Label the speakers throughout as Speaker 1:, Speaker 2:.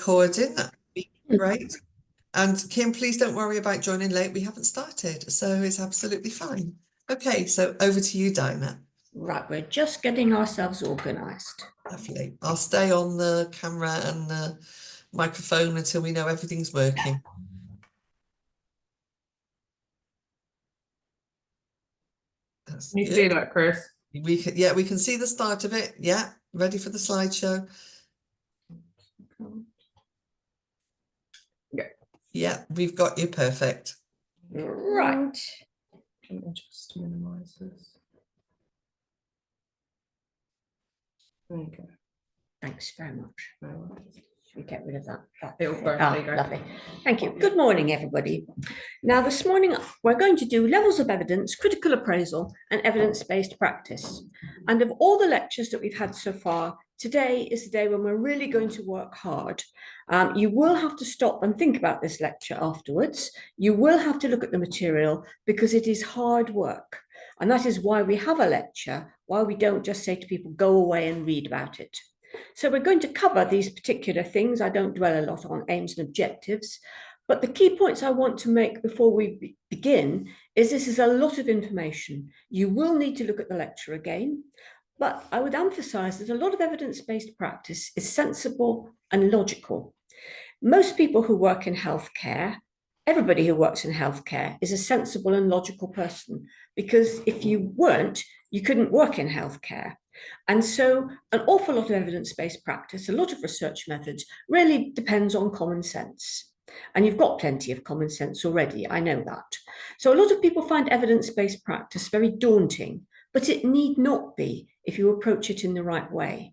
Speaker 1: Recording, that'd be great. And Kim, please don't worry about joining late. We haven't started, so it's absolutely fine. Okay, so over to you, Dinah.
Speaker 2: Right, we're just getting ourselves organised.
Speaker 1: Lovely. I'll stay on the camera and the microphone until we know everything's working. That's
Speaker 3: Can you
Speaker 1: good.
Speaker 3: see that, Chris?
Speaker 1: Yeah, we can see the start of it. Yeah, ready for the slideshow. Yeah, we've got you perfect.
Speaker 2: Right.
Speaker 3: Let me just minimize this. There you go.
Speaker 2: Thanks very much.
Speaker 3: No worries.
Speaker 2: Should we get rid of that?
Speaker 3: It'll go. There you go.
Speaker 2: Lovely. Thank you. Good morning, everybody. Now, this morning, we're going to do levels of evidence, critical appraisal, and evidence-based practice. And of all the lectures that we've had so far, today is the day when we're really going to work hard. You will have to stop and think about this lecture afterwards. You will have to look at the material because it is hard work. And that is why we have a lecture, why we don't just say to people, go away and read about it. So we're going to cover these particular things. I don't dwell a lot on aims and objectives, but the key points I want to make before we begin is this is a lot of information. You will need to look at the lecture again, but I would emphasize that a lot of evidence-based practice is sensible and logical. Most people who work in healthcare, everybody who works in healthcare is a sensible and logical person, because if you weren't, you couldn't work in healthcare. And so an awful lot of evidence-based practice, a lot of research methods really depends on common sense. And you've got plenty of common sense already, I know that. So a lot of people find evidence-based practice very daunting, but it need not be if you approach it in the right way.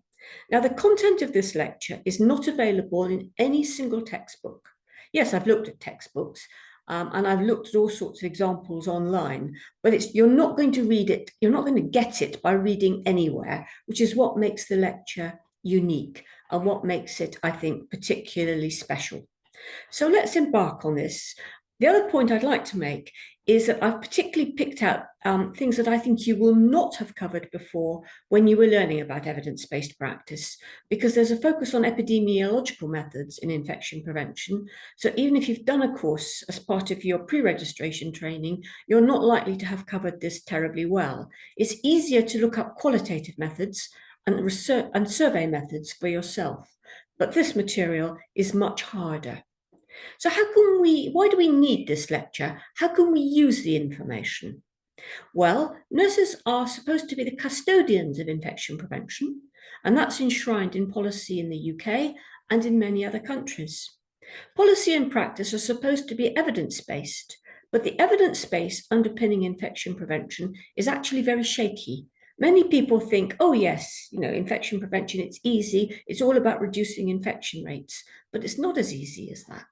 Speaker 2: Now, the content of this lecture is not available in any single textbook. Yes, I've looked at textbooks, and I've looked at all sorts of examples online, but you're not going to read it, you're not going to get it by reading anywhere, which is what makes the lecture unique and what makes it, I think, particularly special. So let's embark on this. The other point I'd like to make is that I've particularly picked out things that I think you will not have covered before when you were learning about evidence-based practice, because there's a focus on epidemiological methods in infection prevention. So even if you've done a course as part of your pre-registration training, you're not likely to have covered this terribly well. It's easier to look up qualitative methods and research and survey methods for yourself, but this material is much harder. So why do we need this lecture? How can we use the information? Well, nurses are supposed to be the custodians of infection prevention, and that's enshrined in policy in the UK and in many other countries. Policy and practice are supposed to be evidence-based, but the evidence base underpinning infection prevention is actually very shaky. Many people think, oh yes, infection prevention, it's easy, it's all about reducing infection rates, but it's not as easy as that.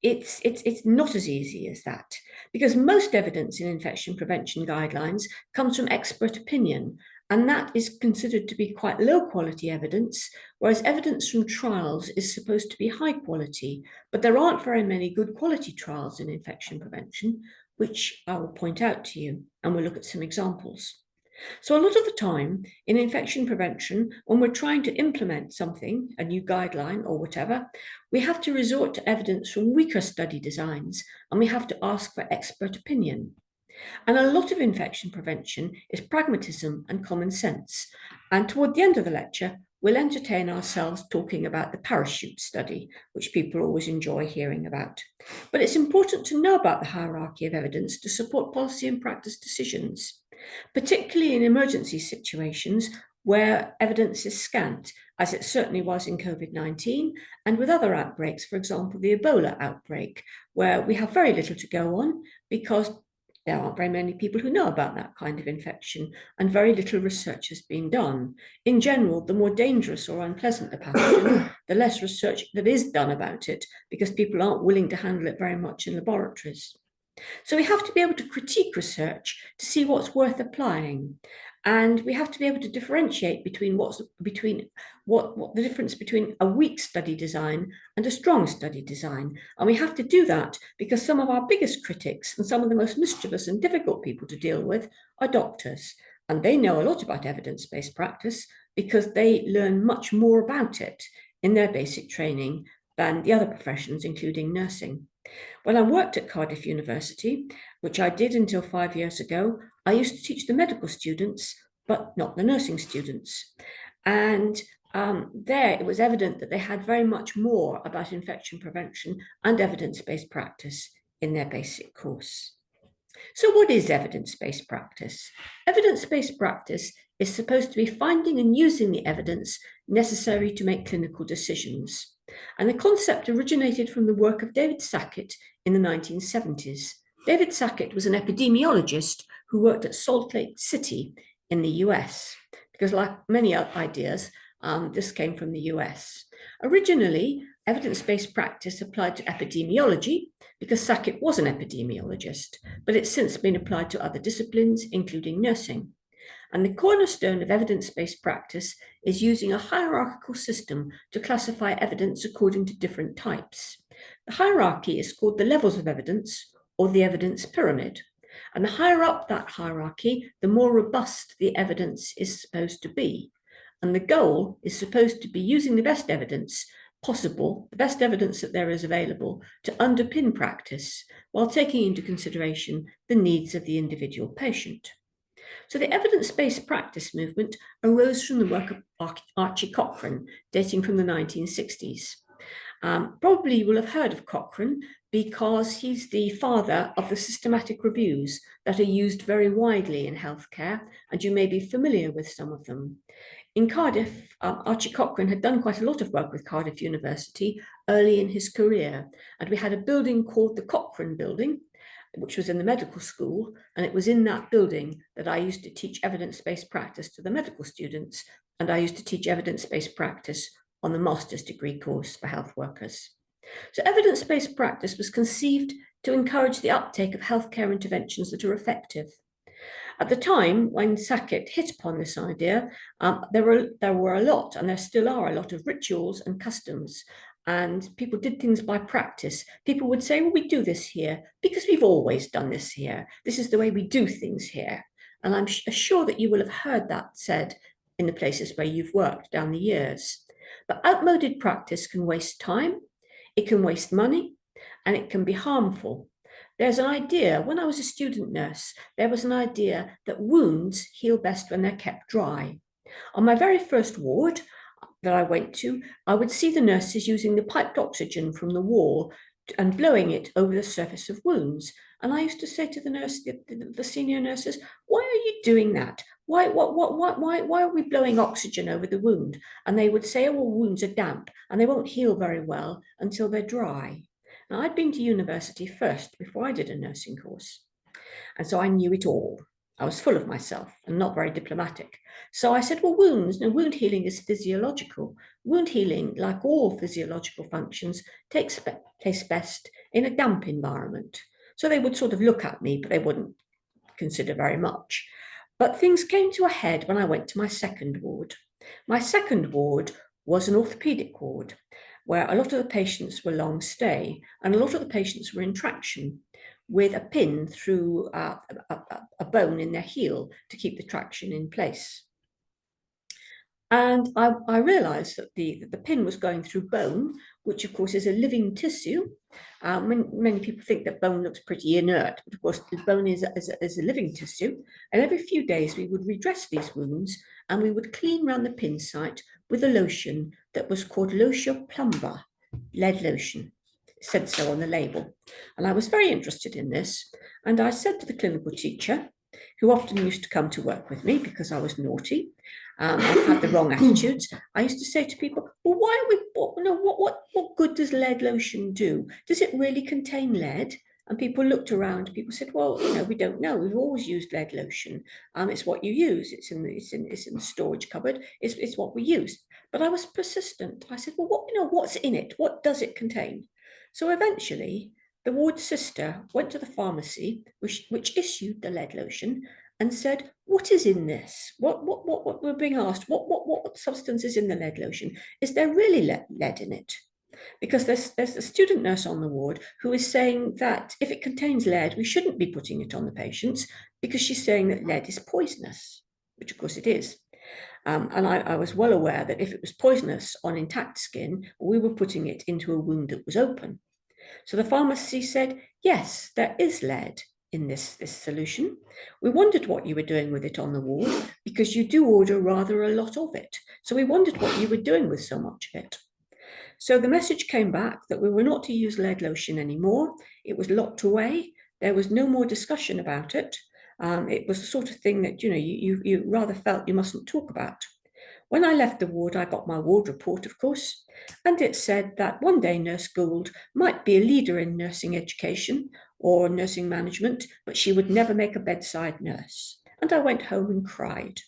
Speaker 2: It's not as easy as that, because most evidence in infection prevention guidelines comes from expert opinion, and that is considered to be quite low quality evidence, whereas evidence from trials is supposed to be high quality, but there aren't very many good quality trials in infection prevention, which I will point out to you, and we'll look at some examples. So a lot of the time in infection prevention, when we're trying to implement something, a new guideline or whatever, we have to resort to evidence from weaker study designs, and we have to ask for expert opinion. And a lot of infection prevention is pragmatism and common sense. And toward the end of the lecture, we'll entertain ourselves talking about the parachute study, which people always enjoy hearing about. But it's important to know about the hierarchy of evidence to support policy and practice decisions, particularly in emergency situations where evidence is scant, as it certainly was in COVID-19, and with other outbreaks, for example, the Ebola outbreak, where we have very little to go on because there aren't very many people who know about that kind of infection, and very little research has been done. In general, the more dangerous or unpleasant the pathogen, the less research that is done about it, because people aren't willing to handle it very much in laboratories. So we have to be able to critique research to see what's worth applying. And we have to be able to differentiate between the difference between a weak study design and a strong study design. And we have to do that because some of our biggest critics and some of the most mischievous and difficult people to deal with are doctors. And they know a lot about evidence-based practice because they learn much more about it in their basic training than the other professions, including nursing. When I worked at Cardiff University, which I did until 5 years ago, I used to teach the medical students, but not the nursing students. And there it was evident that they had very much more about infection prevention and evidence-based practice in their basic course. So what is evidence-based practice? Evidence-based practice is supposed to be finding and using the evidence necessary to make clinical decisions. And the concept originated from the work of David Sackett in the 1970s. David Sackett was an epidemiologist who worked at Salt Lake City in the US, because like many other ideas, this came from the US. Originally, evidence-based practice applied to epidemiology because Sackett was an epidemiologist, but it's since been applied to other disciplines, including nursing. And the cornerstone of evidence-based practice is using a hierarchical system to classify evidence according to different types. The hierarchy is called the levels of evidence, or the evidence pyramid. And the higher up that hierarchy, the more robust the evidence is supposed to be. And the goal is supposed to be using the best evidence possible, the best evidence that there is available, to underpin practice while taking into consideration the needs of the individual patient. So the evidence-based practice movement arose from the work of Archie Cochrane, dating from the 1960s. Probably you will have heard of Cochrane because he's the father of the systematic reviews that are used very widely in healthcare, and you may be familiar with some of them. In Cardiff, Archie Cochrane had done quite a lot of work with Cardiff University early in his career, and we had a building called the Cochrane Building, which was in the medical school, and it was in that building that I used to teach evidence-based practice to the medical students, and I used to teach evidence-based practice on the master's degree course for health workers. So evidence-based practice was conceived to encourage the uptake of healthcare interventions that are effective. At the time, when Sackett hit upon this idea, there were a lot, and there still are a lot of rituals and customs, and people did things by practice. People would say, well, we do this here because we've always done this here. This is the way we do things here. And I'm sure that you will have heard that said in the places where you've worked down the years. But outmoded practice can waste time, it can waste money, and it can be harmful. There's an idea, when I was a student nurse, there was an idea that wounds heal best when they're kept dry. On my very first ward that I went to, I would see the nurses using the piped oxygen from the wall and blowing it over the surface of wounds. And I used to say to the senior nurses, why are you doing that? Why are we blowing oxygen over the wound? And they would say, oh, well, wounds are damp and they won't heal very well until they're dry. Now, I'd been to university first before I did a nursing course. And so I knew it all. I was full of myself and not very diplomatic. So I said, well, wound healing is physiological. Wound healing, like all physiological functions, takes place best in a damp environment. So they would sort of look at me, but they wouldn't consider very much. But things came to a head when I went to my second ward. My second ward was an orthopedic ward, where a lot of the patients were long stay, and a lot of the patients were in traction with a pin through a bone in their heel to keep the traction in place. And I realized that the pin was going through bone, which of course is a living tissue. Many people think that bone looks pretty inert, but of course the bone is a living tissue. And every few days we would redress these wounds and we would clean around the pin site with a lotion that was called Lotia Plumba, lead lotion. It said so on the label. And I was very interested in this. And I said to the clinical teacher, who often used to come to work with me because I was naughty, I had the wrong attitudes. I used to say to people, well, why are we, what good does lead lotion do? Does it really contain lead? And people looked around, people said, well, we don't know. We've always used lead lotion. It's what you use. It's in the storage cupboard. It's what we use. But I was persistent. I said, well, what's in it? What does it contain? So eventually, the ward sister went to the pharmacy, which issued the lead lotion, and said, what is in this? What we're being asked, what substance is in the lead lotion? Is there really lead in it? Because there's a student nurse on the ward who is saying that if it contains lead, we shouldn't be putting it on the patients because she's saying that lead is poisonous, which of course it is. And I was well aware that if it was poisonous on intact skin, we were putting it into a wound that was open. So the pharmacy said, yes, there is lead in this solution. We wondered what you were doing with it on the ward, because you do order rather a lot of it. So we wondered what you were doing with so much of it. So the message came back that we were not to use lead lotion anymore. It was locked away. There was no more discussion about it. It was the sort of thing that, you rather felt you mustn't talk about. When I left the ward, I got my ward report, of course, and it said that one day Nurse Gould might be a leader in nursing education or nursing management, but she would never make a bedside nurse. And I went home and cried.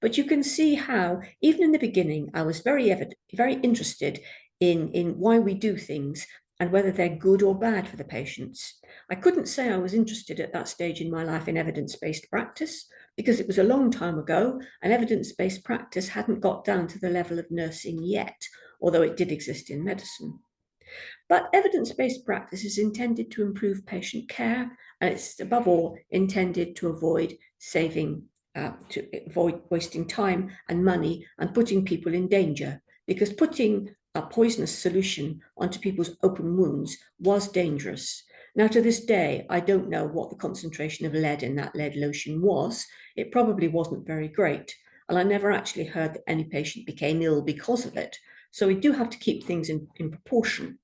Speaker 2: But you can see how, even in the beginning, I was very interested in why we do things and whether they're good or bad for the patients. I couldn't say I was interested at that stage in my life in evidence-based practice, because it was a long time ago and evidence-based practice hadn't got down to the level of nursing yet, although it did exist in medicine. But evidence-based practice is intended to improve patient care, and it's above all intended to avoid wasting time and money and putting people in danger, because putting a poisonous solution onto people's open wounds was dangerous. Now, to this day, I don't know what the concentration of lead in that lead lotion was. It probably wasn't very great, and I never actually heard that any patient became ill because of it. So we do have to keep things in proportion.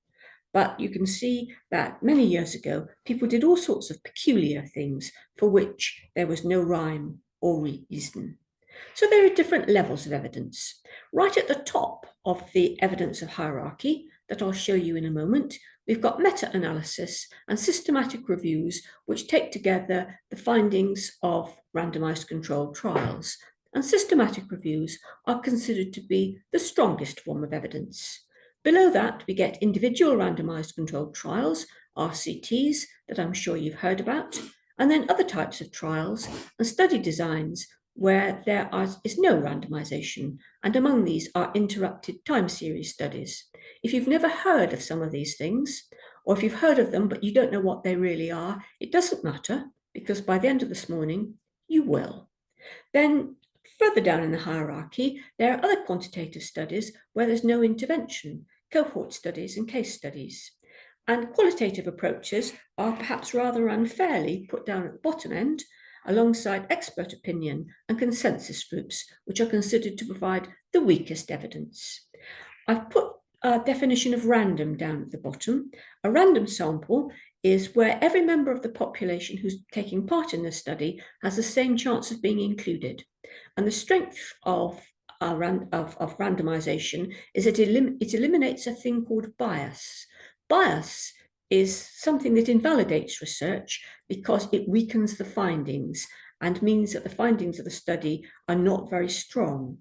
Speaker 2: But you can see that many years ago, people did all sorts of peculiar things for which there was no rhyme or reason. So there are different levels of evidence. Right at the top of the evidence of hierarchy, that I'll show you in a moment, we've got meta-analysis and systematic reviews, which take together the findings of randomized controlled trials. And systematic reviews are considered to be the strongest form of evidence. Below that, we get individual randomized controlled trials, RCTs, that I'm sure you've heard about, and then other types of trials and study designs where there is no randomization, and among these are interrupted time series studies. If you've never heard of some of these things, or if you've heard of them but you don't know what they really are, it doesn't matter, because by the end of this morning, you will. Then further down in the hierarchy, there are other quantitative studies where there's no intervention, cohort studies and case studies. And qualitative approaches are perhaps rather unfairly put down at the bottom end, alongside expert opinion and consensus groups, which are considered to provide the weakest evidence. I've put a definition of random down at the bottom. A random sample is where every member of the population who's taking part in the study has the same chance of being included. And the strength of randomization is that it eliminates a thing called bias. Bias is something that invalidates research because it weakens the findings and means that the findings of the study are not very strong.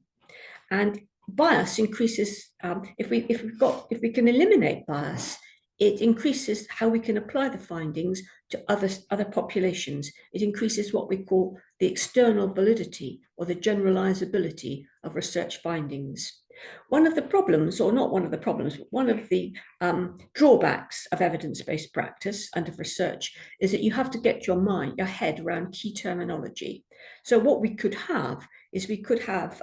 Speaker 2: And bias increases, if we can eliminate bias, it increases how we can apply the findings to other populations. It increases what we call the external validity or the generalizability of research findings. One of the problems, or not one of the problems, but one of the drawbacks of evidence-based practice and of research is that you have to get your head around key terminology. So what we could have is we could have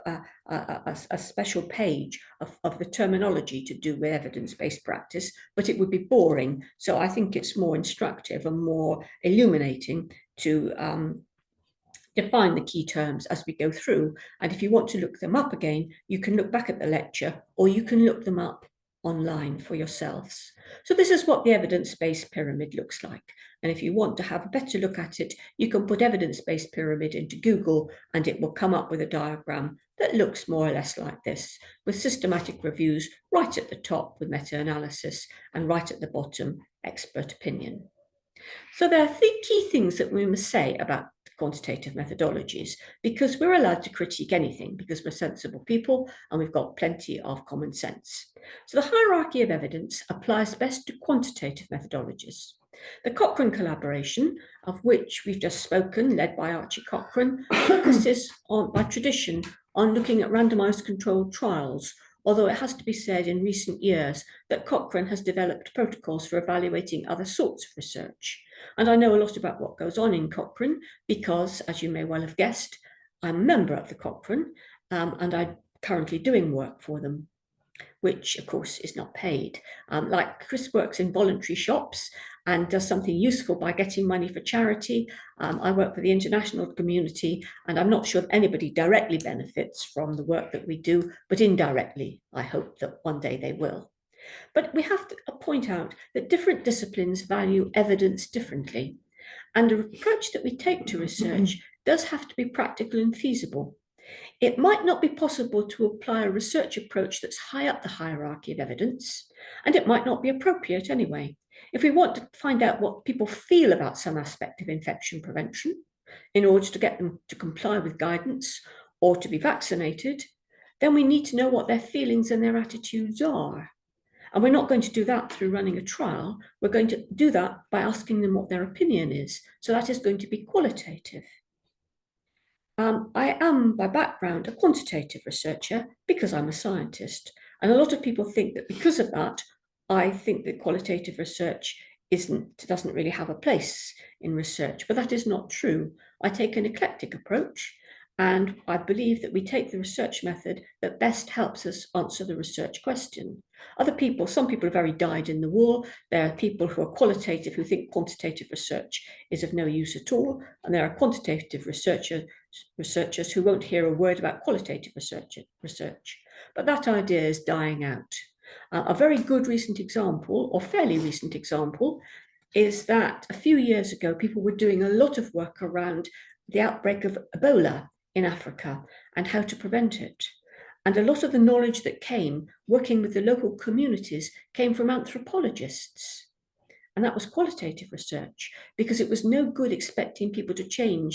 Speaker 2: a special page of the terminology to do with evidence-based practice, but it would be boring. So I think it's more instructive and more illuminating to define the key terms as we go through. And if you want to look them up again, you can look back at the lecture or you can look them up online for yourselves. So this is what the evidence-based pyramid looks like. And if you want to have a better look at it, you can put evidence-based pyramid into Google and it will come up with a diagram that looks more or less like this, with systematic reviews right at the top with meta-analysis and right at the bottom, expert opinion. So there are three key things that we must say about quantitative methodologies, because we're allowed to critique anything because we're sensible people and we've got plenty of common sense. So the hierarchy of evidence applies best to quantitative methodologies. The Cochrane collaboration, of which we've just spoken, led by Archie Cochrane, focuses on, by tradition, on looking at randomized controlled trials, although it has to be said in recent years that Cochrane has developed protocols for evaluating other sorts of research. And I know a lot about what goes on in Cochrane because, as you may well have guessed, I'm a member of the Cochrane, and I'm currently doing work for them, which of course is not paid. Like Chris works in voluntary shops and does something useful by getting money for charity. I work for the international community, and I'm not sure if anybody directly benefits from the work that we do, but indirectly, I hope that one day they will. But we have to point out that different disciplines value evidence differently, and the approach that we take to research does have to be practical and feasible. It might not be possible to apply a research approach that's high up the hierarchy of evidence, and it might not be appropriate anyway. If we want to find out what people feel about some aspect of infection prevention in order to get them to comply with guidance or to be vaccinated, then we need to know what their feelings and their attitudes are. And we're not going to do that through running a trial. We're going to do that by asking them what their opinion is. So that is going to be qualitative. I am, by background, a quantitative researcher because I'm a scientist. And a lot of people think that because of that, I think that qualitative research doesn't really have a place in research, but that is not true. I take an eclectic approach, and I believe that we take the research method that best helps us answer the research question. Some people are very dyed in the wool. There are people who are qualitative who think quantitative research is of no use at all, and there are quantitative researchers who won't hear a word about qualitative research. But that idea is dying out. A very good recent example, or fairly recent example, is that a few years ago, people were doing a lot of work around the outbreak of Ebola in Africa and how to prevent it. And a lot of the knowledge that came working with the local communities came from anthropologists. And that was qualitative research, because it was no good expecting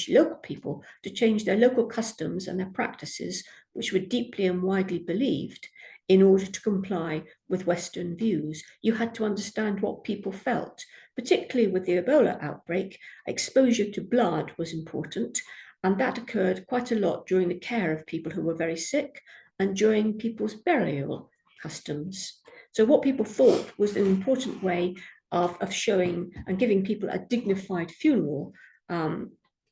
Speaker 2: local people to change their local customs and their practices, which were deeply and widely believed, in order to comply with Western views. You had to understand what people felt. Particularly with the Ebola outbreak, exposure to blood was important, and that occurred quite a lot during the care of people who were very sick and during people's burial customs. So what people thought was an important way of showing and giving people a dignified funeral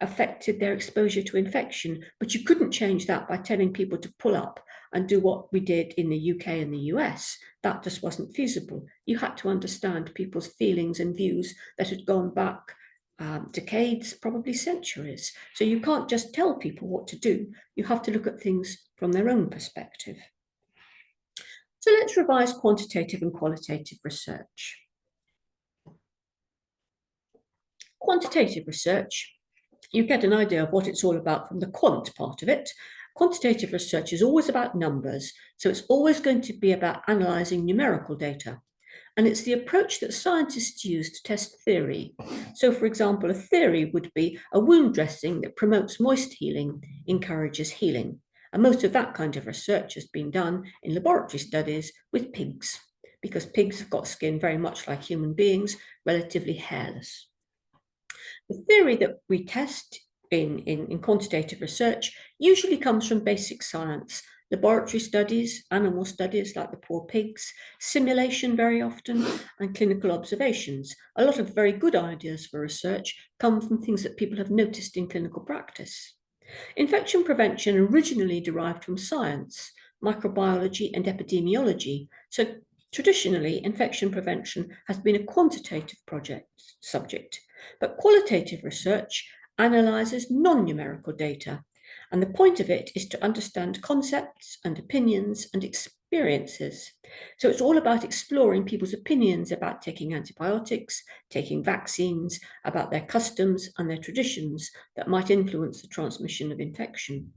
Speaker 2: affected their exposure to infection. But you couldn't change that by telling people to pull up and do what we did in the UK and the US. That just wasn't feasible. You had to understand people's feelings and views that had gone back decades, probably centuries. So you can't just tell people what to do. You have to look at things from their own perspective. So let's revise quantitative and qualitative research. Quantitative research, you get an idea of what it's all about from the quant part of it. Quantitative research is always about numbers, so it's always going to be about analysing numerical data. And it's the approach that scientists use to test theory. So, for example, a theory would be a wound dressing that promotes moist healing, encourages healing. And most of that kind of research has been done in laboratory studies with pigs, because pigs have got skin very much like human beings, relatively hairless. The theory that we test in quantitative research usually comes from basic science, laboratory studies, animal studies like the poor pigs, simulation very often, and clinical observations. A lot of very good ideas for research come from things that people have noticed in clinical practice. Infection prevention originally derived from science, microbiology and epidemiology. So traditionally, infection prevention has been a quantitative subject, but qualitative research analyzes non-numerical data. And the point of it is to understand concepts and opinions and experiences. So it's all about exploring people's opinions about taking antibiotics, taking vaccines, about their customs and their traditions that might influence the transmission of infection.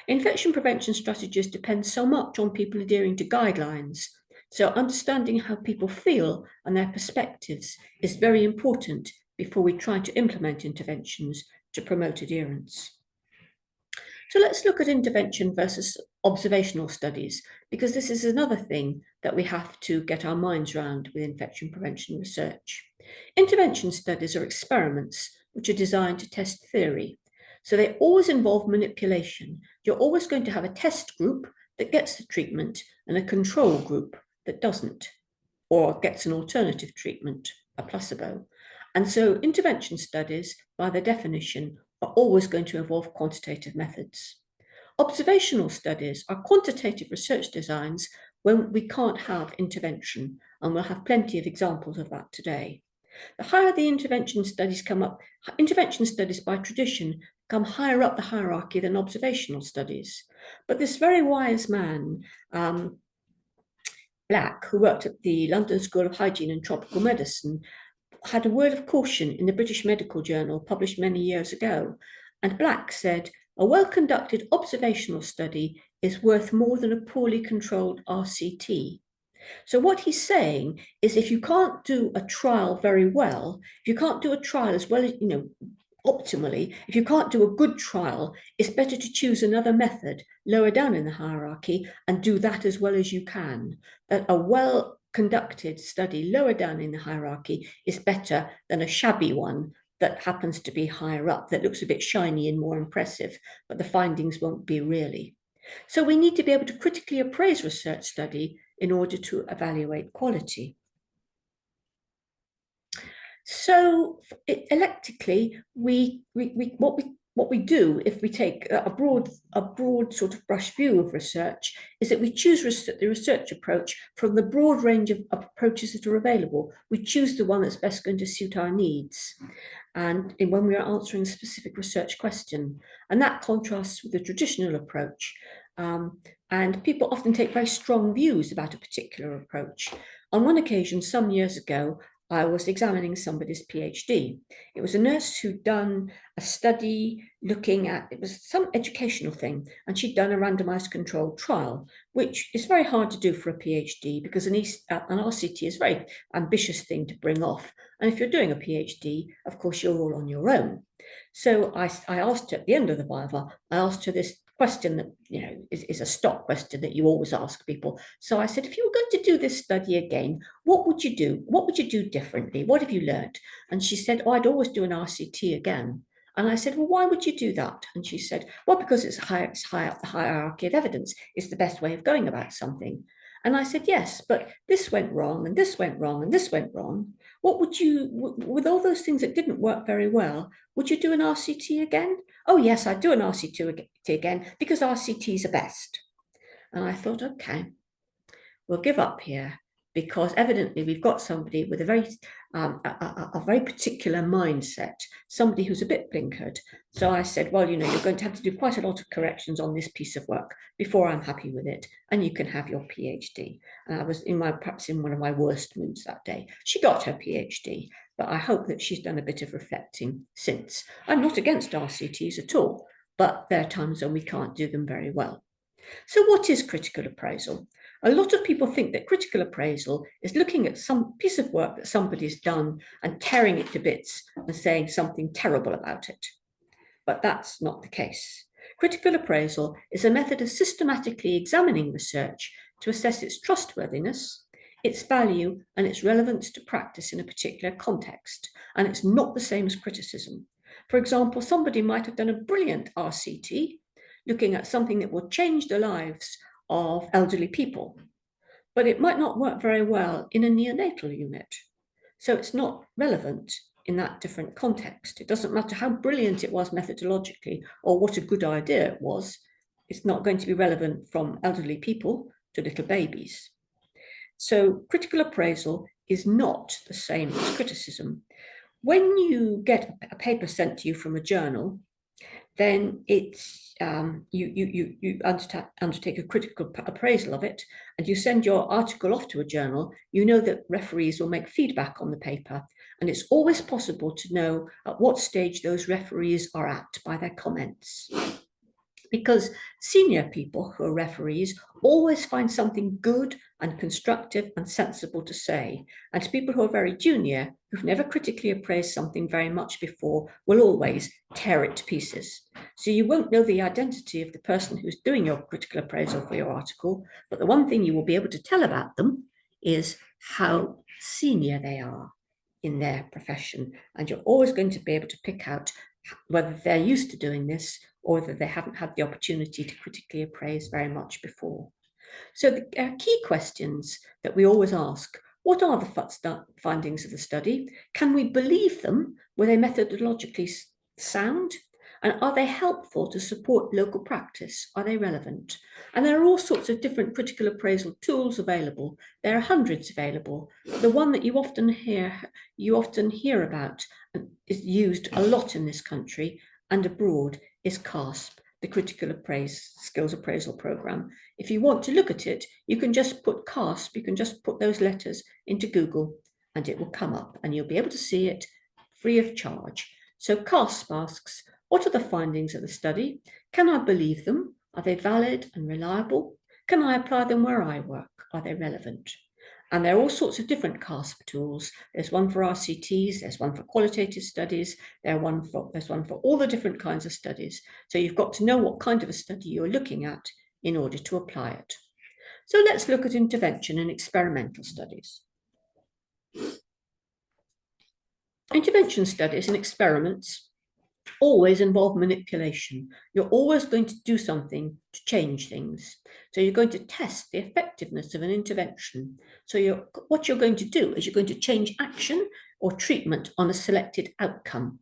Speaker 2: Infection prevention strategies depend so much on people adhering to guidelines. So understanding how people feel and their perspectives is very important before we try to implement interventions to promote adherence. So let's look at intervention versus observational studies, because this is another thing that we have to get our minds around with infection prevention research. Intervention studies are experiments which are designed to test theory. So they always involve manipulation. You're always going to have a test group that gets the treatment and a control group that doesn't, or gets an alternative treatment, a placebo. And so intervention studies, by their definition, are always going to involve quantitative methods. Observational studies are quantitative research designs when we can't have intervention, and we'll have plenty of examples of that today. The higher the intervention studies come up, intervention studies by tradition come higher up the hierarchy than observational studies. But this very wise man, Black, who worked at the London School of Hygiene and Tropical Medicine, had a word of caution in the British Medical Journal published many years ago. And Black said, a well-conducted observational study is worth more than a poorly controlled RCT. So what he's saying is if you can't do a trial very well, if you can't do a trial as well as, optimally, if you can't do a good trial, it's better to choose another method lower down in the hierarchy and do that as well as you can. That a well-conducted study lower down in the hierarchy is better than a shabby one that happens to be higher up, that looks a bit shiny and more impressive, but the findings won't be really. So we need to be able to critically appraise research study in order to evaluate quality. So electrically, what we do if we take a broad sort of brush view of research is that we choose the research approach from the broad range of approaches that are available. We choose the one that's best going to suit our needs, and when we are answering a specific research question, and that contrasts with the traditional approach. And people often take very strong views about a particular approach. On one occasion, some years ago, I was examining somebody's PhD. It was a nurse who'd done a study looking at, it was some educational thing, and she'd done a randomized controlled trial, which is very hard to do for a PhD because an RCT is a very ambitious thing to bring off. And if you're doing a PhD, of course, you're all on your own. So I asked her at the end of the viva, I asked her this question that is a stock question that you always ask people. So I said, if you were going to do this study again, what would you do? What would you do differently? What have you learned? And she said, oh, I'd always do an RCT again. And I said, well, why would you do that? And she said, well, because it's high up the hierarchy of evidence. It's the best way of going about something. And I said, yes, but this went wrong, and this went wrong, and this went wrong. What would you, with all those things that didn't work very well, would you do an RCT again? Oh, yes, I'd do an RCT again because RCTs are best. And I thought, okay, we'll give up here because evidently we've got somebody with a very particular mindset, somebody who's a bit blinkered. So I said, well, you're going to have to do quite a lot of corrections on this piece of work before I'm happy with it, and you can have your PhD. And I was perhaps in one of my worst moods that day. She got her PhD, but I hope that she's done a bit of reflecting since. I'm not against RCTs at all, but there are times when we can't do them very well. So what is critical appraisal? A lot of people think that critical appraisal is looking at some piece of work that somebody's done and tearing it to bits and saying something terrible about it. But that's not the case. Critical appraisal is a method of systematically examining research to assess its trustworthiness, its value, and its relevance to practice in a particular context. And it's not the same as criticism. For example, somebody might have done a brilliant RCT looking at something that will change the lives of elderly people, but it might not work very well in a neonatal unit. So it's not relevant in that different context. It doesn't matter how brilliant it was methodologically or what a good idea it was, it's not going to be relevant from elderly people to little babies. So critical appraisal is not the same as criticism. When you get a paper sent to you from a journal, then it's you undertake a critical appraisal of it, and you send your article off to a journal. You know that referees will make feedback on the paper, and it's always possible to know at what stage those referees are at by their comments. Because senior people who are referees always find something good and constructive and sensible to say. And people who are very junior, who've never critically appraised something very much before, will always tear it to pieces. So you won't know the identity of the person who's doing your critical appraisal for your article, but the one thing you will be able to tell about them is how senior they are in their profession. And you're always going to be able to pick out whether they're used to doing this or that they haven't had the opportunity to critically appraise very much before. So the key questions that we always ask: what are the findings of the study? Can we believe them? Were they methodologically sound? And are they helpful to support local practice? Are they relevant? And there are all sorts of different critical appraisal tools available. There are hundreds available. The one that you often hear about and is used a lot in this country and abroad is CASP, the Critical Skills Appraisal Programme. If you want to look at it, you can just put CASP, you can just put those letters into Google and it will come up and you'll be able to see it free of charge. So CASP asks, what are the findings of the study? Can I believe them? Are they valid and reliable? Can I apply them where I work? Are they relevant? And there are all sorts of different CASP tools. There's one for RCTs, there's one for qualitative studies, there's one for all the different kinds of studies. So you've got to know what kind of a study you're looking at in order to apply it. So let's look at intervention and experimental studies. Intervention studies and experiments always involve manipulation. You're always going to do something to change things. So you're going to test the effectiveness of an intervention. So what you're going to do is you're going to change action or treatment on a selected outcome.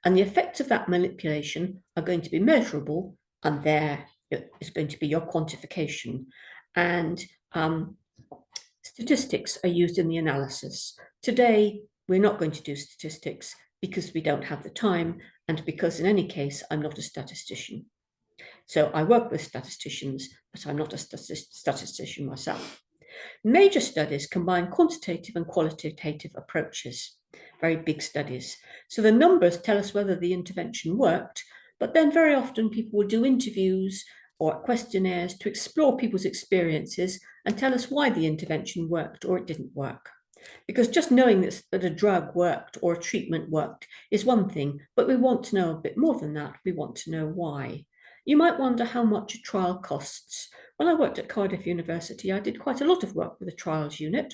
Speaker 2: And the effects of that manipulation are going to be measurable, and there is going to be your quantification. And statistics are used in the analysis. Today, we're not going to do statistics because we don't have the time and because in any case, I'm not a statistician. So I work with statisticians, but I'm not a statistician myself. Major studies combine quantitative and qualitative approaches, very big studies. So the numbers tell us whether the intervention worked, but then very often people will do interviews or questionnaires to explore people's experiences and tell us why the intervention worked or it didn't work. Because just knowing that a drug worked or a treatment worked is one thing, but we want to know a bit more than that. We want to know why. You might wonder how much a trial costs. When I worked at Cardiff University, I did quite a lot of work with a trials unit.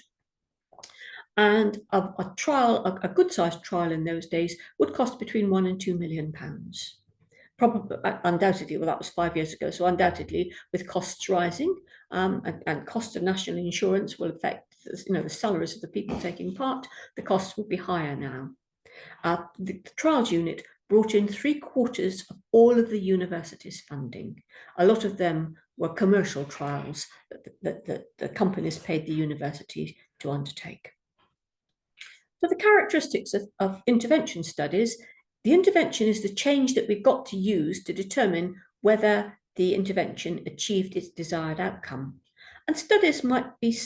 Speaker 2: And a good-sized trial in those days would cost between £1 and £2 million. Probably, undoubtedly, well, that was 5 years ago. So undoubtedly, with costs rising and cost of national insurance will affect the salaries of the people taking part, the costs will be higher now. The trials unit brought in 3/4 of all of the university's funding. A lot of them were commercial trials that the companies paid the university to undertake. So the characteristics of intervention studies, the intervention is the change that we've got to use to determine whether the intervention achieved its desired outcome. And studies might be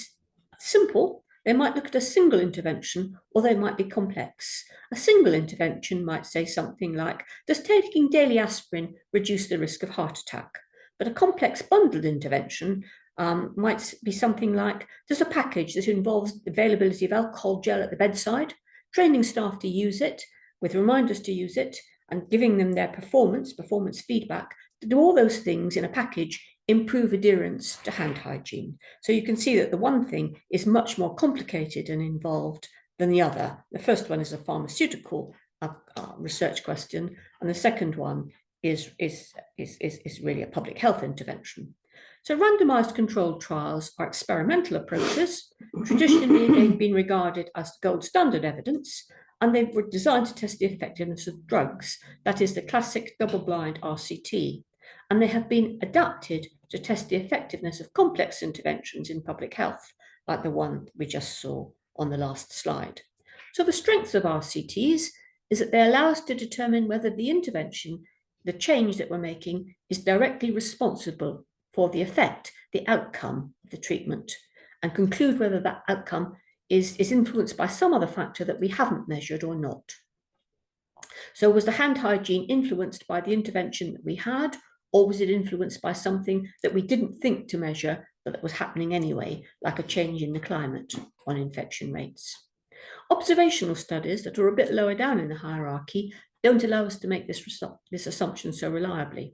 Speaker 2: simple. They might look at a single intervention, or they might be complex. A single intervention might say something like, does taking daily aspirin reduce the risk of heart attack? But a complex bundled intervention might be something like, does a package that involves availability of alcohol gel at the bedside, training staff to use it, with reminders to use it, and giving them their performance feedback, to do all those things in a package, improve adherence to hand hygiene. So you can see that the one thing is much more complicated and involved than the other. The first one is a pharmaceutical research question, and the second one is really a public health intervention. So randomized controlled trials are experimental approaches. Traditionally, they've been regarded as the gold standard evidence, and they were designed to test the effectiveness of drugs. That is the classic double-blind RCT. And they have been adapted to test the effectiveness of complex interventions in public health, like the one we just saw on the last slide. So the strength of RCTs is that they allow us to determine whether the intervention, the change that we're making, is directly responsible for the effect, the outcome of the treatment, and conclude whether that outcome is influenced by some other factor that we haven't measured or not. So was the hand hygiene influenced by the intervention that we had, or was it influenced by something that we didn't think to measure, but that was happening anyway, like a change in the climate on infection rates? Observational studies that are a bit lower down in the hierarchy don't allow us to make this assumption so reliably.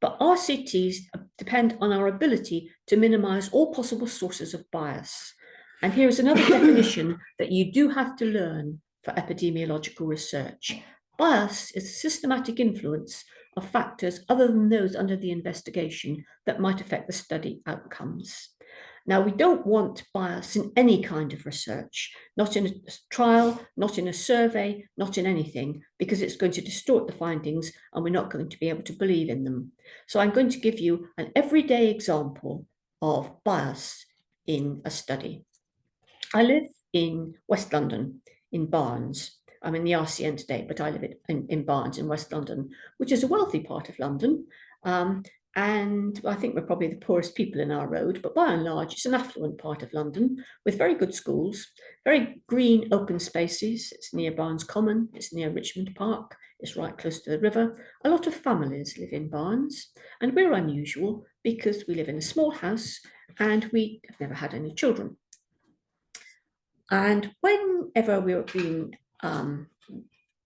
Speaker 2: But RCTs depend on our ability to minimize all possible sources of bias. And here is another definition that you do have to learn for epidemiological research. Bias is the systematic influence of factors other than those under the investigation that might affect the study outcomes. Now, we don't want bias in any kind of research, not in a trial, not in a survey, not in anything, because it's going to distort the findings and we're not going to be able to believe in them. So I'm going to give you an everyday example of bias in a study. I live in West London, in Barnes. I'm in the RCN today, but I live in Barnes in West London, which is a wealthy part of London. And I think we're probably the poorest people in our road, but by and large, it's an affluent part of London with very good schools, very green open spaces. It's near Barnes Common, it's near Richmond Park, it's right close to the river. A lot of families live in Barnes, and we're unusual because we live in a small house and we have never had any children. And whenever we were being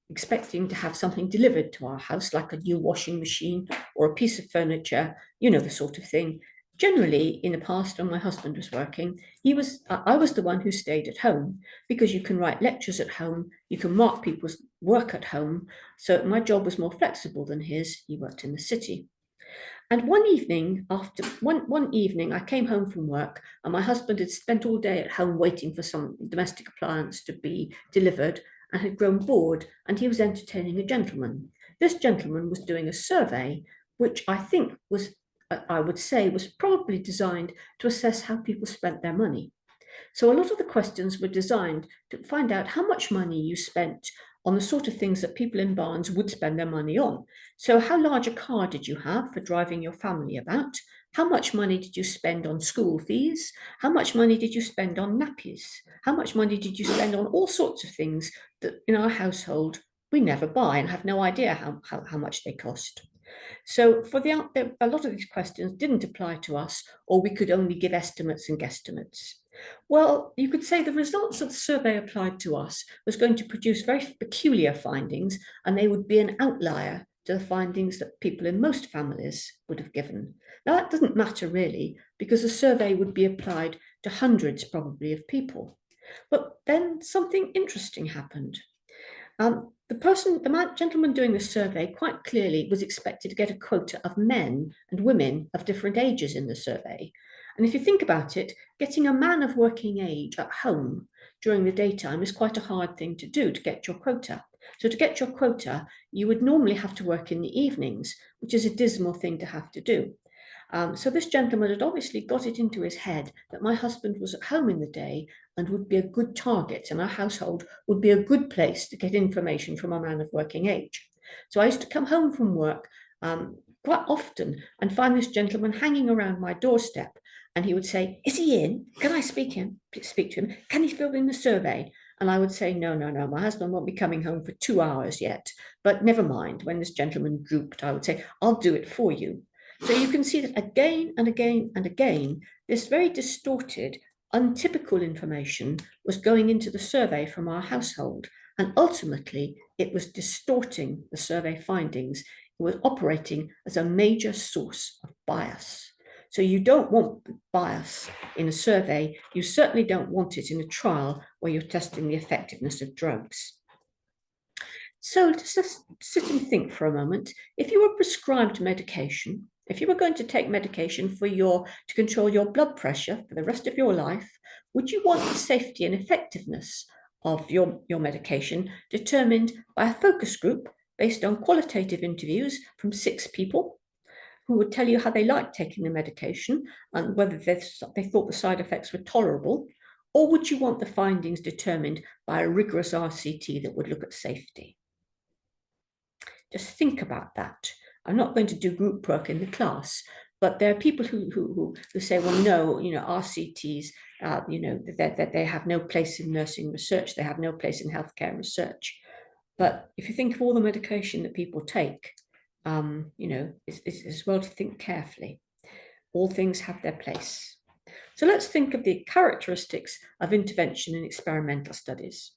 Speaker 2: expecting to have something delivered to our house, like a new washing machine or a piece of furniture, you know, the sort of thing. Generally, in the past, when my husband was working, I was the one who stayed at home, because you can write lectures at home, you can mark people's work at home. So my job was more flexible than his. He worked in the city. And one evening, I came home from work, and my husband had spent all day at home waiting for some domestic appliance to be delivered, and had grown bored, and he was entertaining a gentleman. This gentleman was doing a survey, which I think was, I would say, was probably designed to assess how people spent their money. So a lot of the questions were designed to find out how much money you spent on the sort of things that people in Barnes would spend their money on. So how large a car did you have for driving your family about? How much money did you spend on school fees? How much money did you spend on nappies? How much money did you spend on all sorts of things that in our household we never buy and have no idea how much they cost? So a lot of these questions didn't apply to us, or we could only give estimates and guesstimates. Well, you could say the results of the survey applied to us was going to produce very peculiar findings, and they would be an outlier to the findings that people in most families would have given. Now, that doesn't matter really, because the survey would be applied to hundreds probably of people. But then something interesting happened. The gentleman doing the survey quite clearly was expected to get a quota of men and women of different ages in the survey. And if you think about it, getting a man of working age at home during the daytime is quite a hard thing to do, to get your quota. So to get your quota, you would normally have to work in the evenings, which is a dismal thing to have to do. So this gentleman had obviously got it into his head that my husband was at home in the day and would be a good target, and our household would be a good place to get information from a man of working age. So I used to come home from work quite often and find this gentleman hanging around my doorstep, and he would say, "Is he in? Can I speak to him? Can he fill in the survey?" And I would say, no, my husband won't be coming home for 2 hours yet, but never mind. When this gentleman drooped, I would say, "I'll do it for you." So you can see that again and again and again, this very distorted, untypical information was going into the survey from our household, and ultimately it was distorting the survey findings. It was operating as a major source of bias. So you don't want bias in a survey. You certainly don't want it in a trial where you're testing the effectiveness of drugs. So just sit and think for a moment. If you were prescribed medication, if you were going to take medication to control your blood pressure for the rest of your life, would you want the safety and effectiveness of your medication determined by a focus group based on qualitative interviews from 6 people who would tell you how they liked taking the medication and whether they thought the side effects were tolerable? Or would you want the findings determined by a rigorous RCT that would look at safety? Just think about that. I'm not going to do group work in the class, but there are people who say, well, no, RCTs, that they have no place in nursing research, they have no place in healthcare research. But if you think of all the medication that people take, it's as well to think carefully. All things have their place. So let's think of the characteristics of intervention in experimental studies.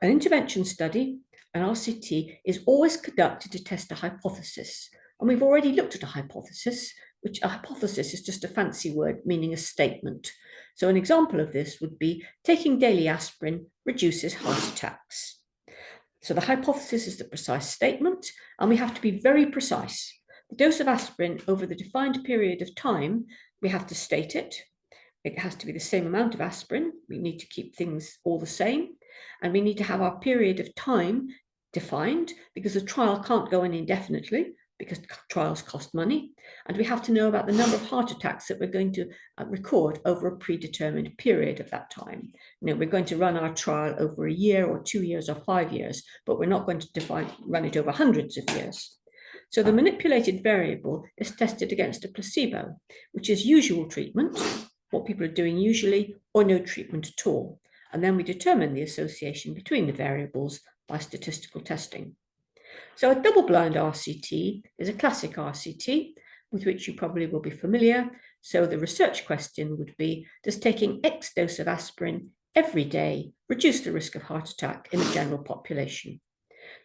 Speaker 2: An intervention study, an RCT, is always conducted to test a hypothesis. And we've already looked at a hypothesis, which a hypothesis is just a fancy word meaning a statement. So an example of this would be taking daily aspirin reduces heart attacks. So the hypothesis is the precise statement, and we have to be very precise. The dose of aspirin over the defined period of time, we have to state it. It has to be the same amount of aspirin. We need to keep things all the same. And we need to have our period of time defined, because a trial can't go on indefinitely, because trials cost money. And we have to know about the number of heart attacks that we're going to record over a predetermined period of that time. We're going to run our trial over a year or 2 years or 5 years, but we're not going to run it over hundreds of years. So the manipulated variable is tested against a placebo, which is usual treatment, what people are doing usually, or no treatment at all. And then we determine the association between the variables by statistical testing. So a double-blind RCT is a classic RCT with which you probably will be familiar. So the research question would be, does taking X dose of aspirin every day reduce the risk of heart attack in the general population?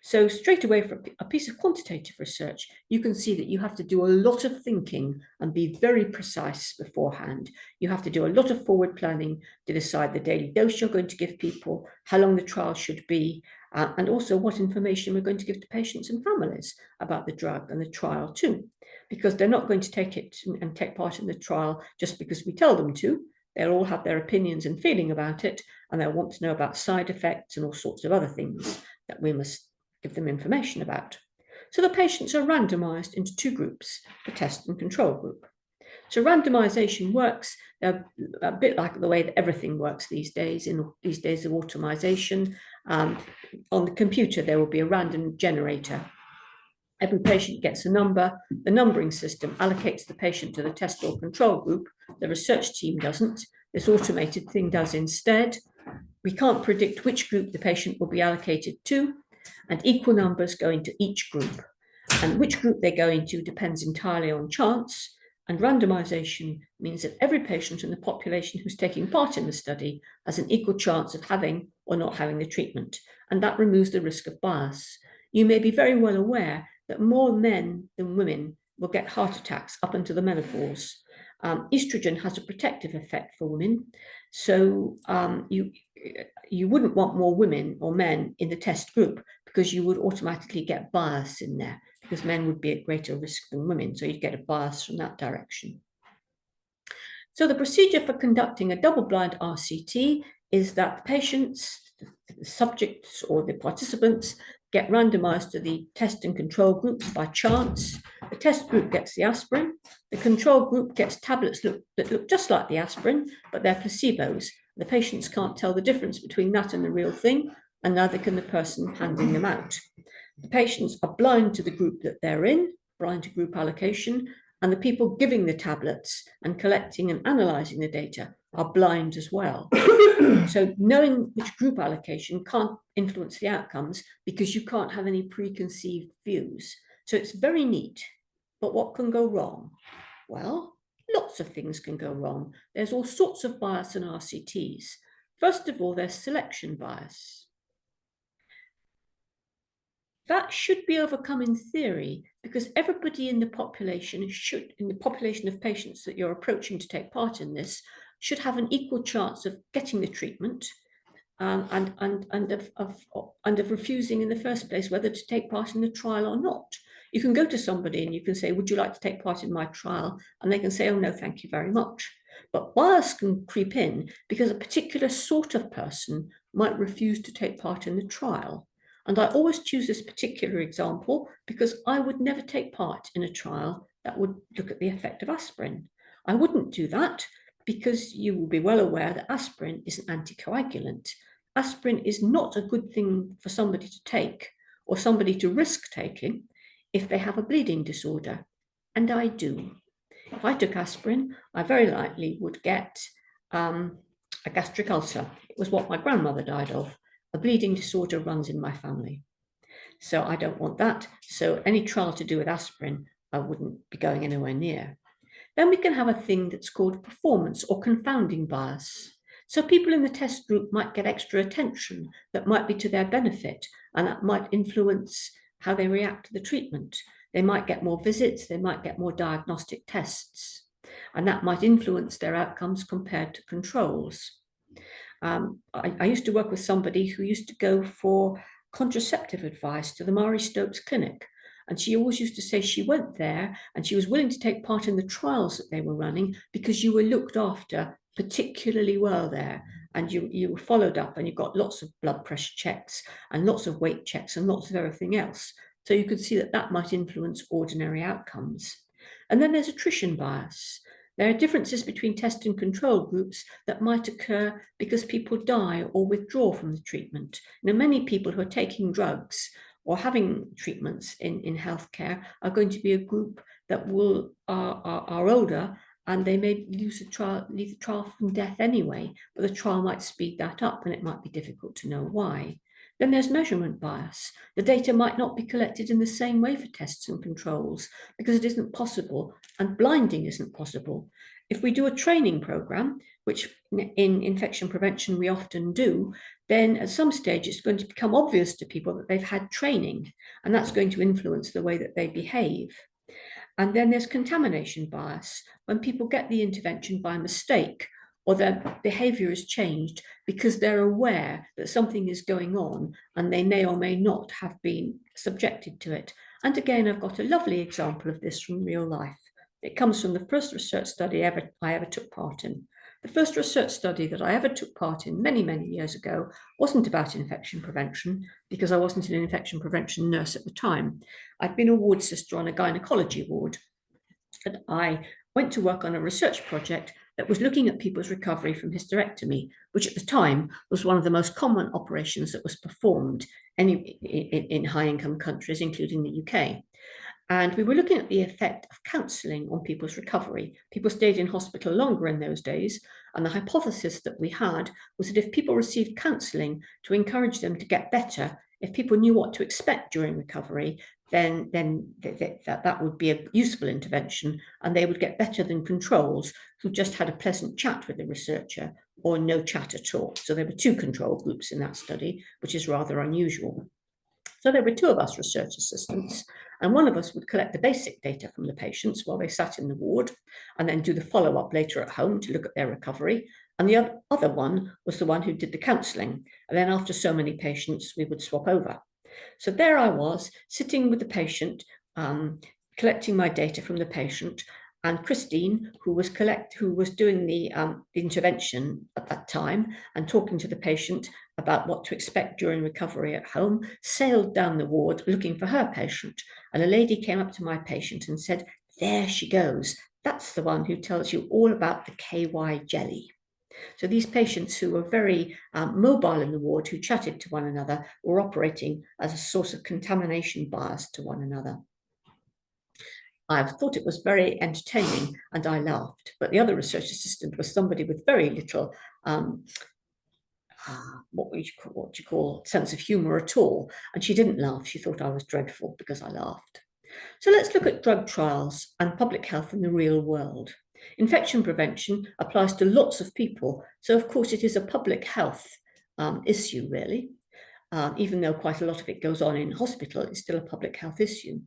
Speaker 2: So straight away, for a piece of quantitative research, you can see that you have to do a lot of thinking and be very precise beforehand. You have to do a lot of forward planning to decide the daily dose you're going to give people, how long the trial should be, and also what information we're going to give to patients and families about the drug and the trial too, because they're not going to take it and take part in the trial just because we tell them to. They'll all have their opinions and feeling about it, and they'll want to know about side effects and all sorts of other things that we must give them information about. So the patients are randomized into 2 groups, the test and control group. So randomization works a bit like the way that everything works these days, in these days of automation. On the computer, there will be a random generator. Every patient gets a number. The numbering system allocates the patient to the test or control group. The research team doesn't. This automated thing does instead. We can't predict which group the patient will be allocated to, and equal numbers go into each group. And which group they go into depends entirely on chance. And randomization means that every patient in the population who's taking part in the study has an equal chance of having or not having the treatment. And that removes the risk of bias. You may be very well aware that more men than women will get heart attacks up until the menopause. Estrogen has a protective effect for women. So you wouldn't want more women or men in the test group, because you would automatically get bias in there, because men would be at greater risk than women. So you'd get a bias from that direction. So the procedure for conducting a double-blind RCT is that the patients, the subjects or the participants get randomized to the test and control groups by chance. The test group gets the aspirin. The control group gets tablets that look just like the aspirin, but they're placebos. The patients can't tell the difference between that and the real thing, and neither can the person handing them out. The patients are blind to the group that they're in, blind to group allocation, and the people giving the tablets and collecting and analysing the data are blind as well. So knowing which group allocation can't influence the outcomes, because you can't have any preconceived views. So it's very neat. But what can go wrong? Well, lots of things can go wrong. There's all sorts of bias in RCTs. First of all, there's selection bias. That should be overcome in theory, because everybody in the population in the population of patients that you're approaching to take part in this, should have an equal chance of getting the treatment and of refusing in the first place whether to take part in the trial or not. You can go to somebody and you can say, would you like to take part in my trial? And they can say, oh, no, thank you very much. But bias can creep in because a particular sort of person might refuse to take part in the trial. And I always choose this particular example because I would never take part in a trial that would look at the effect of aspirin. I wouldn't do that because you will be well aware that aspirin is an anticoagulant. Aspirin is not a good thing for somebody to take or somebody to risk taking if they have a bleeding disorder, and I do. If I took aspirin, I very likely would get a gastric ulcer. It was what my grandmother died of. A bleeding disorder runs in my family. So I don't want that. So any trial to do with aspirin, I wouldn't be going anywhere near. Then we can have a thing that's called performance or confounding bias. So people in the test group might get extra attention that might be to their benefit, and that might influence how they react to the treatment. They might get more visits, they might get more diagnostic tests, and that might influence their outcomes compared to controls. I used to work with somebody who used to go for contraceptive advice to the Marie Stopes Clinic. And she always used to say she went there and she was willing to take part in the trials that they were running because you were looked after particularly well there, and you were followed up and you got lots of blood pressure checks and lots of weight checks and lots of everything else. So you could see that that might influence ordinary outcomes. And then there's attrition bias. There are differences between test and control groups that might occur because people die or withdraw from the treatment. Now, many people who are taking drugs or having treatments in healthcare are going to be a group that are older, and they may leave the trial from death anyway, but the trial might speed that up and it might be difficult to know why. Then there's measurement bias. The data might not be collected in the same way for tests and controls because it isn't possible, and blinding isn't possible. If we do a training program, which in infection prevention we often do, then at some stage it's going to become obvious to people that they've had training, and that's going to influence the way that they behave. And then there's contamination bias, when people get the intervention by mistake or their behavior is changed because they're aware that something is going on and they may or may not have been subjected to it. And again, I've got a lovely example of this from real life. It comes from the first research study I ever took part in. The first research study that I ever took part in many, many years ago wasn't about infection prevention, because I wasn't an infection prevention nurse at the time. I'd been a ward sister on a gynecology ward, and I went to work on a research project that was looking at people's recovery from hysterectomy, which at the time was one of the most common operations that was performed in high-income countries, including the UK. And we were looking at the effect of counselling on people's recovery. People stayed in hospital longer in those days, and the hypothesis that we had was that if people received counselling to encourage them to get better, if people knew what to expect during recovery, then that would be a useful intervention, and they would get better than controls who just had a pleasant chat with the researcher or no chat at all. So there were two control groups in that study, which is rather unusual. So there were two of us research assistants, and one of us would collect the basic data from the patients while they sat in the ward, and then do the follow-up later at home to look at their recovery. And the other one was the one who did the counselling. And then after so many patients, we would swap over. So there I was, sitting with the patient, collecting my data from the patient, and Christine, who was doing the intervention at that time and talking to the patient about what to expect during recovery at home, sailed down the ward looking for her patient. And a lady came up to my patient and said, "There she goes. That's the one who tells you all about the KY jelly." So these patients who were very mobile in the ward, who chatted to one another, were operating as a source of contamination bias to one another. I thought it was very entertaining and I laughed, but the other research assistant was somebody with very little what you call sense of humour at all, and she didn't laugh. She thought I was dreadful because I laughed. So let's look at drug trials and public health in the real world. Infection prevention applies to lots of people, so of course it is a public health issue, really. Even though quite a lot of it goes on in hospital, it's still a public health issue.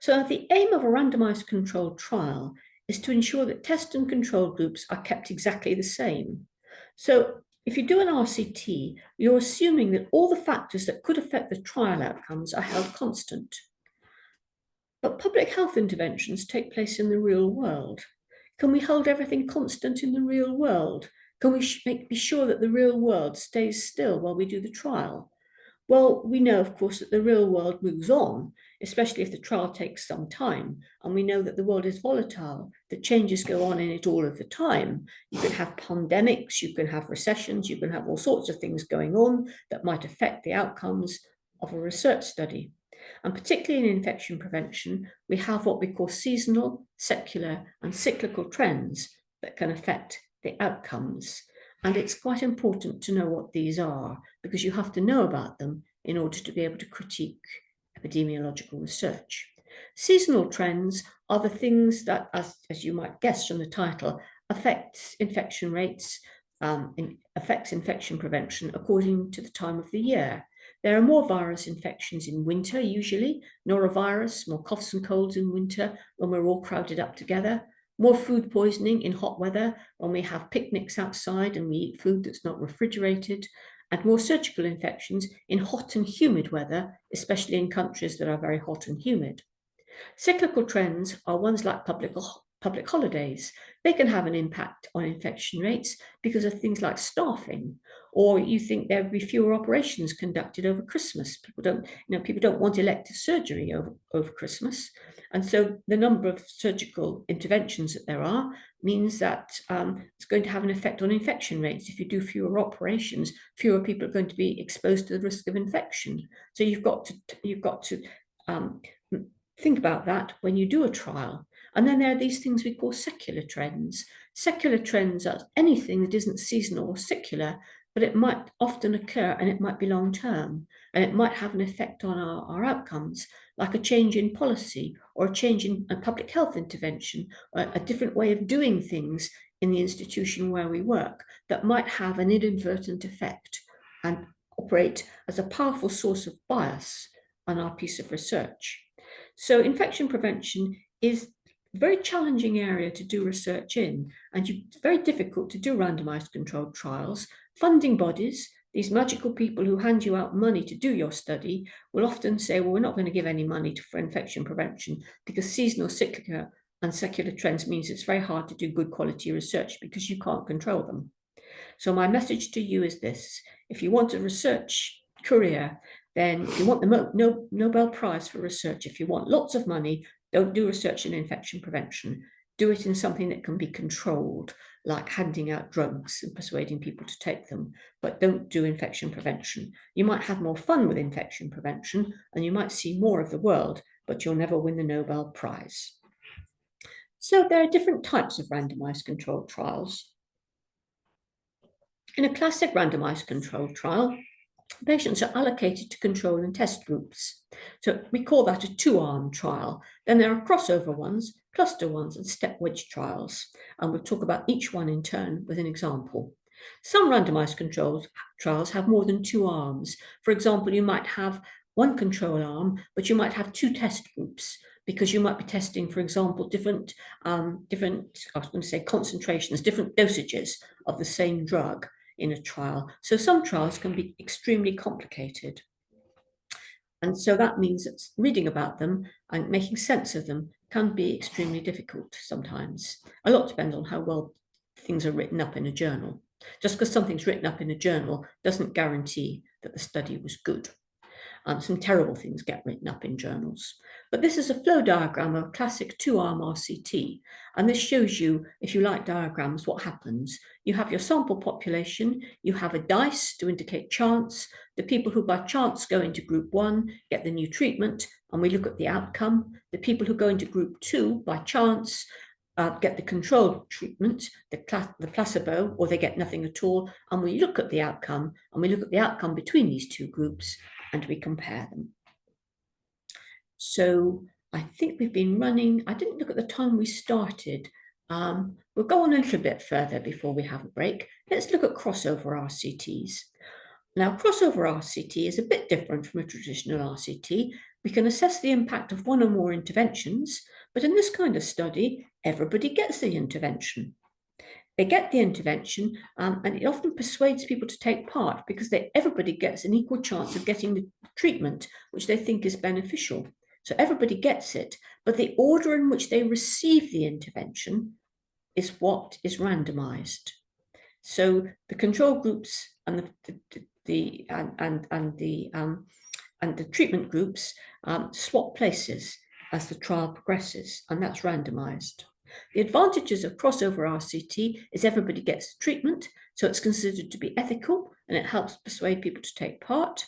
Speaker 2: So the aim of a randomized controlled trial is to ensure that test and control groups are kept exactly the same. So if you do an RCT, you're assuming that all the factors that could affect the trial outcomes are held constant. But public health interventions take place in the real world. Can we hold everything constant in the real world? Can we be sure that the real world stays still while we do the trial? Well, we know, of course, that the real world moves on, especially if the trial takes some time. And we know that the world is volatile, that changes go on in it all of the time. You can have pandemics, you can have recessions, you can have all sorts of things going on that might affect the outcomes of a research study. And particularly in infection prevention, we have what we call seasonal, secular, and cyclical trends that can affect the outcomes. And it's quite important to know what these are, because you have to know about them in order to be able to critique epidemiological research. Seasonal trends are the things that, as you might guess from the title, affects infection rates, affects infection prevention according to the time of the year. There are more virus infections in winter, usually, norovirus, more coughs and colds in winter when we're all crowded up together. More food poisoning in hot weather when we have picnics outside and we eat food that's not refrigerated, and more surgical infections in hot and humid weather, especially in countries that are very hot and humid. Cyclical trends are ones like public public holidays. They can have an impact on infection rates because of things like staffing, or you think there will be fewer operations conducted over Christmas. People don't want elective surgery over Christmas. And so the number of surgical interventions that there are means that it's going to have an effect on infection rates. If you do fewer operations, fewer people are going to be exposed to the risk of infection. So you've got to think about that when you do a trial. And then there are these things we call secular trends. Secular trends are anything that isn't seasonal or secular, but it might often occur and it might be long term, and it might have an effect on our outcomes, like a change in policy or a change in a public health intervention, or a different way of doing things in the institution where we work that might have an inadvertent effect and operate as a powerful source of bias on our piece of research. So infection prevention is a very challenging area to do research in, and it's very difficult to do randomized controlled trials. Funding bodies, these magical people who hand you out money to do your study, will often say, well, we're not going to give any money for infection prevention because seasonal, cyclical and secular trends means it's very hard to do good quality research because you can't control them. So my message to you is this: if you want a research career, then if you want the Nobel Prize for research, if you want lots of money, don't do research in infection prevention. Do it in something that can be controlled, like handing out drugs and persuading people to take them, but don't do infection prevention. You might have more fun with infection prevention and you might see more of the world, but you'll never win the Nobel Prize. So there are different types of randomized controlled trials. In a classic randomized controlled trial, patients are allocated to control and test groups. So we call that a two-arm trial. Then there are crossover ones, cluster ones, and step wedge trials. And we'll talk about each one in turn with an example. Some randomized controlled trials have more than two arms. For example, you might have one control arm, but you might have two test groups because you might be testing, for example, different concentrations, different dosages of the same drug in a trial. So some trials can be extremely complicated. And so that means that reading about them and making sense of them can be extremely difficult sometimes. A lot depends on how well things are written up in a journal. Just because something's written up in a journal doesn't guarantee that the study was good. Some terrible things get written up in journals. But this is a flow diagram of a classic two-arm RCT. And this shows you, if you like diagrams, what happens. You have your sample population, you have a dice to indicate chance. The people who by chance go into group 1 get the new treatment, and we look at the outcome. The people who go into group 2 by chance get the control treatment, the placebo, or they get nothing at all. And we look at the outcome, and we look at the outcome between these two groups, and we compare them. So I think we've been running, I didn't look at the time we started. We'll go on a little bit further before we have a break. Let's look at crossover RCTs. Now, crossover RCT is a bit different from a traditional RCT. We can assess the impact of one or more interventions, but in this kind of study, everybody gets the intervention. They get the intervention, and it often persuades people to take part because everybody gets an equal chance of getting the treatment which they think is beneficial. So everybody gets it, but the order in which they receive the intervention is what is randomized. So the control groups and the treatment groups swap places as the trial progresses, and that's randomized. The advantages of crossover RCT is everybody gets treatment, so it's considered to be ethical and it helps persuade people to take part,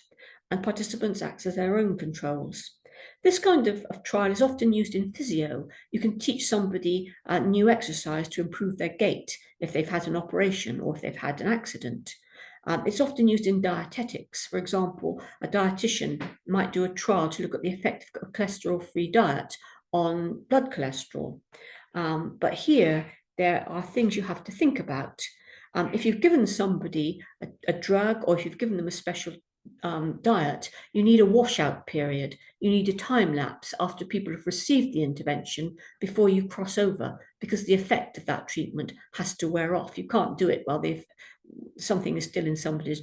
Speaker 2: and participants act as their own controls. This kind of trial is often used in physio. You can teach somebody a new exercise to improve their gait if they've had an operation or if they've had an accident. It's often used in dietetics. For example, a dietitian might do a trial to look at the effect of a cholesterol-free diet on blood cholesterol. But here, there are things you have to think about. If you've given somebody a drug, or if you've given them a special diet, you need a washout period. You need a time lapse after people have received the intervention before you cross over, because the effect of that treatment has to wear off. You can't do it while something is still in somebody's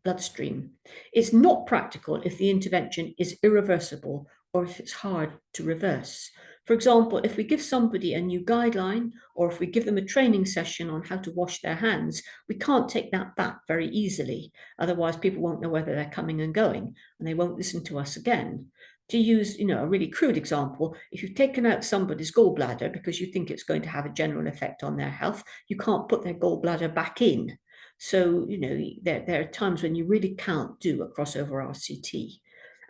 Speaker 2: bloodstream. It's not practical if the intervention is irreversible or if it's hard to reverse. For example, if we give somebody a new guideline, or if we give them a training session on how to wash their hands, we can't take that back very easily. Otherwise, people won't know whether they're coming and going, and they won't listen to us again. To use, a really crude example, if you've taken out somebody's gallbladder because you think it's going to have a general effect on their health, you can't put their gallbladder back in. So, there are times when you really can't do a crossover RCT.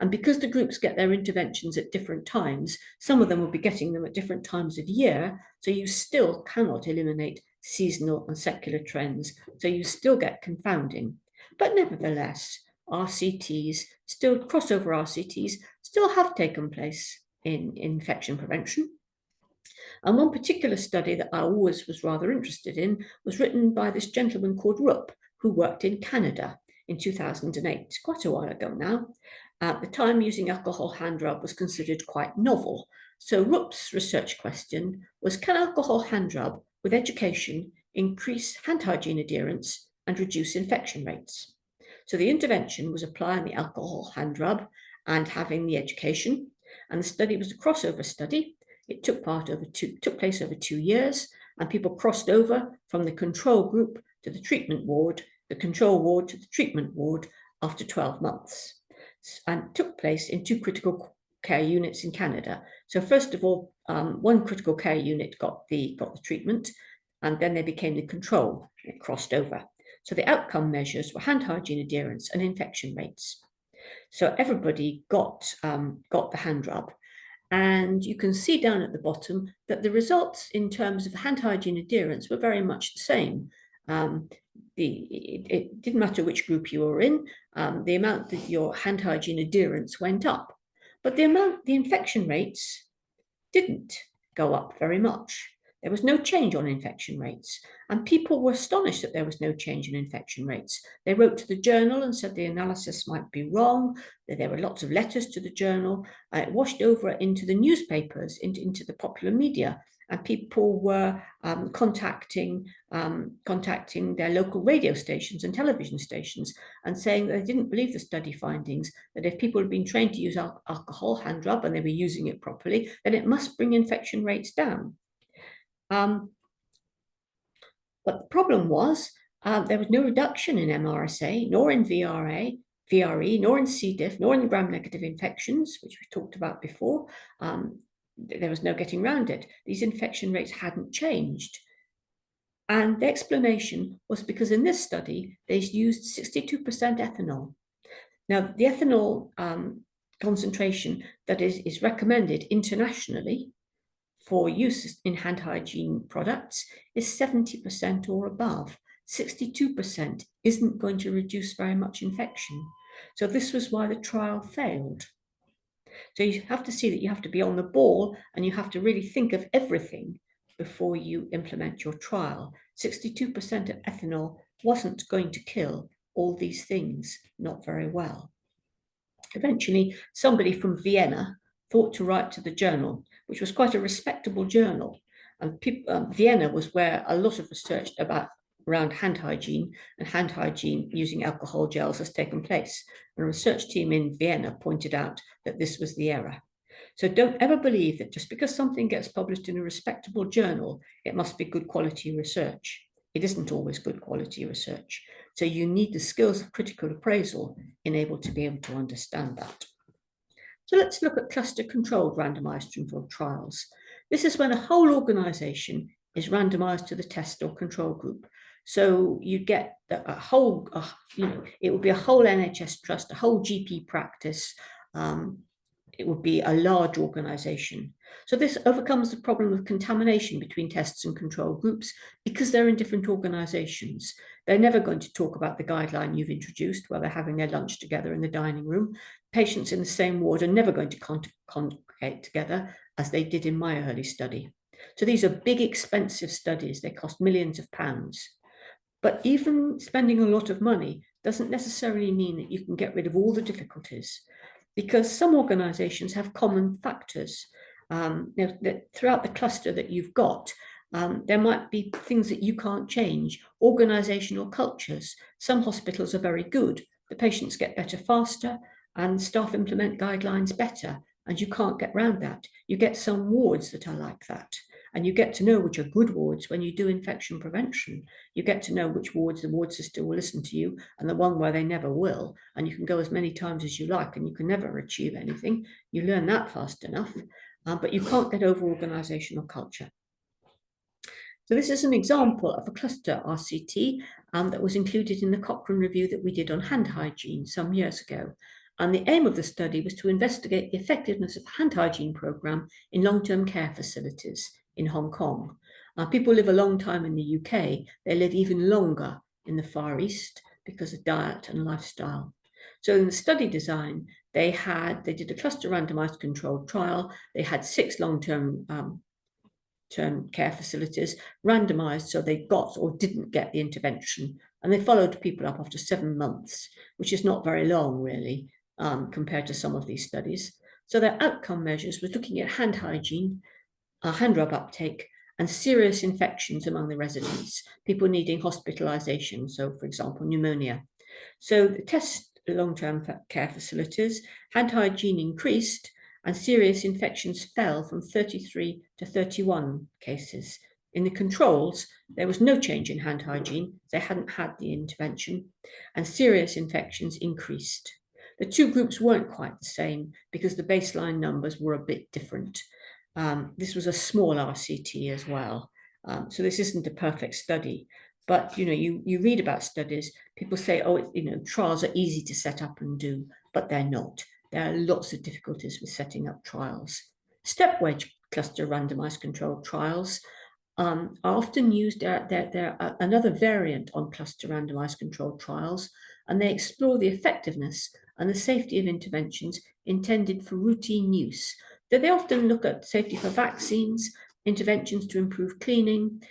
Speaker 2: And because the groups get their interventions at different times, some of them will be getting them at different times of year, so you still cannot eliminate seasonal and secular trends, so you still get confounding. But nevertheless, crossover RCTs still have taken place in infection prevention. And one particular study that I always was rather interested in was written by this gentleman called Rupp, who worked in Canada in 2008, quite a while ago now. At the time, using alcohol hand rub was considered quite novel. So Rupp's research question was, can alcohol hand rub with education increase hand hygiene adherence and reduce infection rates? So the intervention was applying the alcohol hand rub and having the education. And the study was a crossover study. It took place over 2 years, and people crossed over from the control group to the treatment ward, the control ward to the treatment ward after 12 months. And took place in 2 critical care units in Canada. So first of all, one critical care unit got the treatment, and then they became the control. It crossed over. So the outcome measures were hand hygiene adherence and infection rates. So everybody got the hand rub. And you can see down at the bottom that the results in terms of hand hygiene adherence were very much the same. It didn't matter which group you were in, the amount that your hand hygiene adherence went up, but the infection rates didn't go up very much. There was no change on infection rates, and people were astonished that there was no change in infection rates. They wrote to the journal and said the analysis might be wrong, that there were lots of letters to the journal. It washed over into the newspapers, into the popular media, and people were contacting their local radio stations and television stations and saying that they didn't believe the study findings, that if people had been trained to use alcohol hand rub and they were using it properly, then it must bring infection rates down. But the problem was there was no reduction in MRSA, nor in VRE, nor in C. diff, nor in gram-negative infections, which we talked about before. There was no getting around it. These infection rates hadn't changed. And the explanation was because in this study, they used 62% ethanol. Now, the ethanol concentration that is recommended internationally for use in hand hygiene products is 70% or above. 62% isn't going to reduce very much infection. So this was why the trial failed. So you have to see that you have to be on the ball and you have to really think of everything before you implement your trial. 62% of ethanol wasn't going to kill all these things, not very well. Eventually, somebody from Vienna thought to write to the journal, which was quite a respectable journal. And Vienna was where a lot of research around hand hygiene and hand hygiene using alcohol gels has taken place. And a research team in Vienna pointed out that this was the error. So don't ever believe that just because something gets published in a respectable journal, it must be good quality research. It isn't always good quality research. So you need the skills of critical appraisal in able to be able to understand that. So let's look at cluster-controlled randomized controlled trials. This is when a whole organization is randomized to the test or control group. So you get a whole, it would be a whole NHS trust, a whole GP practice. It would be a large organization. So this overcomes the problem of contamination between tests and control groups because they're in different organizations. They're never going to talk about the guideline you've introduced where they're having their lunch together in the dining room. Patients in the same ward are never going to congregate together as they did in my early study. So these are big, expensive studies. They cost millions of pounds. But even spending a lot of money doesn't necessarily mean that you can get rid of all the difficulties, because some organizations have common factors. Throughout the cluster that you've got, there might be things that you can't change. Organizational cultures. Some hospitals are very good. The patients get better faster and staff implement guidelines better. and you can't get around that. You get some wards that are like that, and you get to know which are good wards when you do infection prevention. You get to know which wards the ward sister will listen to you and the one where they never will, and you can go as many times as you like and you can never achieve anything. You learn that fast enough, but you can't get over organizational culture. So this is an example of a cluster RCT that was included in the Cochrane review that we did on hand hygiene some years ago. And the aim of the study was to investigate the effectiveness of the hand hygiene program in long-term care facilities in Hong Kong. People live a long time in the UK. They live even longer in the Far East because of diet and lifestyle. So in the study design, they did a cluster randomized controlled trial. They had 6 long-term care facilities randomized, so they got or didn't get the intervention, and they followed people up after 7 months, which is not very long really compared to some of these studies. So their outcome measures were looking at hand hygiene, hand rub uptake, and serious infections among the residents, people needing hospitalization, so for example pneumonia. So the test long-term care facilities, hand hygiene increased and serious infections fell from 33 to 31 cases. In the controls, there was no change in hand hygiene. They hadn't had the intervention, and serious infections increased. The 2 groups weren't quite the same because the baseline numbers were a bit different. This was a small RCT as well. So this isn't a perfect study, but you read about studies, people say, oh, trials are easy to set up and do, but they're not. There are lots of difficulties with setting up trials. Step wedge cluster randomized controlled trials are often used. They're another variant on cluster randomized controlled trials, and they explore the effectiveness and the safety of interventions intended for routine use. They often look at safety for vaccines, interventions to improve cleaning.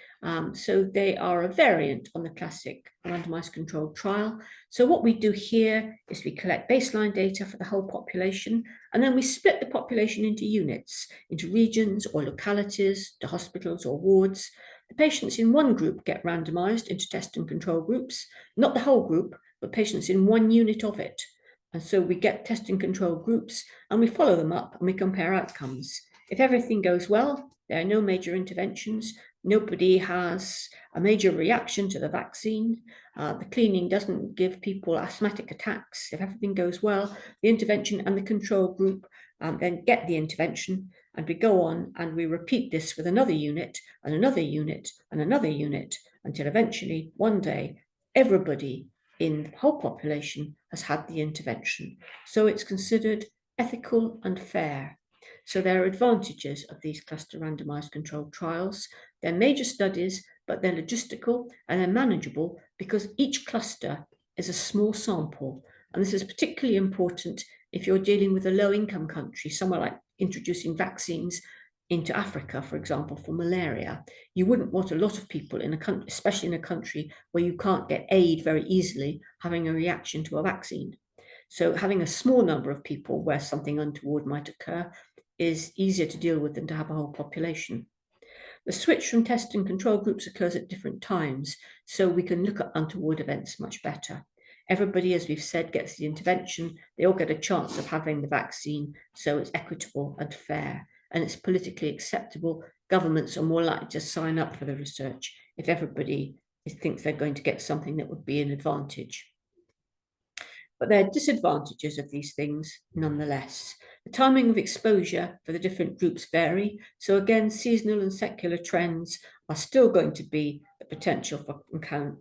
Speaker 2: So they are a variant on the classic randomized controlled trial. So what we do here is we collect baseline data for the whole population, and then we split the population into units, into regions or localities, to hospitals or wards. The patients in one group get randomized into test and control groups, not the whole group, but patients in one unit of it. And so we get test and control groups and we follow them up and we compare outcomes. If everything goes well, there are no major interventions, nobody has a major reaction to the vaccine, the cleaning doesn't give people asthmatic attacks. If everything goes well, the intervention and the control group then get the intervention, and we go on and we repeat this with another unit and another unit and another unit until eventually one day everybody in the whole population has had the intervention. So it's considered ethical and fair. So there are advantages of these cluster randomized controlled trials. They're major studies, but they're logistical and they're manageable because each cluster is a small sample. And this is particularly important if you're dealing with a low-income country, somewhere like introducing vaccines into Africa, for example, for malaria. You wouldn't want a lot of people in a country, especially in a country where you can't get aid very easily, having a reaction to a vaccine. So having a small number of people where something untoward might occur is easier to deal with than to have a whole population. The switch from test and control groups occurs at different times, so we can look at untoward events much better. Everybody, as we've said, gets the intervention. They all get a chance of having the vaccine, so it's equitable and fair, and it's politically acceptable. Governments are more likely to sign up for the research if everybody thinks they're going to get something that would be an advantage. But there are disadvantages of these things nonetheless. The timing of exposure for the different groups vary. So again, seasonal and secular trends are still going to be the potential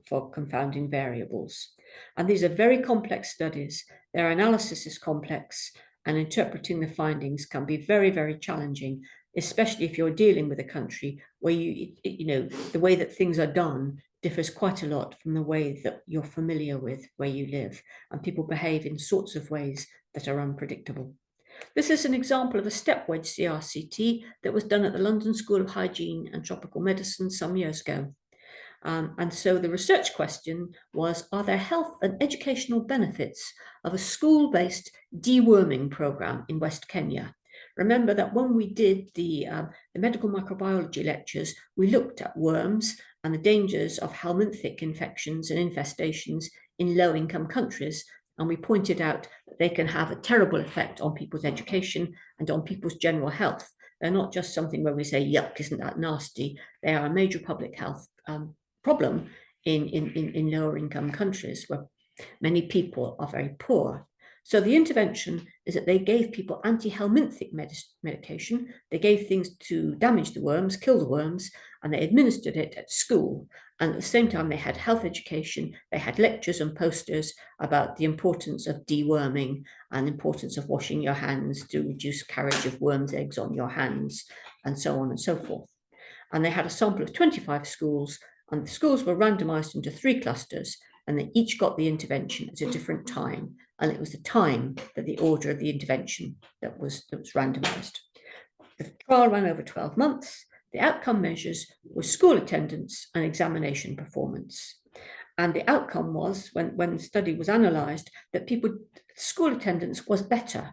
Speaker 2: for confounding variables. And these are very complex studies. Their analysis is complex, and interpreting the findings can be very, very challenging, especially if you're dealing with a country where the way that things are done differs quite a lot from the way that you're familiar with where you live, and people behave in sorts of ways that are unpredictable. This is an example of a step wedge CRCT that was done at the London School of Hygiene and Tropical Medicine some years ago. And so the research question was, are there health and educational benefits of a school-based deworming program in West Kenya? Remember that when we did the medical microbiology lectures, we looked at worms and the dangers of helminthic infections and infestations in low-income countries. And we pointed out that they can have a terrible effect on people's education and on people's general health. They're not just something where we say, yuck, isn't that nasty? They are a major public health problem in lower income countries where many people are very poor. So the intervention is that they gave people anti-helminthic medication. They gave things to damage the worms, kill the worms, and they administered it at school. And at the same time, they had health education. They had lectures and posters about the importance of deworming and the importance of washing your hands to reduce carriage of worms' eggs on your hands, and so on and so forth. And they had a sample of 25 schools, and the schools were randomized into 3 clusters, and they each got the intervention at a different time. And it was the time that the order of the intervention that was randomized. The trial ran over 12 months. The outcome measures were school attendance and examination performance. And the outcome was, when the study was analysed, that school attendance was better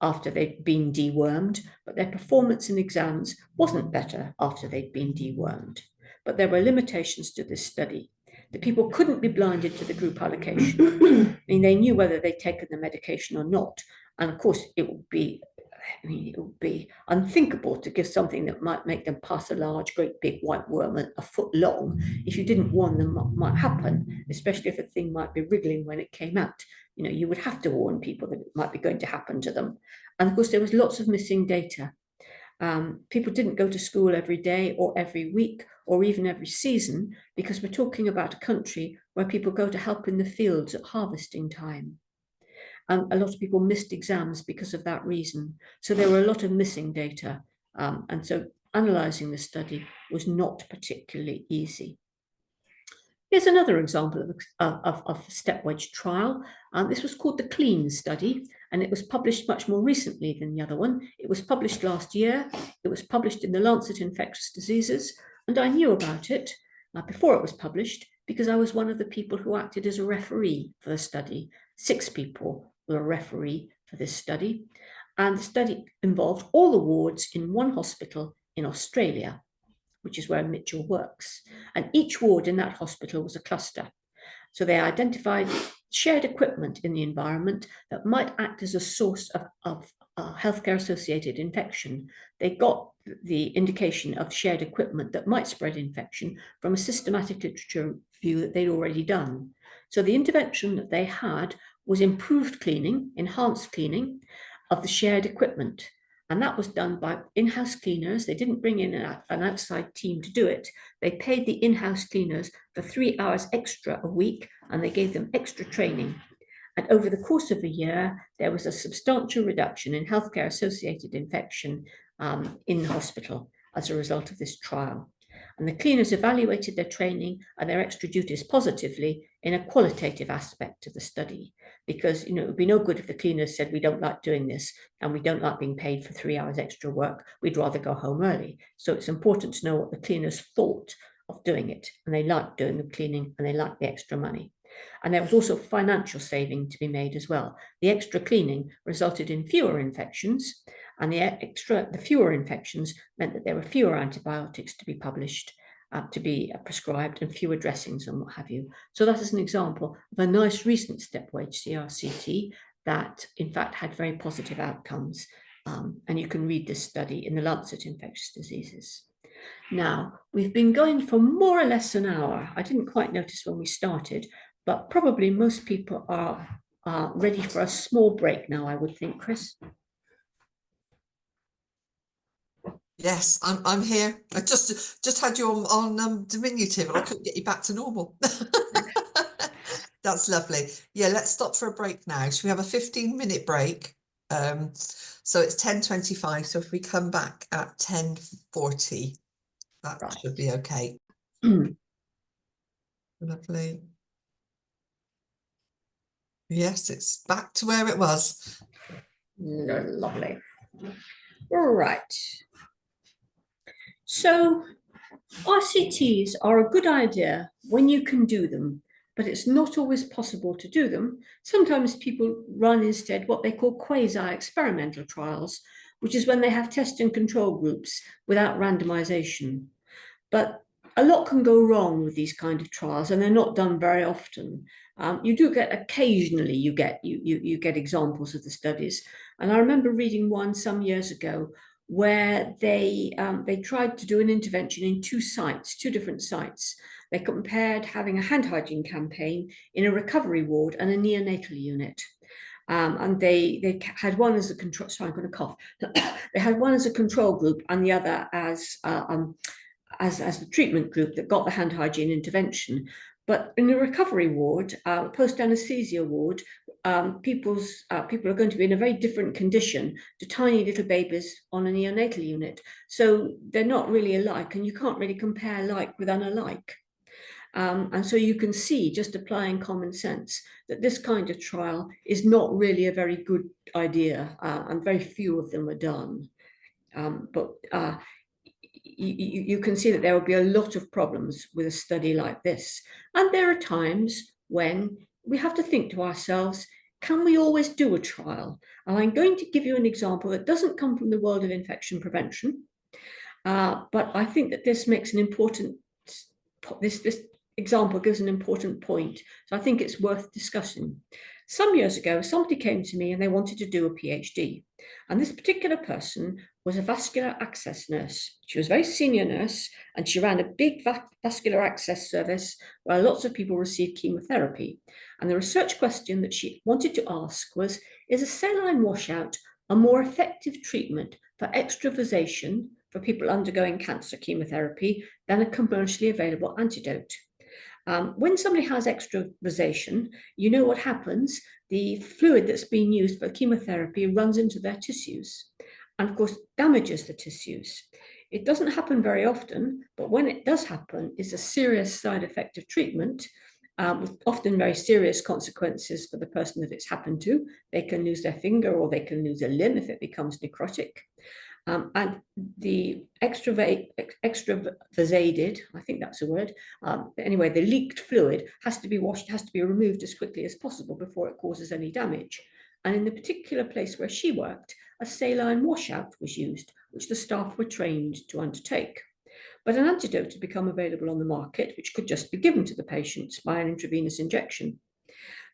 Speaker 2: after they'd been dewormed, but their performance in exams wasn't better after they'd been dewormed. But there were limitations to this study. The people couldn't be blinded to the group allocation. I mean, they knew whether they'd taken the medication or not. And of course, it would be unthinkable to give something that might make them pass a large, great big white worm a foot long if you didn't warn them what might happen, especially if a thing might be wriggling when it came out. You know, you would have to warn people that it might be going to happen to them. And of course, there was lots of missing data. People didn't go to school every day or every week or even every season, because we're talking about a country where people go to help in the fields at harvesting time. And a lot of people missed exams because of that reason. So there were a lot of missing data. And so analysing the study was not particularly easy. Here's another example of a step wedge trial. This was called the CLEAN study, and it was published much more recently than the other one. It was published last year. It was published in the Lancet Infectious Diseases, and I knew about it before it was published because I was one of the people who acted as a referee for the study. 6 people were a referee for this study, and the study involved all the wards in one hospital in Australia, which is where Mitchell works. And each ward in that hospital was a cluster. So they identified shared equipment in the environment that might act as a source of healthcare-associated infection. They got the indication of shared equipment that might spread infection from a systematic literature review that they'd already done. So the intervention that they had was improved cleaning, enhanced cleaning of the shared equipment. And that was done by in-house cleaners. They didn't bring in an outside team to do it. They paid the in-house cleaners for 3 hours extra a week, and they gave them extra training. And over the course of a year, there was a substantial reduction in healthcare-associated infection in the hospital as a result of this trial. And the cleaners evaluated their training and their extra duties positively in a qualitative aspect of the study, because it would be no good if the cleaners said, we don't like doing this and we don't like being paid for 3 hours extra work, we'd rather go home early. So it's important to know what the cleaners thought of doing it, and they liked doing the cleaning and they liked the extra money. And there was also financial saving to be made as well. The extra cleaning resulted in fewer infections, and the fewer infections meant that there were fewer antibiotics to be published, to be prescribed, and fewer dressings and what have you. So that is an example of a nice recent step wedge CRCT that in fact had very positive outcomes. And you can read this study in the Lancet Infectious Diseases. Now, we've been going for more or less an hour. I didn't quite notice when we started, but probably most people are ready for a small break now, I would think, Chris.
Speaker 1: Yes, I'm here. I just had you on diminutive, and I couldn't get you back to normal. That's lovely. Yeah, let's stop for a break now. Should we have a 15-minute break? So it's 10:25. So if we come back at 10:40, that should be okay. Lovely. Yes, it's back to where it was.
Speaker 2: Lovely. All right. So RCTs are a good idea when you can do them, but it's not always possible to do them. Sometimes people run instead what they call quasi-experimental trials, which is when they have test and control groups without randomization. But a lot can go wrong with these kind of trials, and they're not done very often. You do get occasionally, you get examples of the studies. And I remember reading one some years ago where they tried to do an intervention in two different sites. They compared having a hand hygiene campaign in a recovery ward and a neonatal unit. And they had one as a control. Sorry, I'm going to cough. They had one as a control group and the other as the treatment group that got the hand hygiene intervention. But in the recovery ward, post anesthesia ward, people are going to be in a very different condition to tiny little babies on a neonatal unit. So they're not really alike, and you can't really compare like with unalike. And so you can see, just applying common sense, that this kind of trial is not really a very good idea, and very few of them are done. But you can see that there will be a lot of problems with a study like this. And there are times when we have to think to ourselves, can we always do a trial? And I'm going to give you an example that doesn't come from the world of infection prevention, but I think that this makes an important, this example gives an important point. So I think it's worth discussing. Some years ago, somebody came to me and they wanted to do a PhD. And this particular person was a vascular access nurse. She was a very senior nurse, and she ran a big vascular access service where lots of people received chemotherapy. And the research question that she wanted to ask was, is a saline washout a more effective treatment for extravasation for people undergoing cancer chemotherapy than a commercially available antidote? When somebody has extravasation, you know what happens. The fluid that's being used for chemotherapy runs into their tissues and, of course, damages the tissues. It doesn't happen very often, but when it does happen, it's a serious side effect of treatment, with often very serious consequences for the person that it's happened to. They can lose their finger or they can lose a limb if it becomes necrotic. And the extravasated, I think that's a word, anyway, the leaked fluid has to be washed, has to be removed as quickly as possible before it causes any damage. And in the particular place where she worked, a saline washout was used, which the staff were trained to undertake. But an antidote had become available on the market, which could just be given to the patients by an intravenous injection.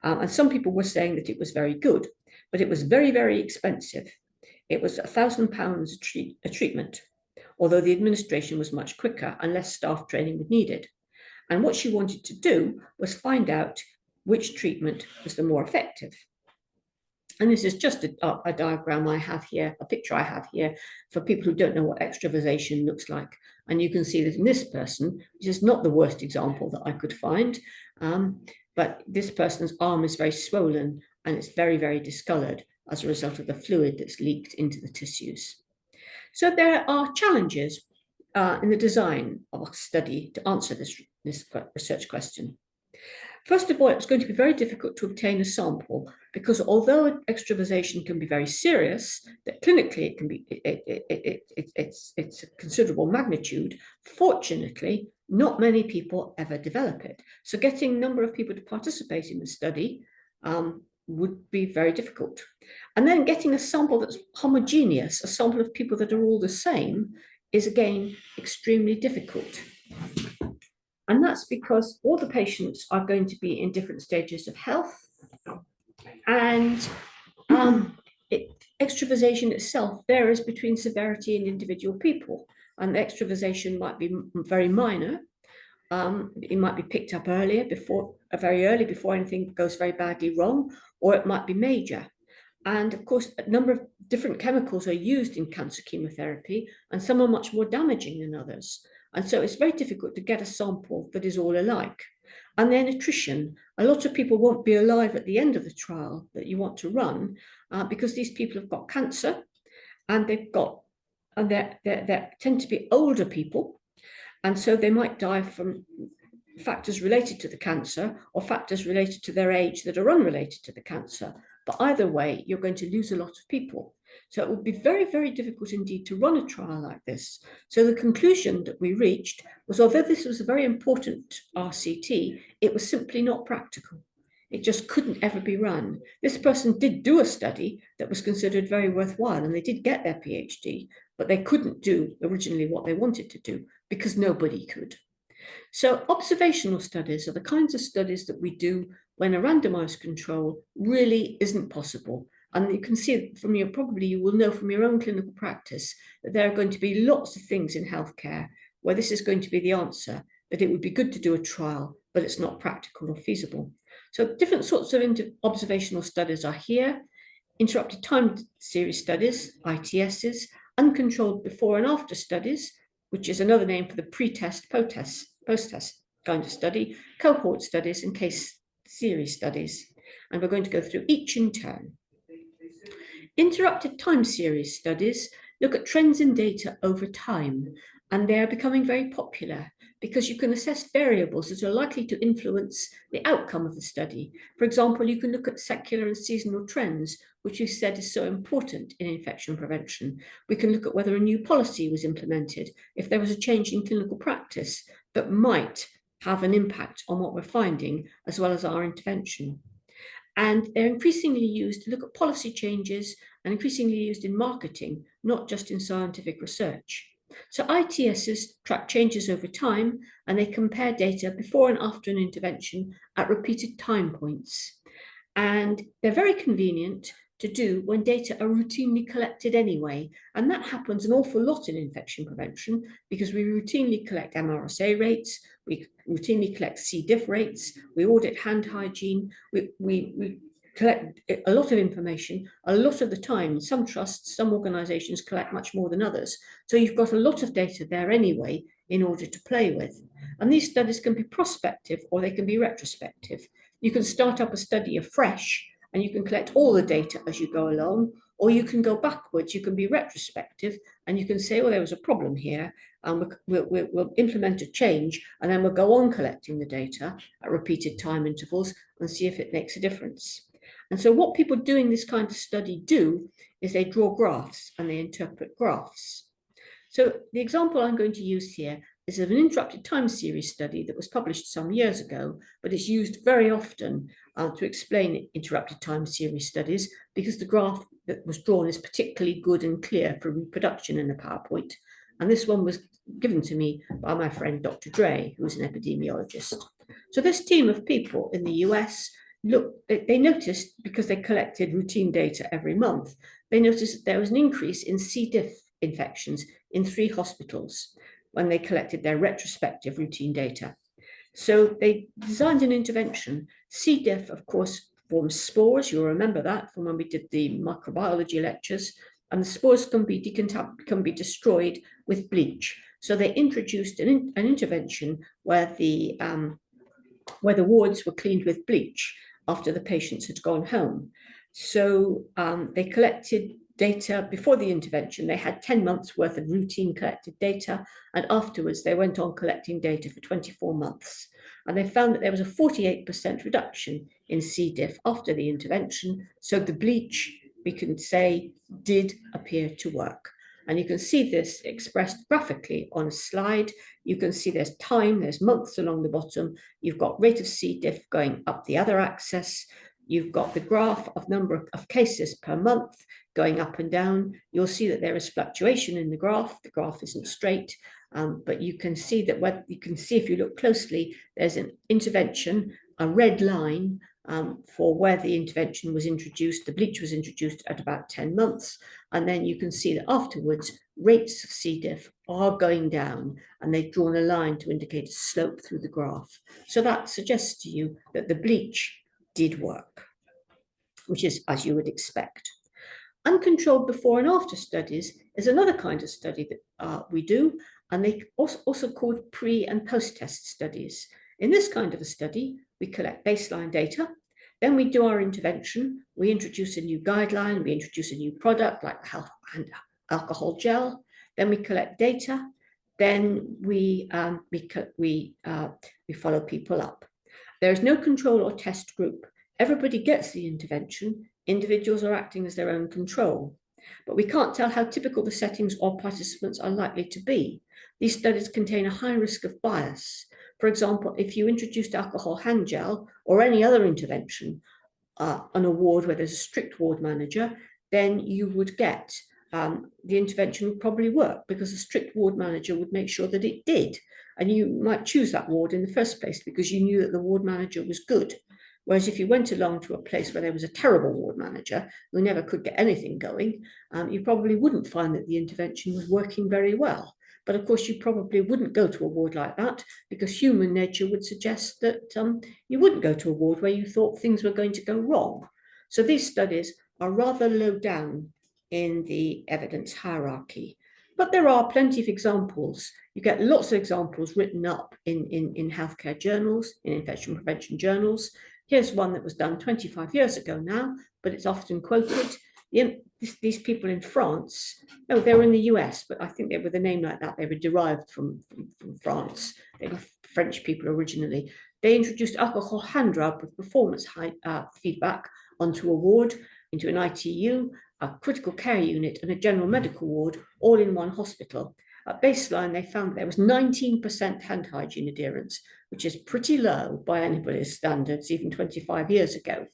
Speaker 2: And some people were saying that it was very good, but it was very, very expensive. It was £1,000 a treatment, although the administration was much quicker and less staff training was needed. And what she wanted to do was find out which treatment was the more effective. And this is just a diagram I have here, a picture I have here, for people who don't know what extravasation looks like. And you can see that in this person, which is not the worst example that I could find, but this person's arm is very swollen and it's very, very discolored as a result of the fluid that's leaked into the tissues. So there are challenges in the design of a study to answer this research question. First of all, it's going to be very difficult to obtain a sample because although extravasation can be very serious, that clinically it can be it's a considerable magnitude. Fortunately, not many people ever develop it. So getting a number of people to participate in the study would be very difficult. And then getting a sample that's homogeneous, a sample of people that are all the same, is again extremely difficult. And that's because all the patients are going to be in different stages of health. And extravasation itself varies between severity in individual people. And the extravasation might be very minor. It might be picked up earlier, very early, before anything goes very badly wrong, or it might be major. And of course, a number of different chemicals are used in cancer chemotherapy, and some are much more damaging than others. And so it's very difficult to get a sample that is all alike. And then attrition. A lot of people won't be alive at the end of the trial that you want to run because these people have got cancer, and they tend to be older people. And so they might die from factors related to the cancer or factors related to their age that are unrelated to the cancer. But either way, you're going to lose a lot of people. So it would be very, very difficult indeed to run a trial like this. So the conclusion that we reached was, although this was a very important RCT, it was simply not practical. It just couldn't ever be run. This person did do a study that was considered very worthwhile, and they did get their PhD, but they couldn't do originally what they wanted to do because nobody could. So observational studies are the kinds of studies that we do when a randomized control really isn't possible. And you can see from your, probably you will know from your own clinical practice that there are going to be lots of things in healthcare where this is going to be the answer, that it would be good to do a trial, but it's not practical or feasible. So different sorts of observational studies are here. Interrupted time series studies, ITSs, uncontrolled before and after studies, which is another name for the pre-test, post-test kind of study, cohort studies, and case series studies. And we're going to go through each in turn. Interrupted time series studies look at trends in data over time, and they are becoming very popular because you can assess variables that are likely to influence the outcome of the study. For example, you can look at secular and seasonal trends, which we've said is so important in infection prevention. We can look at whether a new policy was implemented, if there was a change in clinical practice that might have an impact on what we're finding, as well as our intervention. And they're increasingly used to look at policy changes and increasingly used in marketing, not just in scientific research. So ITSs track changes over time, and they compare data before and after an intervention at repeated time points. And they're very convenient to do when data are routinely collected anyway. And that happens an awful lot in infection prevention because we routinely collect MRSA rates, we routinely collect C. diff rates, we audit hand hygiene, we collect a lot of information a lot of the time. Some trusts, some organizations collect much more than others. So you've got a lot of data there anyway in order to play with. And these studies can be prospective or they can be retrospective. You can start up a study afresh and you can collect all the data as you go along, or you can go backwards. You can be retrospective and you can say, well, there was a problem here, and we'll implement a change, and then we'll go on collecting the data at repeated time intervals and see if it makes a difference. And so what people doing this kind of study do is they draw graphs and they interpret graphs. So the example I'm going to use here is of an interrupted time series study that was published some years ago, but it's used very often to explain interrupted time series studies because the graph that was drawn is particularly good and clear for reproduction in a PowerPoint. And this one was given to me by my friend, Dr. Dre, who's an epidemiologist. So this team of people in the US, they noticed, because they collected routine data every month, they noticed that there was an increase in C. diff infections in 3 hospitals when they collected their retrospective routine data. So they designed an intervention. C. diff, of course, forms spores. You'll remember that from when we did the microbiology lectures. And the spores can be destroyed with bleach. So they introduced an intervention where the wards were cleaned with bleach after the patients had gone home. So they collected data before the intervention. They had 10 months worth of routine collected data, and afterwards they went on collecting data for 24 months. And they found that there was a 48% reduction in C. diff after the intervention. So the bleach, we can say, did appear to work. And you can see this expressed graphically on a slide. You can see there's time, there's months along the bottom. You've got rate of C. diff going up the other axis. You've got the graph of number of cases per month going up and down. You'll see that there is fluctuation in the graph. The graph isn't straight, but you can see that if you look closely, there's an intervention, a red line for where the intervention was introduced. The bleach was introduced at about 10 months. And then you can see that afterwards, rates of C. diff are going down, and they've drawn a line to indicate a slope through the graph. So that suggests to you that the bleach did work, which is as you would expect. Uncontrolled before and after studies is another kind of study that we do, and they also called pre and post-test studies. In this kind of a study, we collect baseline data, then we do our intervention, we introduce a new guideline, we introduce a new product like alcohol gel, then we collect data, then we follow people up. There is no control or test group. Everybody gets the intervention. Individuals are acting as their own control. But we can't tell how typical the settings or participants are likely to be. These studies contain a high risk of bias. For example, if you introduced alcohol hand gel or any other intervention on a ward where there's a strict ward manager, then you would get the intervention would probably work because a strict ward manager would make sure that it did. And you might choose that ward in the first place because you knew that the ward manager was good. Whereas if you went along to a place where there was a terrible ward manager who never could get anything going, you probably wouldn't find that the intervention was working very well. But of course, you probably wouldn't go to a ward like that, because human nature would suggest that you wouldn't go to a ward where you thought things were going to go wrong. So these studies are rather low down in the evidence hierarchy. But there are plenty of examples. You get lots of examples written up in healthcare journals, in infection prevention journals. Here's one that was done 25 years ago now, but it's often quoted. These people in France, no, they were in the US, but I think they were the name like that. They were derived from France. They were French people originally. They introduced alcohol hand rub with performance feedback onto a ward, into an ITU, a critical care unit, and a general medical ward, all in one hospital. At baseline, they found there was 19% hand hygiene adherence, which is pretty low by anybody's standards, even 25 years ago.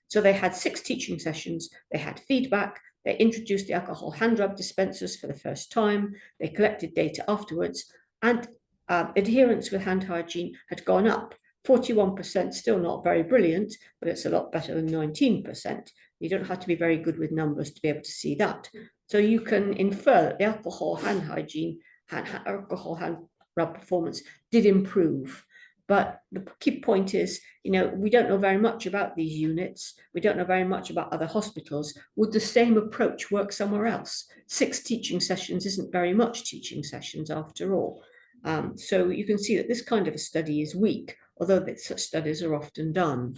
Speaker 2: So they had 6 teaching sessions, they had feedback, they introduced the alcohol hand rub dispensers for the first time, they collected data afterwards, and adherence with hand hygiene had gone up. 41%, still not very brilliant, but it's a lot better than 19%. You don't have to be very good with numbers to be able to see that. So you can infer that the alcohol hand hygiene, alcohol hand rub performance did improve. But the key point is, we don't know very much about these units. We don't know very much about other hospitals. Would the same approach work somewhere else? 6 teaching sessions isn't very much teaching sessions after all. So you can see that this kind of a study is weak, although such studies are often done.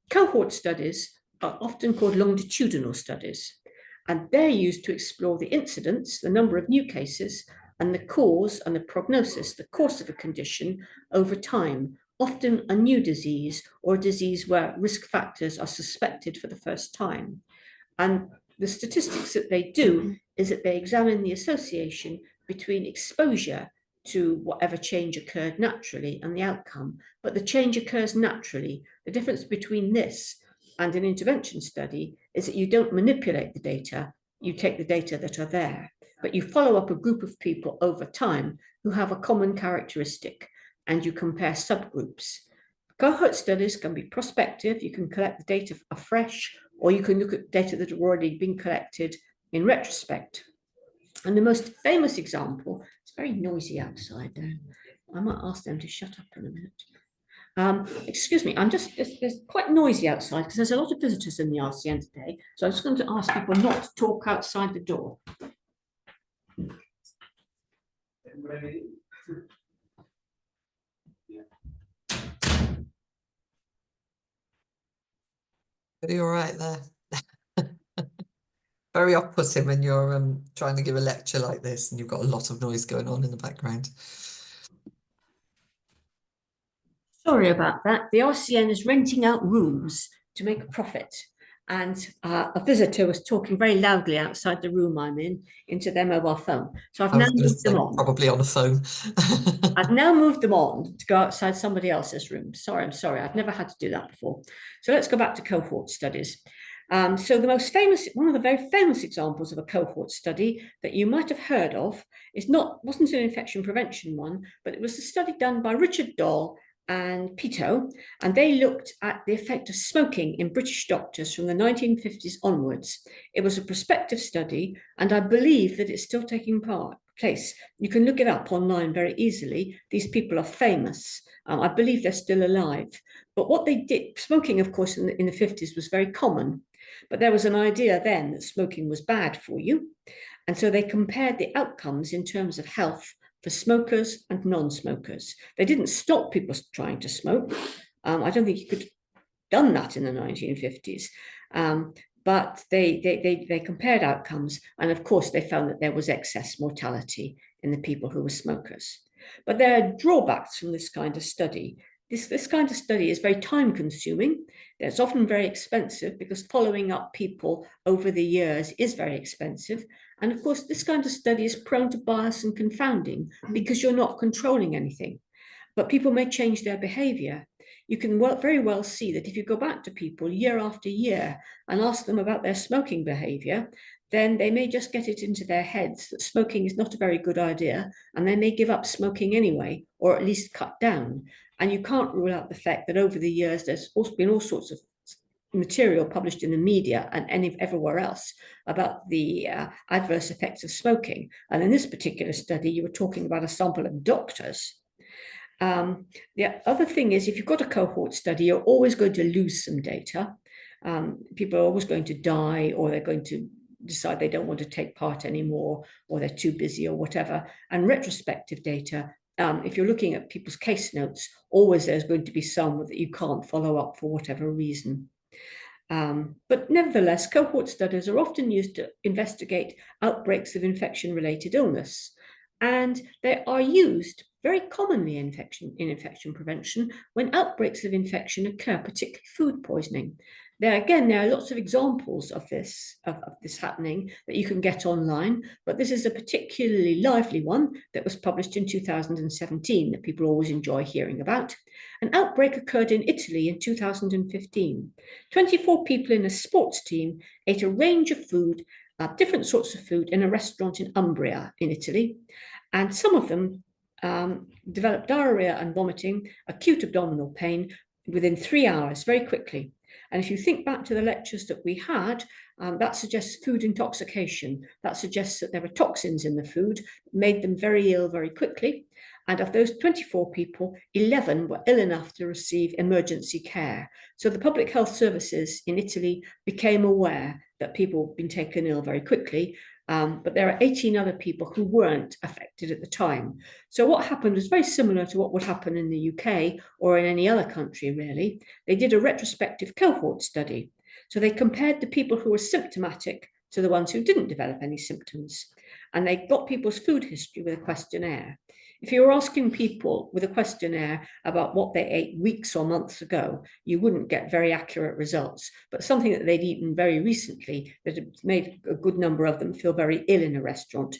Speaker 2: Cohort studies are often called longitudinal studies, and they're used to explore the incidence, the number of new cases, and the cause and the prognosis, the course of a condition over time, often a new disease or a disease where risk factors are suspected for the first time. And the statistics that they do is that they examine the association between exposure to whatever change occurred naturally and the outcome, but the change occurs naturally. The difference between this and an intervention study is that you don't manipulate the data, you take the data that are there, but you follow up a group of people over time who have a common characteristic, and you compare subgroups. Cohort studies can be prospective, you can collect the data afresh, or you can look at data that have already been collected in retrospect. And the most famous example, it's very noisy outside there. I might ask them to shut up in a minute. Excuse me, it's quite noisy outside because there's a lot of visitors in the RCN today. So I'm just going to ask people not to talk outside the door.
Speaker 1: Are you all right there? Very off-putting when you're trying to give a lecture like this and you've got a lot of noise going on in the background.
Speaker 2: Sorry about that. The RCN is renting out rooms to make a profit. And a visitor was talking very loudly outside the room I'm in into their mobile phone. So I've now moved them on.
Speaker 1: Probably on a phone.
Speaker 2: I've now moved them on to go outside somebody else's room. Sorry, I'm sorry. I've never had to do that before. So let's go back to cohort studies. So the most famous, one of the very famous examples of a cohort study that you might have heard of wasn't an infection prevention one, but it was a study done by Richard Doll and Pito, and they looked at the effect of smoking in British doctors from the 1950s onwards. It was a prospective study, and I believe that it's still taking place. You can look it up online very easily. These people are famous. I believe they're still alive. But what they did, smoking, of course, in the 50s was very common, but there was an idea then that smoking was bad for you. And so they compared the outcomes in terms of health for smokers and non-smokers. They didn't stop people trying to smoke. I don't think you could have done that in the 1950s. But they compared outcomes, and of course they found that there was excess mortality in the people who were smokers. But there are drawbacks from this kind of study. This kind of study is very time consuming. It's often very expensive because following up people over the years is very expensive. And of course, this kind of study is prone to bias and confounding because you're not controlling anything. But people may change their behavior. You can very well see that if you go back to people year after year and ask them about their smoking behavior, then they may just get it into their heads that smoking is not a very good idea, and they may give up smoking anyway, or at least cut down. And you can't rule out the fact that over the years, there's also been all sorts of material published in the media and everywhere else about the adverse effects of smoking. And in this particular study, you were talking about a sample of doctors. The other thing is, if you've got a cohort study, you're always going to lose some data. People are always going to die, or they're going to decide they don't want to take part anymore, or they're too busy or whatever. And retrospective data, if you're looking at people's case notes, always there's going to be some that you can't follow up for whatever reason. But nevertheless, cohort studies are often used to investigate outbreaks of infection-related illness. And they are used very commonly in infection prevention when outbreaks of infection occur, particularly food poisoning. There are lots of examples of this happening that you can get online, but this is a particularly lively one that was published in 2017 that people always enjoy hearing about. An outbreak occurred in Italy in 2015. 24 people in a sports team ate a range of food, different sorts of food, in a restaurant in Umbria in Italy, and some of them developed diarrhea and vomiting, acute abdominal pain within 3 hours, very quickly. And if you think back to the lectures that we had, that suggests food intoxication. That suggests that there were toxins in the food, made them very ill very quickly. And of those 24 people, 11 were ill enough to receive emergency care. So the public health services in Italy became aware that people had been taken ill very quickly. But there are 18 other people who weren't affected at the time. So what happened was very similar to what would happen in the UK or in any other country, really. They did a retrospective cohort study. So they compared the people who were symptomatic to the ones who didn't develop any symptoms. And they got people's food history with a questionnaire. If you were asking people with a questionnaire about what they ate weeks or months ago, you wouldn't get very accurate results. But something that they'd eaten very recently that had made a good number of them feel very ill in a restaurant,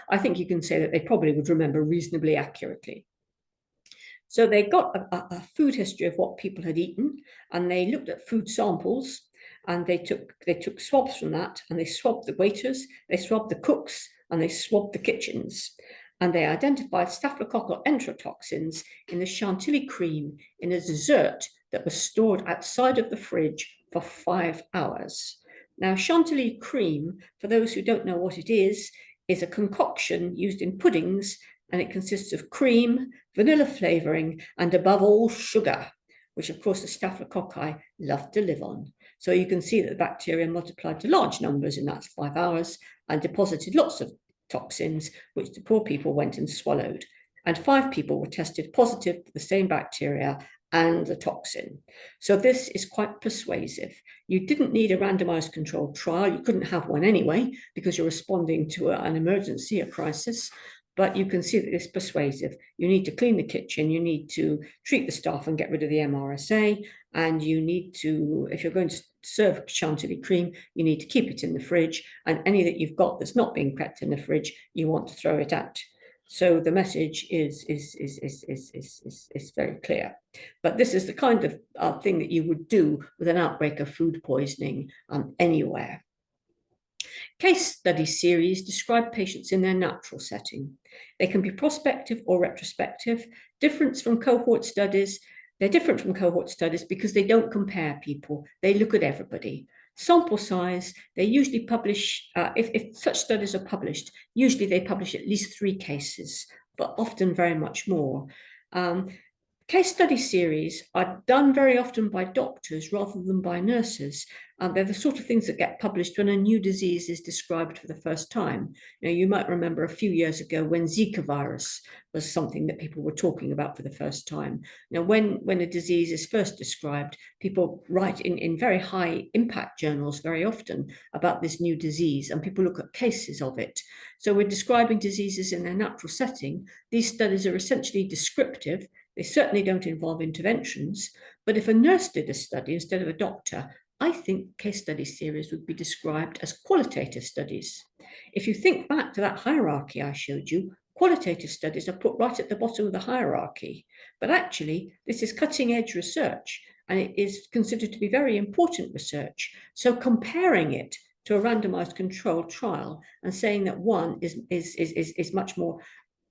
Speaker 2: I think you can say that they probably would remember reasonably accurately. So they got a food history of what people had eaten, and they looked at food samples, and they took swabs from that, and they swabbed the waiters, they swabbed the cooks, and they swabbed the kitchens. And they identified staphylococcal enterotoxins in the chantilly cream in a dessert that was stored outside of the fridge for 5 hours. Now, chantilly cream, for those who don't know what it is a concoction used in puddings, and it consists of cream, vanilla flavoring, and above all, sugar, which of course the staphylococci love to live on. So you can see that the bacteria multiplied to large numbers in that 5 hours and deposited lots of toxins, which the poor people went and swallowed. And 5 people were tested positive for the same bacteria and the toxin. So this is quite persuasive. You didn't need a randomized controlled trial. You couldn't have one anyway, because you're responding to an emergency, a crisis. But you can see that it's persuasive. You need to clean the kitchen, you need to treat the staff and get rid of the MRSA, and you need to, if you're going to serve chantilly cream, you need to keep it in the fridge, and any that you've got that's not being kept in the fridge, you want to throw it out. So the message is very clear. But this is the kind of thing that you would do with an outbreak of food poisoning anywhere. Case study series describe patients in their natural setting. They can be prospective or retrospective. Difference from cohort studies. They're different from cohort studies because they don't compare people. They look at everybody. Sample size, they usually publish, if such studies are published, usually they publish at least 3 cases, but often very much more. Case study series are done very often by doctors rather than by nurses. They're the sort of things that get published when a new disease is described for the first time. You might remember a few years ago when Zika virus was something that people were talking about for the first time. Now, when a disease is first described, people write in very high impact journals very often about this new disease, and people look at cases of it. So we're describing diseases in their natural setting. These studies are essentially descriptive. They certainly don't involve interventions, but if a nurse did a study instead of a doctor, I think case study series would be described as qualitative studies. If you think back to that hierarchy I showed you, qualitative studies are put right at the bottom of the hierarchy, but actually this is cutting edge research, and it is considered to be very important research. So comparing it to a randomized controlled trial and saying that one is much more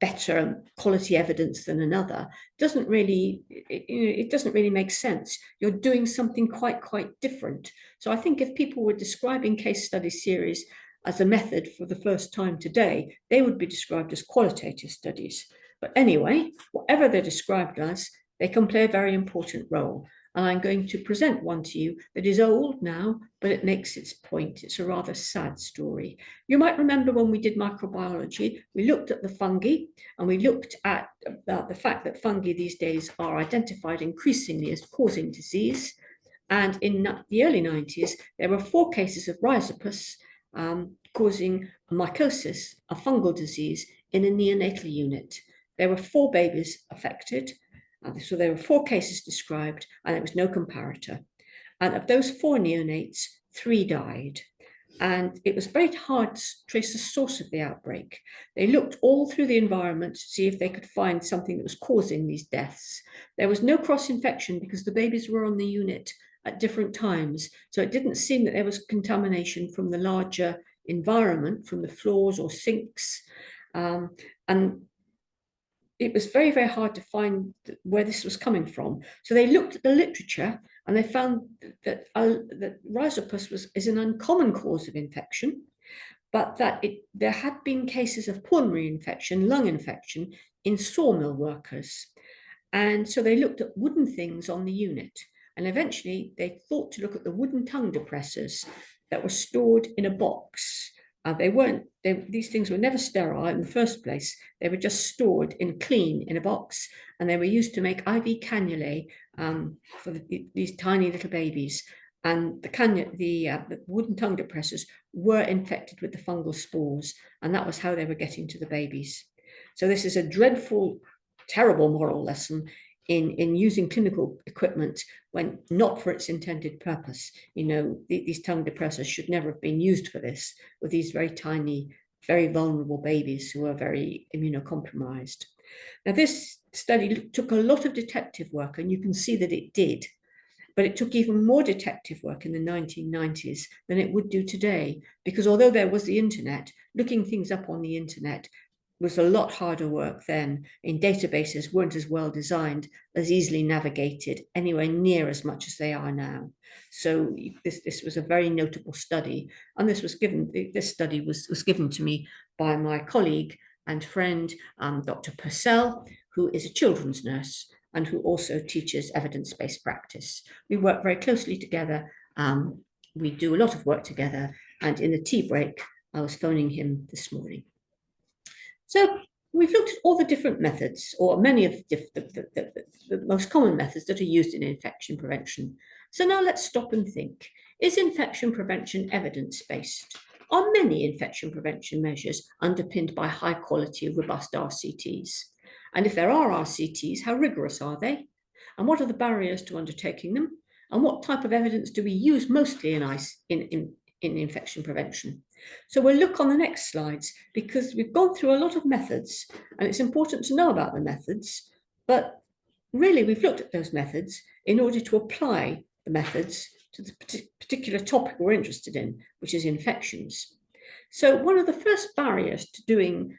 Speaker 2: better quality evidence than another doesn't really, it doesn't really make sense. You're doing something quite different. So I think if people were describing case study series as a method for the first time today, they would be described as qualitative studies. But anyway, whatever they're described as, they can play a very important role. And I'm going to present one to you that is old now, but it makes its point. It's a rather sad story. You might remember when we did microbiology, we looked at the fungi and we looked at the fact that fungi these days are identified increasingly as causing disease. And in the early 90s, there were 4 cases of rhizopus causing mycosis, a fungal disease, in a neonatal unit. There were 4 babies affected. So there were 4 cases described, and there was no comparator. And of those 4 neonates, 3 died. And it was very hard to trace the source of the outbreak. They looked all through the environment to see if they could find something that was causing these deaths. There was no cross-infection because the babies were on the unit at different times. So it didn't seem that there was contamination from the larger environment, from the floors or sinks. And it was very hard to find where this was coming from. So they looked at the literature and they found that rhizopus is an uncommon cause of infection, but that there had been cases of pulmonary infection, lung infection in sawmill workers. And so they looked at wooden things on the unit. And eventually they thought to look at the wooden tongue depressors that were stored in a box. These things were never sterile in the first place. They were just stored clean in a box, and they were used to make IV cannulae for these tiny little babies. And the wooden tongue depressors were infected with the fungal spores, and that was how they were getting to the babies. So this is a dreadful, terrible moral lesson in using clinical equipment when not for its intended purpose. These tongue depressors should never have been used for this, with these very tiny, very vulnerable babies who are very immunocompromised. Now, this study took a lot of detective work, and you can see that it did, but it took even more detective work in the 1990s than it would do today, because although there was the internet, looking things up on the internet was a lot harder work then, and databases weren't as well designed, as easily navigated, anywhere near as much as they are now. So this was a very notable study, and this study was given to me by my colleague and friend, Dr. Purcell, who is a children's nurse and who also teaches evidence-based practice. We work very closely together. We do a lot of work together, and in the tea break, I was phoning him this morning. So we've looked at all the different methods, or many of the most common methods that are used in infection prevention. So now let's stop and think. Is infection prevention evidence-based? Are many infection prevention measures underpinned by high-quality, robust RCTs? And if there are RCTs, how rigorous are they? And what are the barriers to undertaking them? And what type of evidence do we use mostly in infection prevention? So we'll look on the next slides, because we've gone through a lot of methods, and it's important to know about the methods, but really we've looked at those methods in order to apply the methods to the particular topic we're interested in, which is infections. So one of the first barriers to doing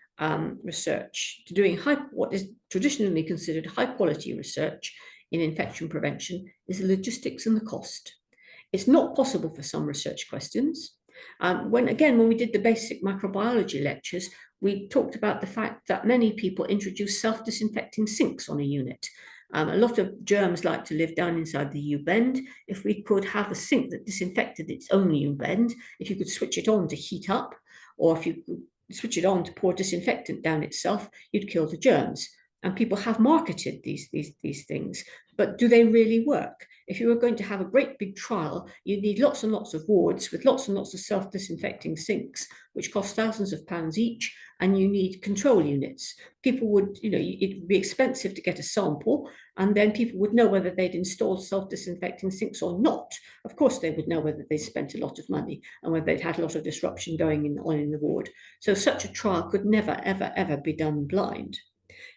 Speaker 2: research, to doing what is traditionally considered high-quality research in infection prevention, is the logistics and the cost. It's not possible for some research questions. When we did the basic microbiology lectures, we talked about the fact that many people introduce self-disinfecting sinks on a unit. A lot of germs like to live down inside the U-bend. If we could have a sink that disinfected its own U-bend, if you could switch it on to heat up, or if you could switch it on to pour disinfectant down itself, you'd kill the germs. And people have marketed these things, but do they really work? If you were going to have a great big trial, you need lots and lots of wards with lots and lots of self-disinfecting sinks, which cost thousands of pounds each, and you need control units. People would, it'd be expensive to get a sample, and then people would know whether they'd installed self-disinfecting sinks or not. Of course, they would know whether they spent a lot of money and whether they'd had a lot of disruption going on in the ward. So such a trial could never, ever be done blind.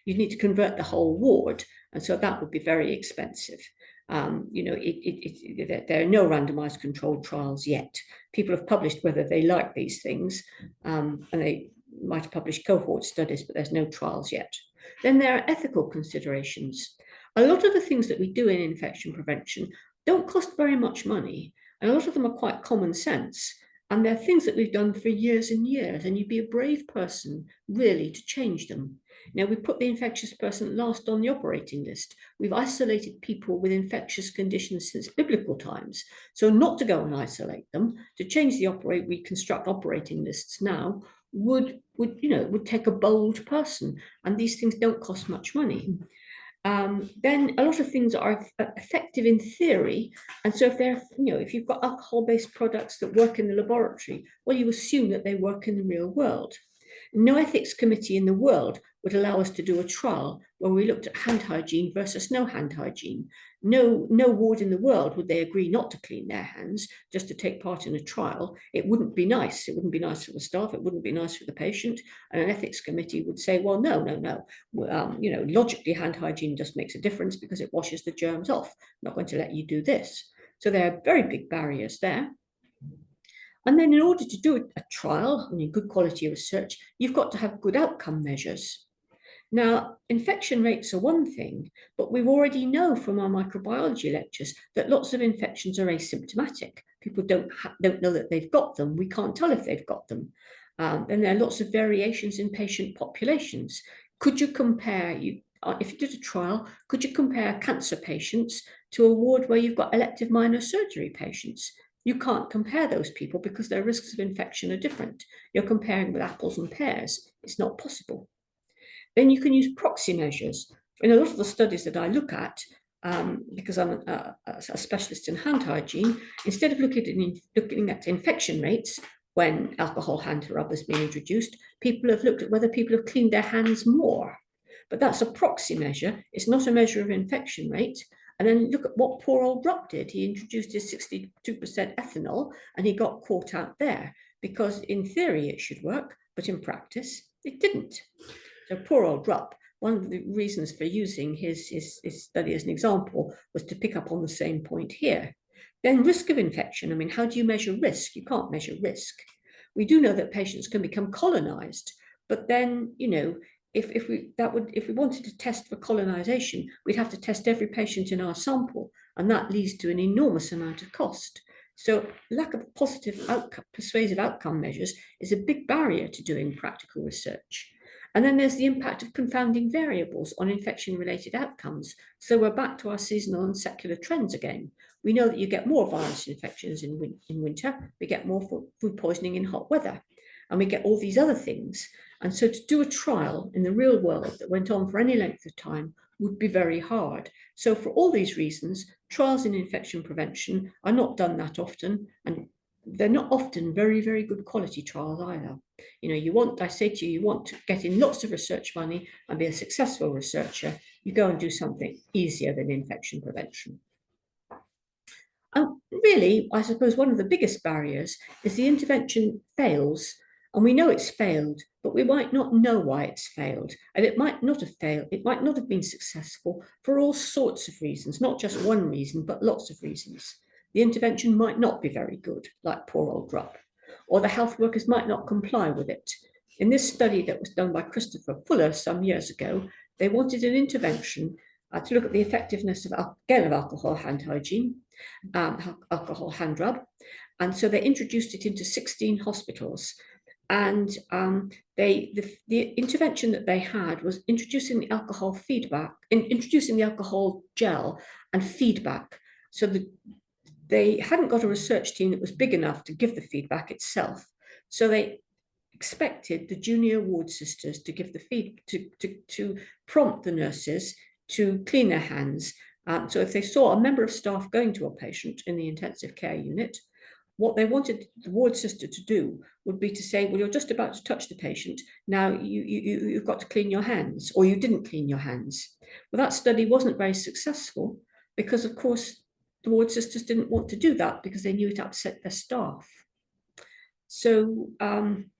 Speaker 2: You'd need to convert the whole ward, and so that would be very expensive. There are no randomized controlled trials yet. People have published whether they like these things, and might have published cohort studies, but there's no trials yet. Then there are ethical considerations. A lot of the things that we do in infection prevention don't cost very much money, and a lot of them are quite common sense. And they're things that we've done for years and years, and you'd be a brave person, really, to change them. Now, we put the infectious person last on the operating list. We've isolated people with infectious conditions since biblical times. So not to go and isolate them, to change the we construct operating lists now, would take a bold person, and these things don't cost much money. Then a lot of things are effective in theory, and so if you've got alcohol-based products that work in the laboratory, well, you assume that they work in the real world. No ethics committee in the world would allow us to do a trial where we looked at hand hygiene versus no hand hygiene. No ward in the world would they agree not to clean their hands just to take part in a trial. It wouldn't be nice. It wouldn't be nice for the staff. It wouldn't be nice for the patient. And an ethics committee would say, well, no. Logically, hand hygiene just makes a difference because it washes the germs off. I'm not going to let you do this. So there are very big barriers there. And then in order to do a trial, good quality research, you've got to have good outcome measures. Now, infection rates are one thing, but we already know from our microbiology lectures that lots of infections are asymptomatic. People don't know that they've got them. We can't tell if they've got them. And there are lots of variations in patient populations. Could you compare, if you did a trial, could you compare cancer patients to a ward where you've got elective minor surgery patients? You can't compare those people because their risks of infection are different. You're comparing with apples and pears. It's not possible. Then you can use proxy measures. In a lot of the studies that I look at, because I'm a specialist in hand hygiene, instead of looking at infection rates when alcohol hand rub has been introduced, people have looked at whether people have cleaned their hands more. But that's a proxy measure. It's not a measure of infection rate. And then look at what poor old Rupp did. He introduced his 62% ethanol and he got caught out there because in theory it should work, but in practice it didn't. So poor old Rupp, one of the reasons for using his study as an example was to pick up on the same point here. Then risk of infection. How do you measure risk? You can't measure risk. We do know that patients can become colonized, but then, if we wanted to test for colonization, we'd have to test every patient in our sample, and that leads to an enormous amount of cost. So lack of persuasive outcome measures is a big barrier to doing practical research. And then there's the impact of confounding variables on infection-related outcomes. So we're back to our seasonal and secular trends again. We know that you get more virus infections in winter, we get more food poisoning in hot weather, and we get all these other things. And so to do a trial in the real world that went on for any length of time would be very hard. So for all these reasons, trials in infection prevention are not done that often, and they're not often very, very good quality trials either. You want to get in lots of research money and be a successful researcher, you go and do something easier than infection prevention. And really, I suppose one of the biggest barriers is the intervention fails. And we know it's failed, but we might not know why it's failed. And it might not have failed. It might not have been successful for all sorts of reasons, not just one reason, but lots of reasons. The intervention might not be very good, like poor old Rupp, or the health workers might not comply with it. In this study that was done by Christopher Fuller some years ago, they wanted an intervention to look at the effectiveness of alcohol hand hygiene, alcohol hand rub. And so they introduced it into 16 hospitals. And the intervention that they had was introducing the alcohol gel and feedback. So they hadn't got a research team that was big enough to give the feedback itself. So they expected the junior ward sisters to give the to prompt the nurses to clean their hands. So if they saw a member of staff going to a patient in the intensive care unit, what they wanted the ward sister to do would be to say, well, you're just about to touch the patient. Now you've got to clean your hands, or you didn't clean your hands. Well, that study wasn't very successful because, of course, the ward sisters didn't want to do that because they knew it upset their staff. So, an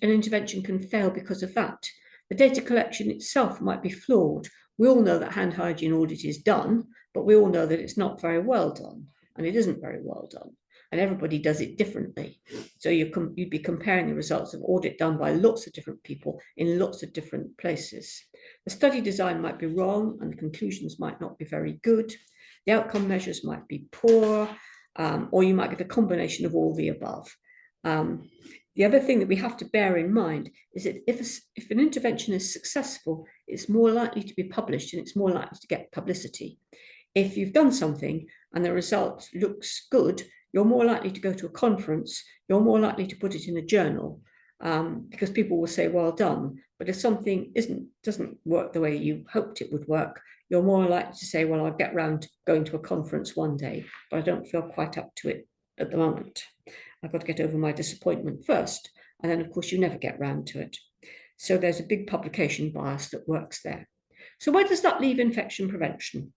Speaker 2: intervention can fail because of that. The data collection itself might be flawed. We all know that hand hygiene audit is done, but we all know that it's not very well done, and it isn't very well done. and everybody does it differently. So you'd be comparing the results of audit done by lots of different people in lots of different places. The study design might be wrong and the conclusions might not be very good. The outcome measures might be poor, or you might get a combination of all the above. The other thing that we have to bear in mind is that if an intervention is successful, it's more likely to be published and it's more likely to get publicity. If you've done something and the result looks good, you're more likely to go to a conference, you're more likely to put it in a journal, because people will say, well done. But if something doesn't work the way you hoped it would work, you're more likely to say, well, I'll get round to going to a conference one day, but I don't feel quite up to it at the moment. I've got to get over my disappointment first. And then, of course, you never get round to it. So there's a big publication bias that works there. So where does that leave infection prevention?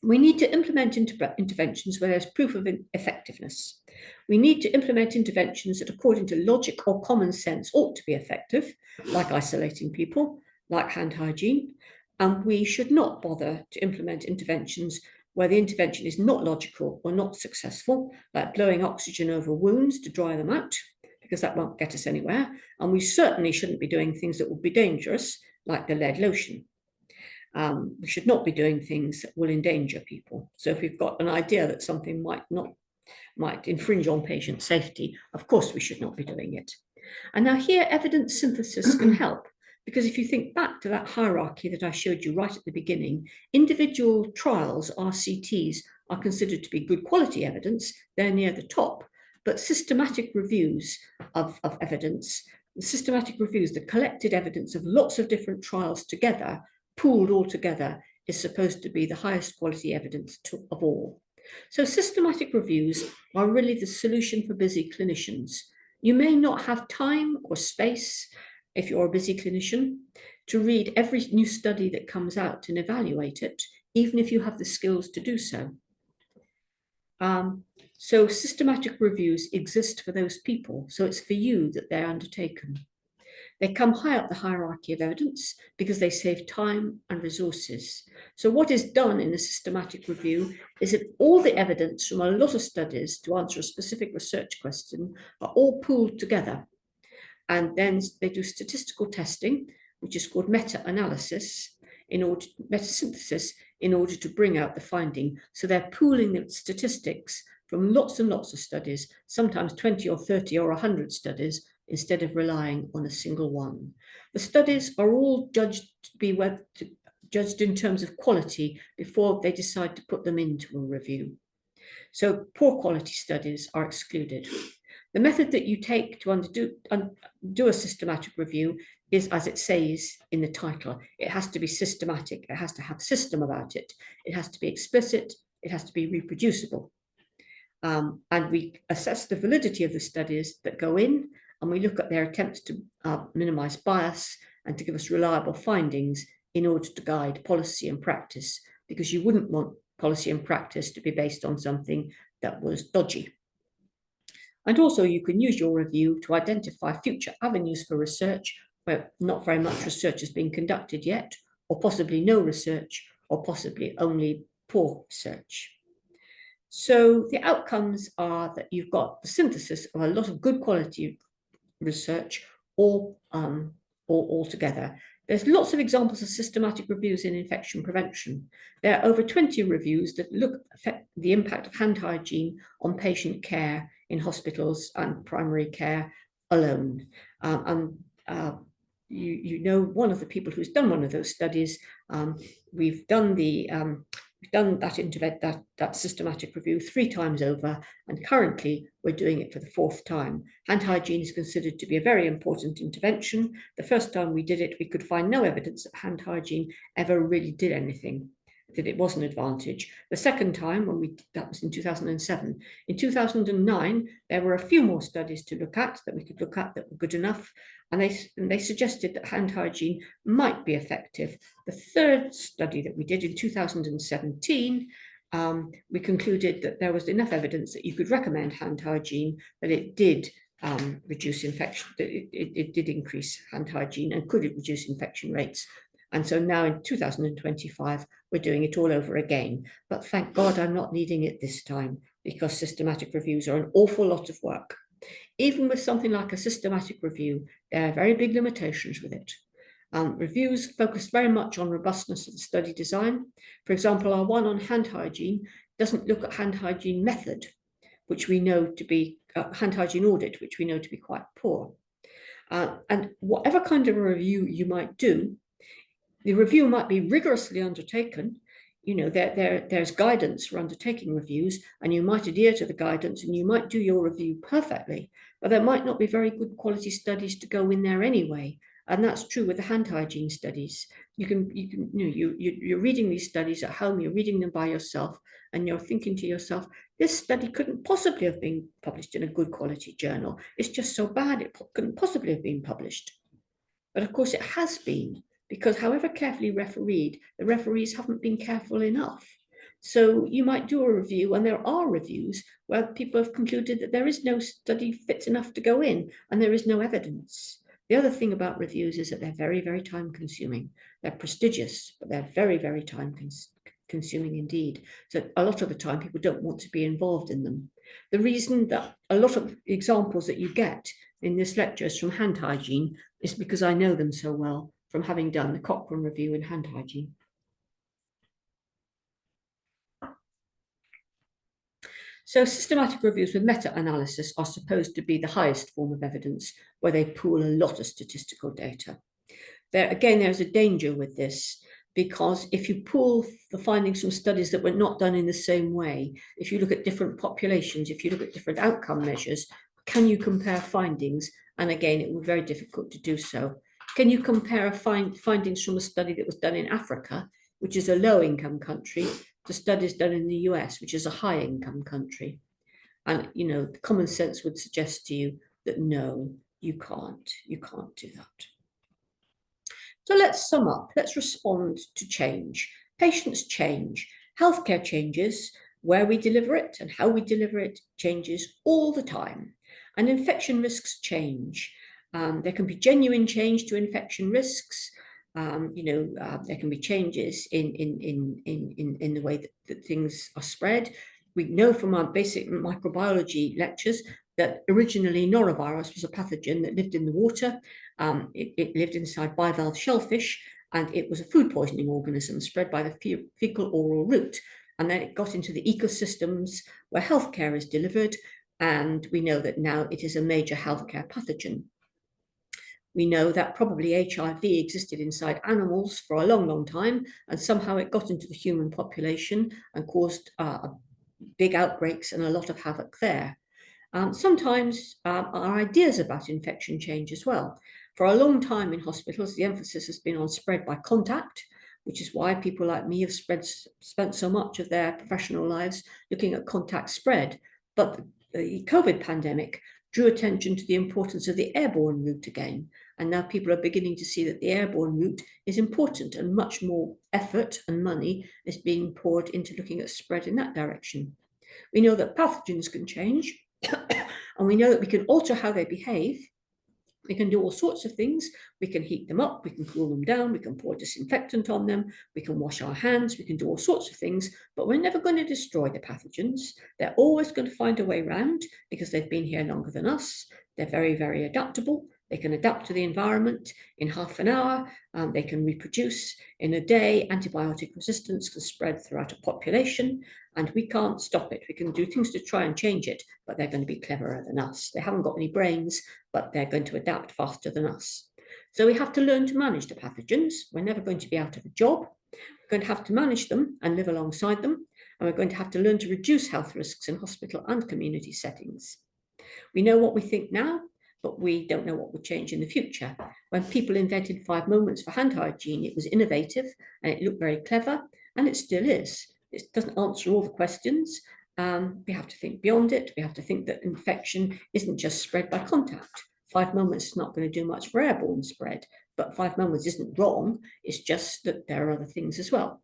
Speaker 2: We need to implement interventions where there's proof of effectiveness. We need to implement interventions that, according to logic or common sense, ought to be effective, like isolating people, like hand hygiene. And we should not bother to implement interventions where the intervention is not logical or not successful, like blowing oxygen over wounds to dry them out, because that won't get us anywhere. And we certainly shouldn't be doing things that would be dangerous, like the lead lotion. We should not be doing things that will endanger people. So if we've got an idea that something might infringe on patient safety, of course we should not be doing it. And now here, evidence synthesis can help. Because if you think back to that hierarchy that I showed you right at the beginning, individual trials, RCTs, are considered to be good quality evidence. They're near the top. But systematic reviews of evidence, systematic reviews, the collected evidence of lots of different trials together, pooled all together, is supposed to be the highest quality evidence of all. So systematic reviews are really the solution for busy clinicians. You may not have time or space, if you're a busy clinician, to read every new study that comes out and evaluate it, even if you have the skills to do so. So systematic reviews exist for those people. So it's for you that they're undertaken. They come high up the hierarchy of evidence because they save time and resources. So what is done in a systematic review is that all the evidence from a lot of studies to answer a specific research question are all pooled together. And then they do statistical testing, which is called meta-analysis, meta-synthesis, in order to bring out the finding. So they're pooling the statistics from lots and lots of studies, sometimes 20 or 30 or 100 studies, instead of relying on a single one. The studies are all judged in terms of quality before they decide to put them into a review. So poor quality studies are excluded. The method that you take to do a systematic review is, as it says in the title, it has to be systematic. It has to have system about it. It has to be explicit. It has to be reproducible. And we assess the validity of the studies that go in, and we look at their attempts to minimize bias and to give us reliable findings in order to guide policy and practice, because you wouldn't want policy and practice to be based on something that was dodgy. And also you can use your review to identify future avenues for research where not very much research has been conducted yet, or possibly no research, or possibly only poor research. So the outcomes are that you've got the synthesis of a lot of good quality research all together. There's lots of examples of systematic reviews in infection prevention. There are over 20 reviews that look at the impact of hand hygiene on patient care in hospitals and primary care alone. You know one of the people who's done one of those studies. We've done that systematic review 3 times over, and currently we're doing it for the 4th time. Hand hygiene is considered to be a very important intervention. The first time we did it, we could find no evidence that hand hygiene ever really did anything, that it was an advantage. The second time, that was in 2007. In 2009, there were a few more studies to look at that we could look at that were good enough, and they suggested that hand hygiene might be effective. The third study that we did in 2017, we concluded that there was enough evidence that you could recommend hand hygiene, that it did reduce infection, that it did increase hand hygiene and could it reduce infection rates. And so now in 2025, we're doing it all over again. But thank God I'm not needing it this time, because systematic reviews are an awful lot of work. Even with something like a systematic review, there are very big limitations with it. Reviews focus very much on robustness of the study design. For example, our one on hand hygiene doesn't look at hand hygiene method, which we know to be hand hygiene audit, which we know to be quite poor. And whatever kind of a review you might do, the review might be rigorously undertaken. You know, there's guidance for undertaking reviews, and you might adhere to the guidance and you might do your review perfectly, but there might not be very good quality studies to go in there anyway. And that's true with the hand hygiene studies. You're reading these studies at home, you're reading them by yourself, and you're thinking to yourself, this study couldn't possibly have been published in a good quality journal. It's just so bad, it couldn't possibly have been published. But of course it has been, because however carefully refereed, the referees haven't been careful enough. So you might do a review, and there are reviews where people have concluded that there is no study fit enough to go in, and there is no evidence. The other thing about reviews is that they're very, very time consuming. They're prestigious, but they're very, very time consuming indeed. So a lot of the time people don't want to be involved in them. The reason that a lot of examples that you get in this lecture is from hand hygiene is because I know them so well from having done the Cochrane review in hand hygiene. So systematic reviews with meta-analysis are supposed to be the highest form of evidence, where they pool a lot of statistical data. There's a danger with this, because if you pool the findings from studies that were not done in the same way, if you look at different populations, if you look at different outcome measures, can you compare findings? And again, it will be very difficult to do so. Can you compare findings from a study that was done in Africa, which is a low-income country, to studies done in the US, which is a high-income country? And, you know, common sense would suggest to you that no, you can't do that. So let's sum up. Let's respond to change. Patients change. Healthcare changes. Where we deliver it and how we deliver it changes all the time. And infection risks change. There can be genuine change to infection risks. There can be changes in the way that things are spread. We know from our basic microbiology lectures that originally norovirus was a pathogen that lived in the water. It lived inside bivalve shellfish, and it was a food poisoning organism spread by the fecal-oral route. And then it got into the ecosystems where healthcare is delivered, and we know that now it is a major healthcare pathogen. We know that probably HIV existed inside animals for a long, long time, and somehow it got into the human population and caused big outbreaks and a lot of havoc there. Sometimes our ideas about infection change as well. For a long time in hospitals, the emphasis has been on spread by contact, which is why people like me have spent so much of their professional lives looking at contact spread. But the COVID pandemic drew attention to the importance of the airborne route again. And now people are beginning to see that the airborne route is important, and much more effort and money is being poured into looking at spread in that direction. We know that pathogens can change, and we know that we can alter how they behave. We can do all sorts of things. We can heat them up, we can cool them down, we can pour disinfectant on them, we can wash our hands, we can do all sorts of things, but we're never going to destroy the pathogens. They're always going to find a way around because they've been here longer than us. They're very, very adaptable. They can adapt to the environment in half an hour. They can reproduce in a day. Antibiotic resistance can spread throughout a population, and we can't stop it. We can do things to try and change it, but they're going to be cleverer than us. They haven't got any brains, but they're going to adapt faster than us. So we have to learn to manage the pathogens. We're never going to be out of a job. We're going to have to manage them and live alongside them, and we're going to have to learn to reduce health risks in hospital and community settings. We know what we think now, but we don't know what will change in the future. When people invented 5 moments for hand hygiene, it was innovative and it looked very clever, and it still is. It doesn't answer all the questions. We have to think beyond it. We have to think that infection isn't just spread by contact. 5 moments is not going to do much for airborne spread, but 5 moments isn't wrong. It's just that there are other things as well.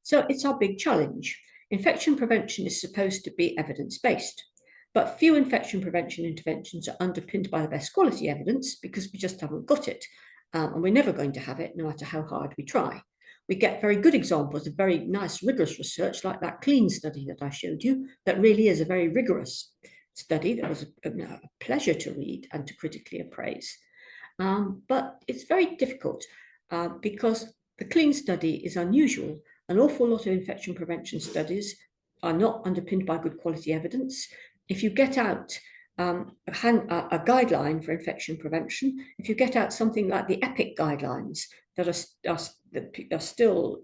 Speaker 2: So it's our big challenge. Infection prevention is supposed to be evidence-based. But few infection prevention interventions are underpinned by the best quality evidence because we just haven't got it. And we're never going to have it, no matter how hard we try. we get very good examples of very nice rigorous research like that clean study that I showed you, that really is a very rigorous study that was a pleasure to read and to critically appraise. But it's very difficult because the clean study is unusual. An awful lot of infection prevention studies are not underpinned by good quality evidence. If you get out a guideline for infection prevention, if you get out something like the EPIC guidelines that are still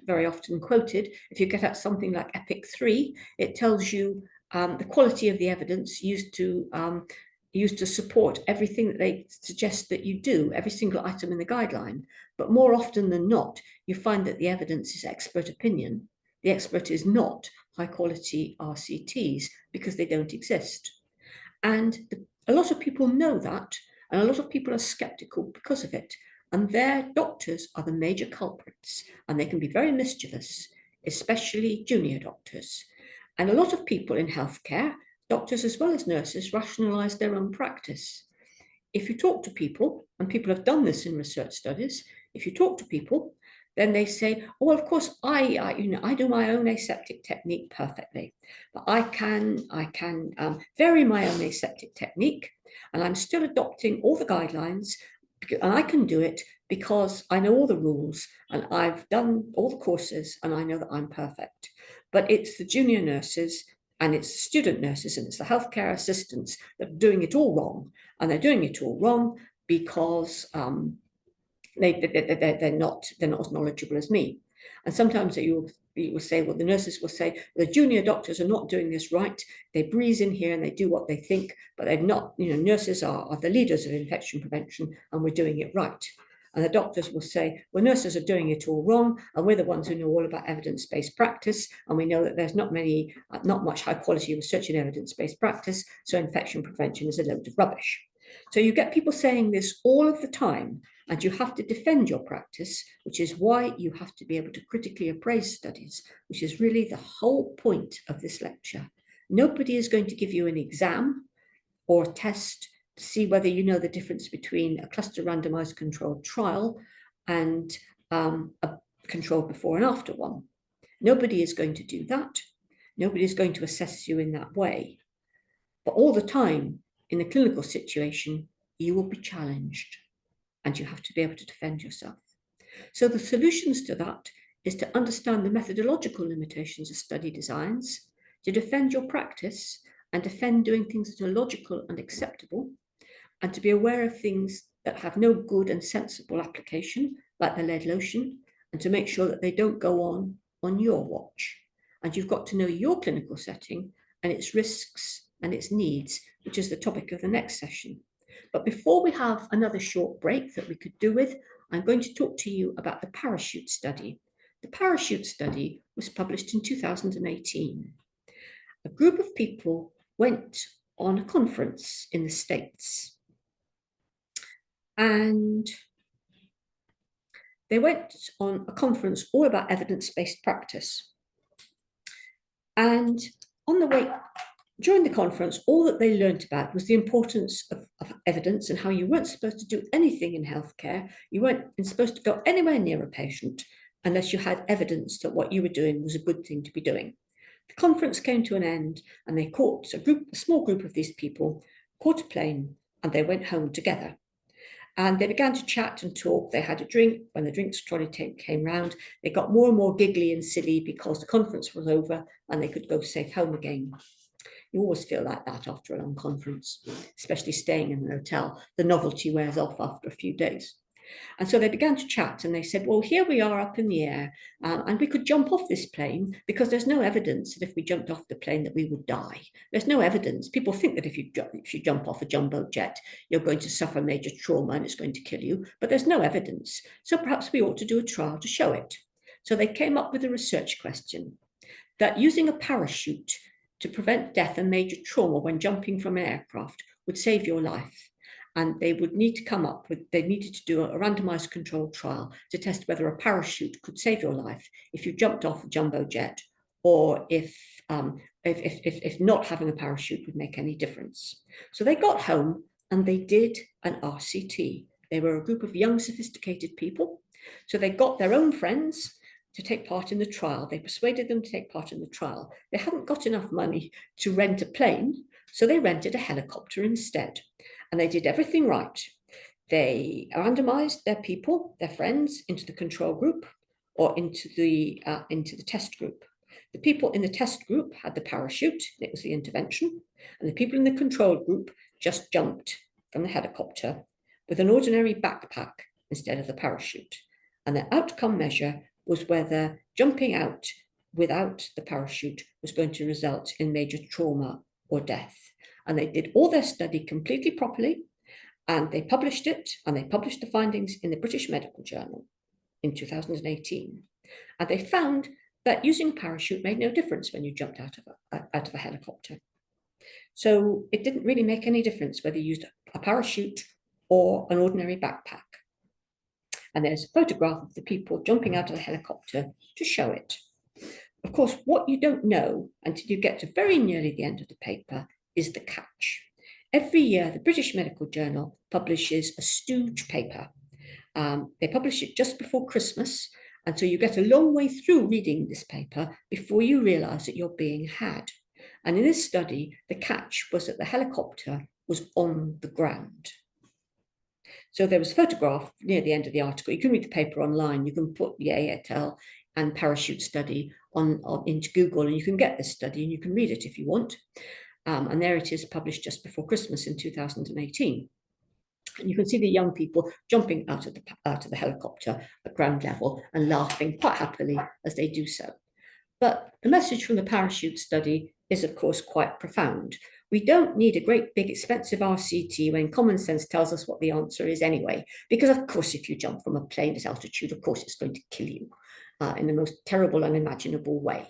Speaker 2: very often quoted, if you get out something like EPIC 3, it tells you the quality of the evidence used to support everything that they suggest that you do, every single item in the guideline. But more often than not, you find that the evidence is expert opinion. The expert is not high quality RCTs because they don't exist. And a lot of people know that, and a lot of people are skeptical because of it. And their doctors are the major culprits, and they can be very mischievous, especially junior doctors. And a lot of people in healthcare, doctors as well as nurses, rationalize their own practice. If you talk to people, and people have done this in research studies, if you talk to people, then they say, oh, well, of course, I do my own aseptic technique perfectly, but I can vary my own aseptic technique, and I'm still adopting all the guidelines, and I can do it because I know all the rules, and I've done all the courses, and I know that I'm perfect. But it's the junior nurses, and it's the student nurses, and it's the healthcare assistants that are doing it all wrong, and they're doing it all wrong because they're not as knowledgeable as me. And sometimes you will say, well, the nurses will say, the junior doctors are not doing this right. They breeze in here and they do what they think, but they're not, nurses are the leaders of infection prevention and we're doing it right. And the doctors will say, well, nurses are doing it all wrong, and we're the ones who know all about evidence-based practice, and we know that there's not much high-quality research in evidence-based practice, so infection prevention is a load of rubbish. So you get people saying this all of the time, and you have to defend your practice, which is why you have to be able to critically appraise studies, which is really the whole point of this lecture. Nobody is going to give you an exam or a test to see whether you know the difference between a cluster randomized controlled trial and a controlled before and after one. Nobody is going to do that. Nobody is going to assess you in that way. But all the time, in the clinical situation, you will be challenged and you have to be able to defend yourself. So the solutions to that is to understand the methodological limitations of study designs, to defend your practice and defend doing things that are logical and acceptable, and to be aware of things that have no good and sensible application, like the lead lotion, and to make sure that they don't go on your watch. And you've got to know your clinical setting and its risks and its needs, which is the topic of the next session. But before we have another short break that we could do with, I'm going to talk to you about the parachute study. The parachute study was published in 2018. A group of people went on a conference in the States. And they went on a conference all about evidence-based practice. And on the way, during the conference, all that they learned about was the importance of evidence and how you weren't supposed to do anything in healthcare. You weren't supposed to go anywhere near a patient unless you had evidence that what you were doing was a good thing to be doing. The conference came to an end, and they caught a small group of these people, caught a plane, and they went home together. And they began to chat and talk. They had a drink. When the drinks trolley came round, they got more and more giggly and silly because the conference was over and they could go safe home again. You always feel like that after a long conference, especially staying in an hotel. The novelty wears off after a few days. And so they began to chat and they said, well, here we are up in the air and we could jump off this plane because there's no evidence that if we jumped off the plane that we would die. There's no evidence. People think that if you jump off a jumbo jet, you're going to suffer major trauma and it's going to kill you, but there's no evidence. So perhaps we ought to do a trial to show it. So they came up with a research question that using a parachute to prevent death and major trauma when jumping from an aircraft would save your life. And they would need to they needed to do a randomized controlled trial to test whether a parachute could save your life if you jumped off a jumbo jet, or if not having a parachute would make any difference. So they got home and they did an RCT. They were a group of young, sophisticated people. So they got their own friends to take part in the trial. They persuaded them to take part in the trial. They hadn't got enough money to rent a plane, so they rented a helicopter instead. And they did everything right. They randomized their people, their friends, into the control group or into the test group. The people in the test group had the parachute, it was the intervention, and the people in the control group just jumped from the helicopter with an ordinary backpack instead of the parachute. And the outcome measure was whether jumping out without the parachute was going to result in major trauma or death. And they did all their study completely properly, and they published it, and they published the findings in the British Medical Journal in 2018. And they found that using a parachute made no difference when you jumped out of a helicopter. So it didn't really make any difference whether you used a parachute or an ordinary backpack. And there's a photograph of the people jumping out of the helicopter to show it. Of course, what you don't know until you get to very nearly the end of the paper is the catch. Every year, the British Medical Journal publishes a stooge paper. They publish it just before Christmas, and so you get a long way through reading this paper before you realise that you're being had. And in this study, the catch was that the helicopter was on the ground. So there was a photograph near the end of the article. You can read the paper online. You can put the AETL and parachute study into Google, and you can get this study and you can read it if you want. And there it is, published just before Christmas in 2018. And you can see the young people jumping out of the helicopter at ground level and laughing quite happily as they do so. But the message from the parachute study is, of course, quite profound. We don't need a great big expensive RCT when common sense tells us what the answer is anyway, because of course, if you jump from a plane at altitude, of course, it's going to kill you in the most terrible, unimaginable way.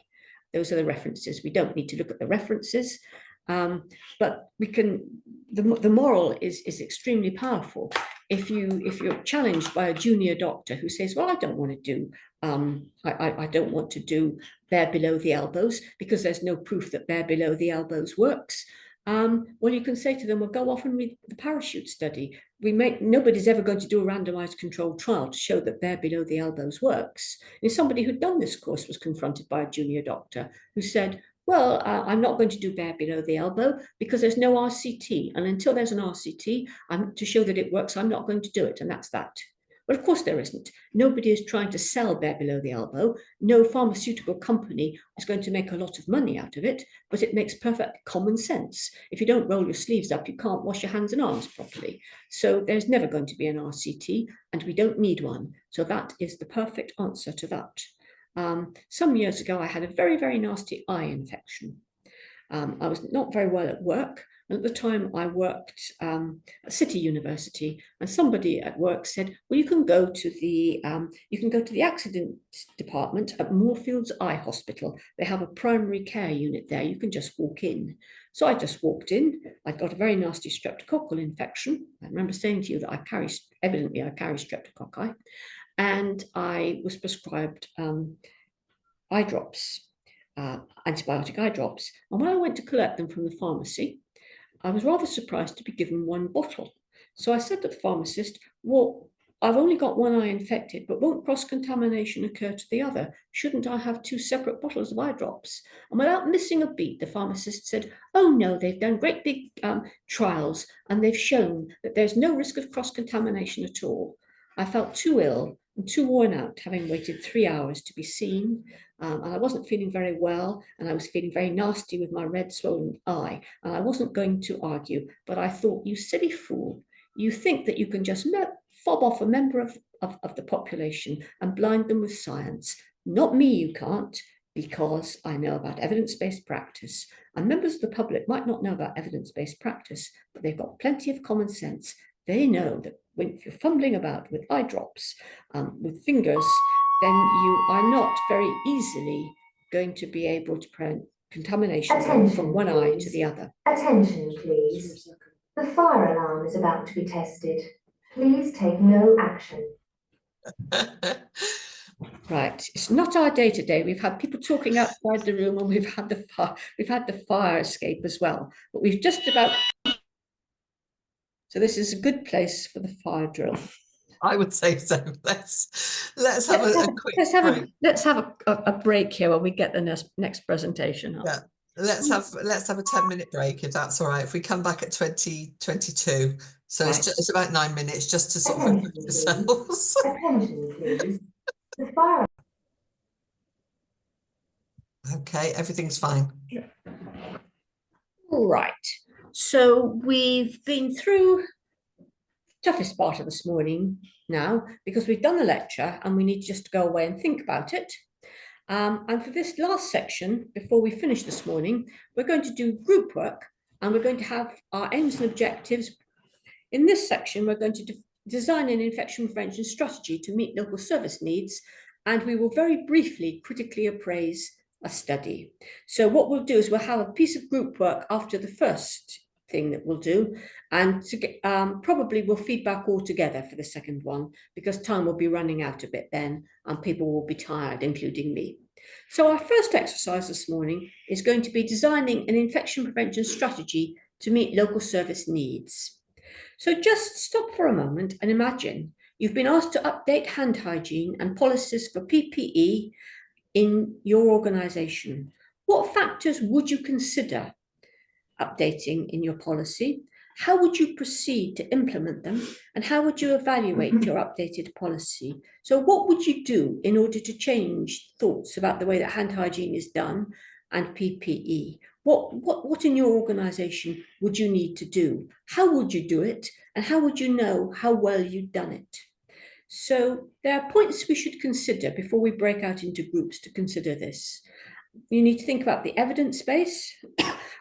Speaker 2: Those are the references. We don't need to look at the references. But we can, the moral is extremely powerful. If you're challenged by a junior doctor who says, well, I don't want to do, I don't want to do bare below the elbows because there's no proof that bare below the elbows works. Well, you can say to them, well, go off and read the parachute study. Nobody's ever going to do a randomized controlled trial to show that bare below the elbows works. And somebody who'd done this course was confronted by a junior doctor who said, well, I'm not going to do bare below the elbow because there's no RCT. And until there's an RCT, to show that it works, I'm not going to do it. And that's that. But of course there isn't. Nobody is trying to sell bare below the elbow. No pharmaceutical company is going to make a lot of money out of it, but it makes perfect common sense. If you don't roll your sleeves up, you can't wash your hands and arms properly. So there's never going to be an RCT, and we don't need one. So that is the perfect answer to that. Some years ago, I had a very, very nasty eye infection. I was not very well at work. And at the time I worked at City University, and somebody at work said, well, you can go to the accident department at Moorfields Eye Hospital. They have a primary care unit there. You can just walk in. So I just walked in. I got a very nasty streptococcal infection. I remember saying to you that evidently I carry streptococci. And I was prescribed eye drops, antibiotic eye drops. And when I went to collect them from the pharmacy, I was rather surprised to be given one bottle. So I said to the pharmacist, well, I've only got one eye infected, but won't cross-contamination occur to the other? Shouldn't I have two separate bottles of eye drops? And without missing a beat, the pharmacist said, oh no, they've done great big trials, and they've shown that there's no risk of cross-contamination at all. I felt too ill and too worn out, having waited 3 hours to be seen. And I wasn't feeling very well, and I was feeling very nasty with my red swollen eye. And I wasn't going to argue, but I thought, you silly fool, you think that you can just fob off a member of the population and blind them with science. Not me, you can't, because I know about evidence-based practice. And members of the public might not know about evidence-based practice, but they've got plenty of common sense. They know that when you're fumbling about with eye drops, with fingers, then you are not very easily going to be able to prevent contamination from one eye to the other.
Speaker 4: Attention, please. The fire alarm is about to be tested. Please take no action.
Speaker 2: Right, it's not our day today. We've had people talking outside the room, and we've had the fire escape as well. But we've just about. So this is a good place for the fire drill.
Speaker 1: I would say so. Let's have a quick break.
Speaker 2: Let's have a break here while we get the next presentation up.
Speaker 1: Yeah, let's have a 10-minute break if that's all right. If we come back at 2022, so
Speaker 2: Right.
Speaker 1: it's about 9 minutes just to sort of refresh yourselves.
Speaker 4: Attention, please. The fire.
Speaker 1: Okay, everything's fine.
Speaker 2: All right. So we've been through toughest part of this morning now because we've done the lecture and we need just to go away and think about it. And for this last section, before we finish this morning, we're going to do group work and we're going to have our aims and objectives. In this section, we're going to design an infection prevention strategy to meet local service needs, and we will very briefly critically appraise a study. So what we'll do is we'll have a piece of group work after the first thing that we'll do, and to get, probably we'll feed back all together for the second one because time will be running out a bit then and people will be tired, including me. So our first exercise this morning is going to be designing an infection prevention strategy to meet local service needs. So just stop for a moment and imagine you've been asked to update hand hygiene and policies for PPE in your organisation. What factors would you consider updating in your policy? How would you proceed to implement them? And how would you evaluate your updated policy? So what would you do in order to change thoughts about the way that hand hygiene is done and PPE? What in your organisation would you need to do? How would you do it? And how would you know how well you've done it? So there are points we should consider before we break out into groups to consider this. You need to think about the evidence base,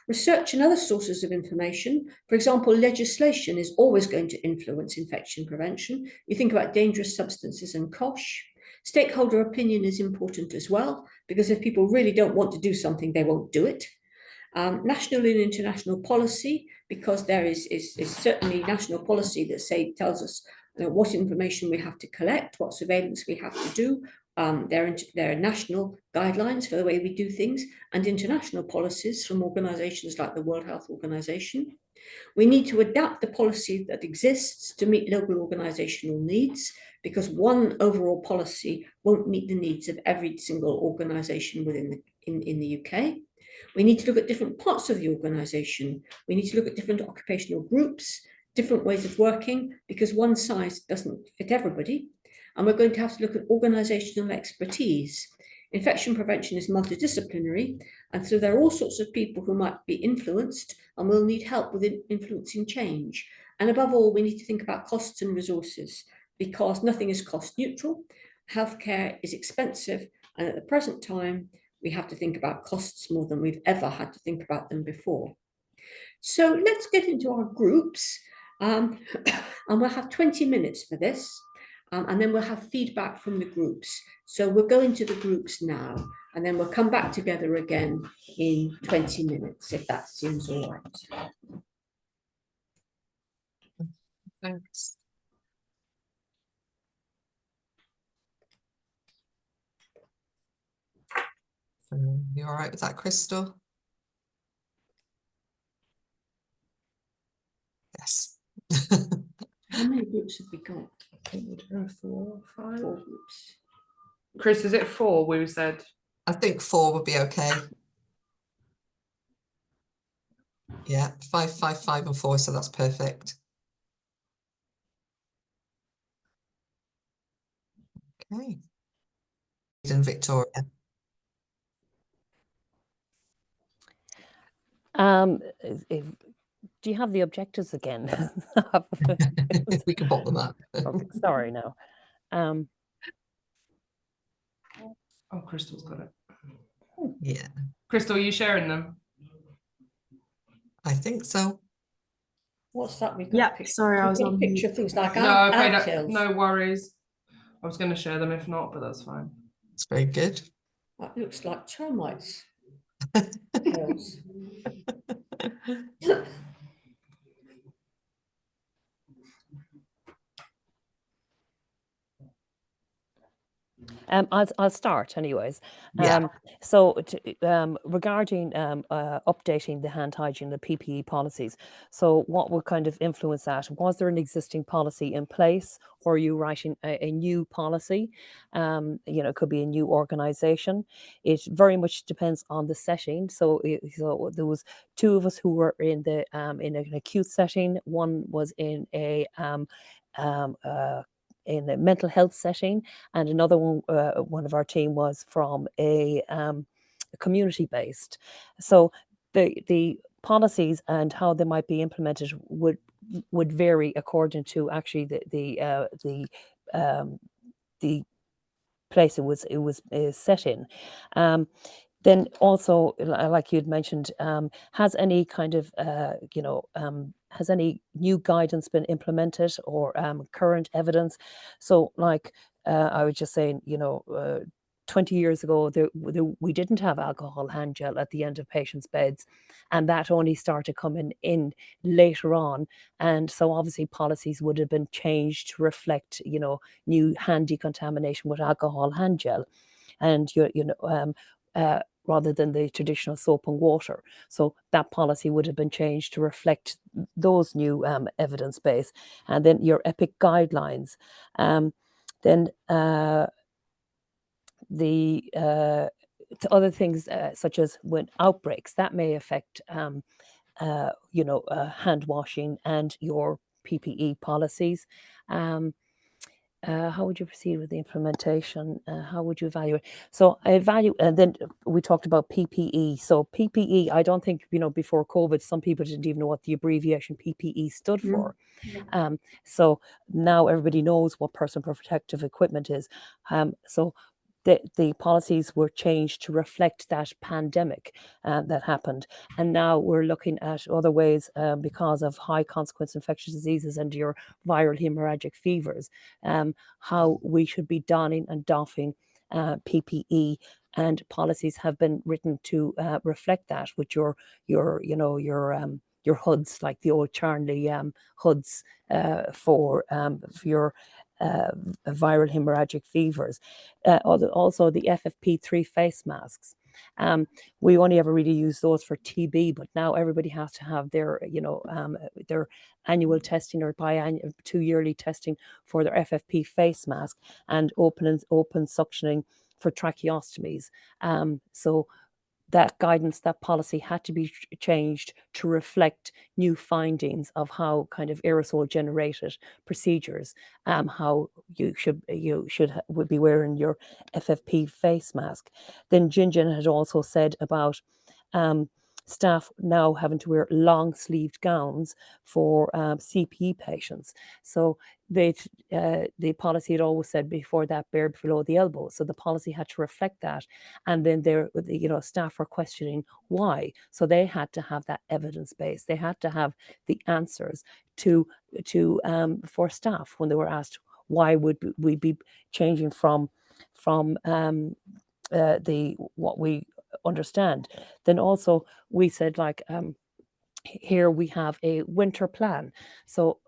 Speaker 2: research and other sources of information. For example, legislation is always going to influence infection prevention. You think about dangerous substances and COSH. Stakeholder opinion is important as well, because if people really don't want to do something, they won't do it. National and international policy, because there is certainly national policy that tells us what information we have to collect, what surveillance we have to do. There are national guidelines for the way we do things and international policies from organisations like the World Health Organization. We need to adapt the policy that exists to meet local organisational needs, because one overall policy won't meet the needs of every single organisation within in the UK. We need to look at different parts of the organisation. We need to look at different occupational groups, different ways of working, because one size doesn't fit everybody. And we're going to have to look at organisational expertise. Infection prevention is multidisciplinary, and so there are all sorts of people who might be influenced and will need help with influencing change. And above all, we need to think about costs and resources, because nothing is cost neutral. Healthcare is expensive, and at the present time, we have to think about costs more than we've ever had to think about them before. So let's get into our groups, and we'll have 20 minutes for this. And then we'll have feedback from the groups. So we'll go into the groups now, and then we'll come back together again in 20 minutes, if that seems all right.
Speaker 1: Thanks. You all right with that, Crystal? Yes.
Speaker 2: How many groups have we got?
Speaker 3: I think we do 4 or 5.
Speaker 2: 4 groups.
Speaker 3: Chris, is it 4 we said?
Speaker 1: I think 4 would be okay. Yeah, 5, 5, 5 and 4, so that's perfect. Okay. And Victoria.
Speaker 5: Do you have the objectives again?
Speaker 1: If we can pop them up.
Speaker 5: Okay, sorry, no.
Speaker 3: Oh, Crystal's got it.
Speaker 1: Yeah,
Speaker 3: Crystal, are you sharing them?
Speaker 1: I think so.
Speaker 2: What's that? We've got
Speaker 6: Yeah, sorry, I was on
Speaker 2: picture of things like
Speaker 3: No, okay,
Speaker 2: ant
Speaker 3: no worries. I was going to share them if not, but that's fine.
Speaker 1: It's very good.
Speaker 2: That looks like termites. Hills.
Speaker 5: I'll start anyways.
Speaker 1: Yeah.
Speaker 5: So regarding updating the hand hygiene, the PPE policies, so what would kind of influence that? Was there an existing policy in place, or are you writing a new policy? It could be a new organization. It very much depends on the setting. So there was two of us who were in an acute setting. One was in a mental health setting, and another one of our team was from a community based. So the policies and how they might be implemented would vary according to actually the place it was set in. Then also, like you'd mentioned, has any kind of, has any new guidance been implemented, or current evidence? So like I was just saying, 20 years ago, we didn't have alcohol hand gel at the end of patients' beds, and that only started coming in later on. And so obviously policies would have been changed to reflect, new hand decontamination with alcohol hand gel, and rather than the traditional soap and water. So that policy would have been changed to reflect those new evidence base. And then your EPIC guidelines. Then the other things such as when outbreaks, that may affect hand washing and your PPE policies. How would you proceed with the implementation? How would you evaluate? So and then we talked about PPE. So PPE, I don't think, before COVID, some people didn't even know what the abbreviation PPE stood for. So now everybody knows what personal protective equipment is. So the policies were changed to reflect that pandemic that happened. And now we're looking at other ways because of high consequence infectious diseases and your viral hemorrhagic fevers, how we should be donning and doffing PPE, and policies have been written to reflect that with your hoods, like the old Charnley hoods for your viral hemorrhagic fevers. Also the FFP3 face masks. We only ever really use those for TB, but now everybody has to have their annual testing or biannual 2 yearly testing for their FFP face mask, and open suctioning for tracheostomies. So that guidance, that policy had to be changed to reflect new findings of how kind of aerosol generated procedures, how you would be wearing your FFP face mask. Then Ginjan had also said about staff now having to wear long sleeved gowns for CPE patients. So the policy had always said before that bare below the elbow. So the policy had to reflect that. And then staff were questioning why. So they had to have that evidence base. They had to have the answers for staff when they were asked why would we be changing from what we understand. Then also we said, like, here we have a winter plan. So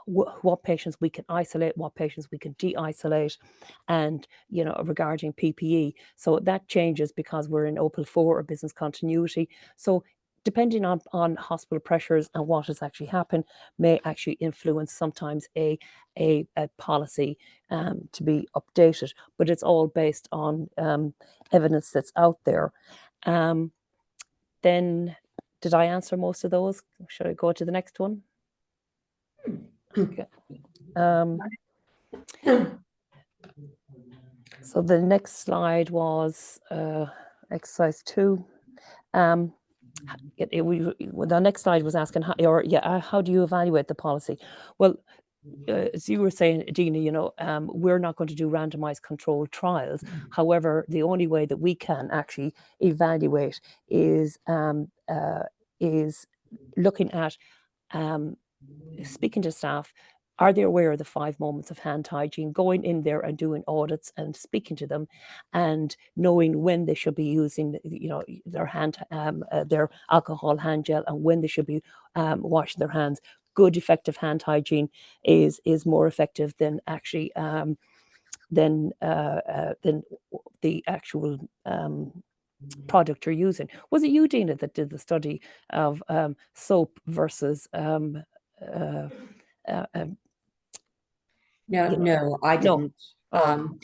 Speaker 5: what patients we can isolate, what patients we can de-isolate, and regarding PPE. So that changes because we're in OPL 4 or business continuity. So depending on hospital pressures and what has actually happened, may actually influence sometimes a policy to be updated. But it's all based on evidence that's out there. Then, did I answer most of those? Should I go to the next one? Okay. So the next slide was exercise 2. The next slide was asking how do you evaluate the policy? Well, as you were saying, Dina, we're not going to do randomized controlled trials. However, the only way that we can actually evaluate is looking at speaking to staff. Are they aware of the 5 moments of hand hygiene, going in there and doing audits and speaking to them, and knowing when they should be using, their their alcohol hand gel, and when they should be washing their hands. Good, effective hand hygiene is more effective than actually than the actual product you're using. Was it you, Dina, that did the study of soap versus
Speaker 2: No, I didn't.
Speaker 5: Oh.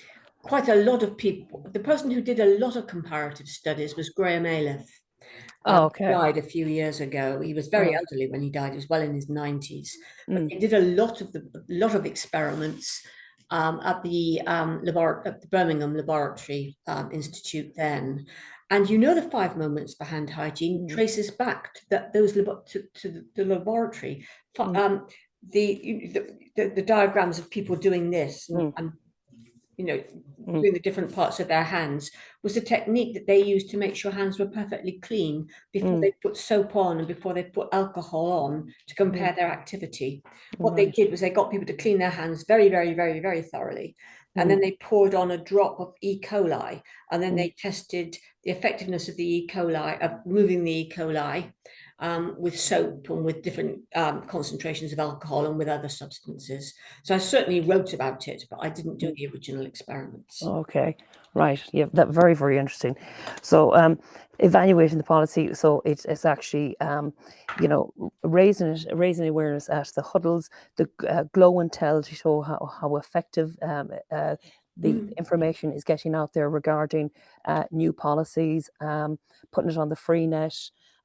Speaker 2: Quite a lot of people, the person who did a lot of comparative studies was Graham Ayliffe.
Speaker 5: Oh, okay.
Speaker 2: Died a few years ago. He was very
Speaker 5: Oh.
Speaker 2: elderly when he died. He was well in his 90s. But
Speaker 5: Mm.
Speaker 2: he did a lot of experiments at the Birmingham Laboratory Institute then. And you know, the 5 moments for hand hygiene traces back to the laboratory. The diagrams of people doing this and you know, doing the different parts of their hands was a technique that they used to make sure hands were perfectly clean before they put soap on and before they put alcohol on to compare their activity. What they did was they got people to clean their hands very, very, very, very thoroughly. And then they poured on a drop of E. coli, and then they tested the effectiveness of the E. coli, of removing the E. coli with soap and with different concentrations of alcohol and with other substances. So I certainly wrote about it, but I didn't do the original experiments.
Speaker 5: Okay, right. Yeah, that very, very interesting. So evaluating the policy. So it's actually, you know, raising awareness at the huddles, the glow and tell to show how effective the information is getting out there regarding new policies, putting it on the free net.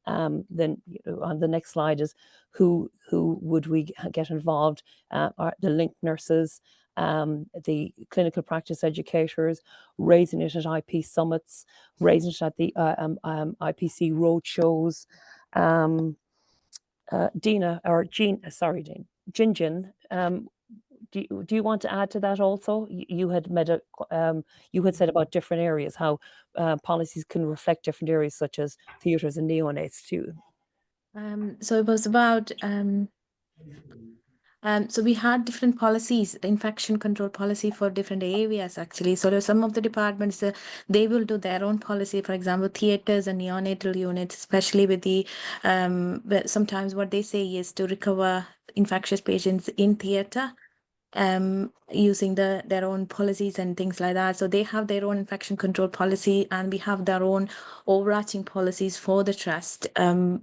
Speaker 5: Then on the next slide is who would we get involved? Are the link nurses, the clinical practice educators, raising it at IP summits, raising it at the IPC road shows. Dina or Jean, sorry, Jinjin, do you want to add to that also? You had you had said about different areas, how policies can reflect different areas such as theatres and neonates too.
Speaker 6: So it was about so we had different policies, infection control policy for different areas actually. So some of the departments, they will do their own policy. For example, theatres and neonatal units, especially with the sometimes what they say is to recover infectious patients in theatre, using their own policies and things like that. So they have their own infection control policy, and we have their own overarching policies for the trust.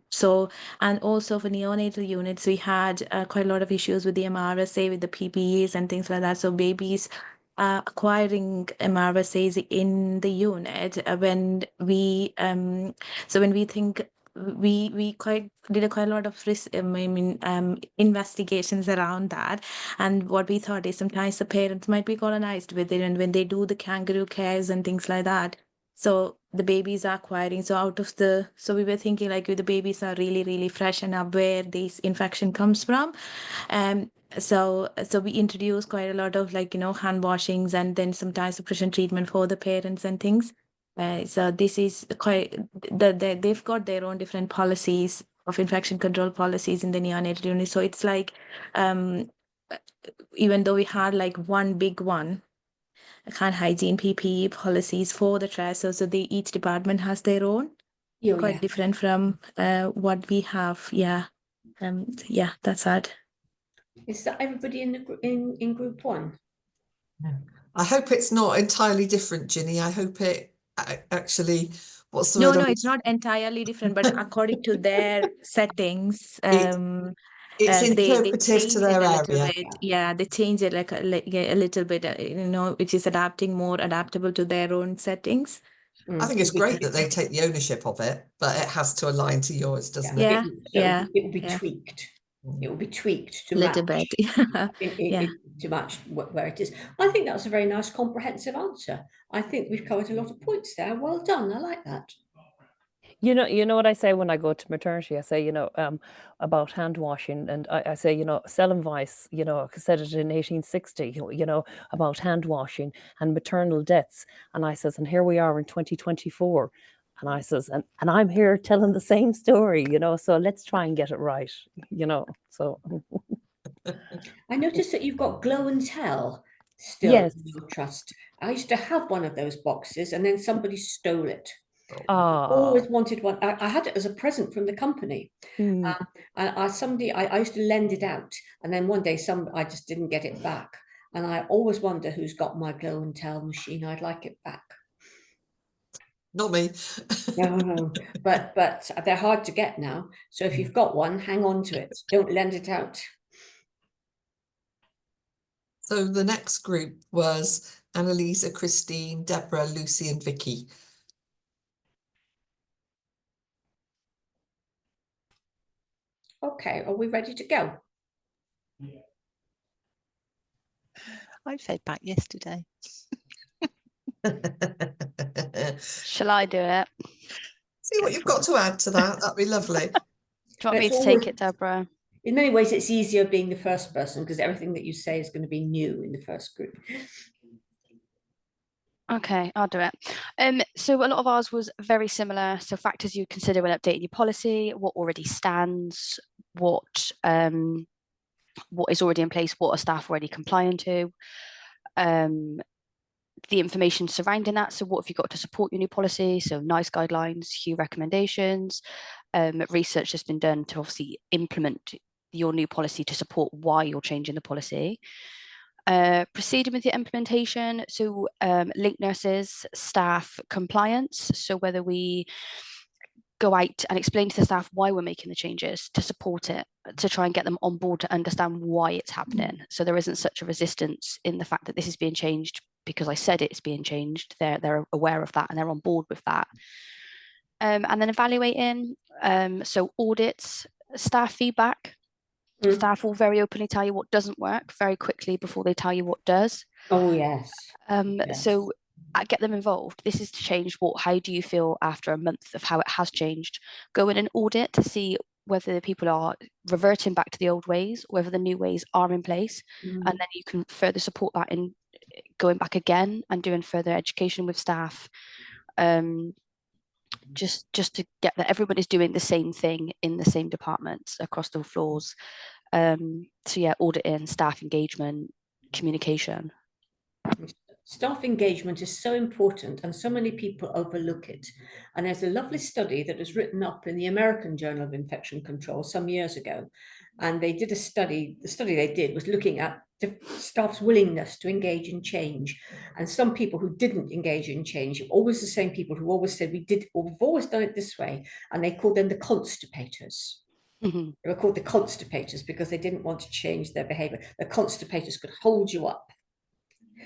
Speaker 6: So, and also for neonatal units, we had quite a lot of issues with the MRSA, with the PPEs and things like that. So babies acquiring MRSAs in the unit when we think we did quite a lot of investigations around that, and what we thought is sometimes the parents might be colonized with it, and when they do the kangaroo cares and things like that, so the babies are acquiring. So we were thinking like if the babies are really, really fresh and are where this infection comes from. So we introduced quite a lot of hand washings, and then sometimes suppression treatment for the parents and things. So this is quite they've got their own different policies of infection control policies in the neonatal unit. So it's like even though we had like one big one, hand hygiene PPE policies for the trust, so each department has their own. Quite different from what we have. Yeah, that's that.
Speaker 2: Is that everybody in group 1?
Speaker 1: I hope it's not entirely different, Ginny. I hope it actually, what's the
Speaker 6: No,
Speaker 1: word?
Speaker 6: no, it's not entirely different, but according to their settings,
Speaker 1: it's
Speaker 6: they
Speaker 1: interpretive to their area.
Speaker 6: Yeah, they change it like a little bit, which is more adaptable to their own settings.
Speaker 1: I think it's great that they take the ownership of it, but it has to align to yours, doesn't it?
Speaker 2: It will be tweaked. It will be tweaked to
Speaker 6: little
Speaker 2: match.
Speaker 6: Bit.
Speaker 2: To match where it is. I think that's a very nice comprehensive answer. I think we've covered a lot of points there. Well done. I like that.
Speaker 5: You know what I say when I go to maternity? I say, about hand washing, and I say, Sellenweiss, said it in 1860, about hand washing and maternal deaths. And I says, and here we are in 2024. And I says, and I'm here telling the same story, so let's try and get it right, so.
Speaker 2: I noticed that you've got glow and tell still
Speaker 5: yes.
Speaker 2: in your trust. I used to have one of those boxes, and then somebody stole it.
Speaker 5: Always
Speaker 2: wanted one. I had it as a present from the company. I used to lend it out, and then one day I just didn't get it back. And I always wonder who's got my glow and tell machine. I'd like it back.
Speaker 1: Not me.
Speaker 2: No, but they're hard to get now. So if you've got one, hang on to it. Don't lend it out.
Speaker 1: So the next group was Annalisa, Christine, Deborah, Lucy, and Vicky.
Speaker 2: Okay, are we ready to go?
Speaker 7: I fed back yesterday.
Speaker 8: Shall I do it?
Speaker 1: See what you've got to add to that. That'd be lovely.
Speaker 8: Do you want me
Speaker 2: It's
Speaker 8: to take
Speaker 2: always-
Speaker 8: it, Deborah?
Speaker 2: In many ways, it's easier being the first person because everything that you say is going to be new in the first group.
Speaker 8: Okay, I'll do it. So a lot of ours was very similar. So factors you consider when updating your policy, what already stands, what is already in place, what are staff already complying to, the information surrounding that. So what have you got to support your new policy? So NICE guidelines, HUE recommendations, research has been done to obviously implement your new policy to support why you're changing the policy. Proceeding with your implementation, so link nurses, staff compliance, so whether we go out and explain to the staff why we're making the changes, to support it, to try and get them on board to understand why it's happening, so there isn't such a resistance in the fact that this is being changed because I said it's being changed. They're aware of that and they're on board with that. And then evaluating, so audits, staff feedback. Staff will very openly tell you what doesn't work very quickly before they tell you what does.
Speaker 2: Oh, yes. Yes.
Speaker 8: So I get them involved. This is to change how do you feel after a month of how it has changed? Go in and audit to see whether people are reverting back to the old ways, whether the new ways are in place. And then you can further support that in going back again and doing further education with staff. Just to get that everybody's doing the same thing in the same departments across the floors. So yeah, auditing, staff engagement, communication.
Speaker 2: Staff engagement is so important and so many people overlook it. And there's a lovely study that was written up in the American Journal of Infection Control some years ago. And they did a study. The study they did was looking at the staff's willingness to engage in change. And some people who didn't engage in change, always the same people who always said we've always done it this way. And they called them the constipators.
Speaker 8: Mm-hmm.
Speaker 2: They were called the constipators because they didn't want to change their behavior. The constipators could hold you up.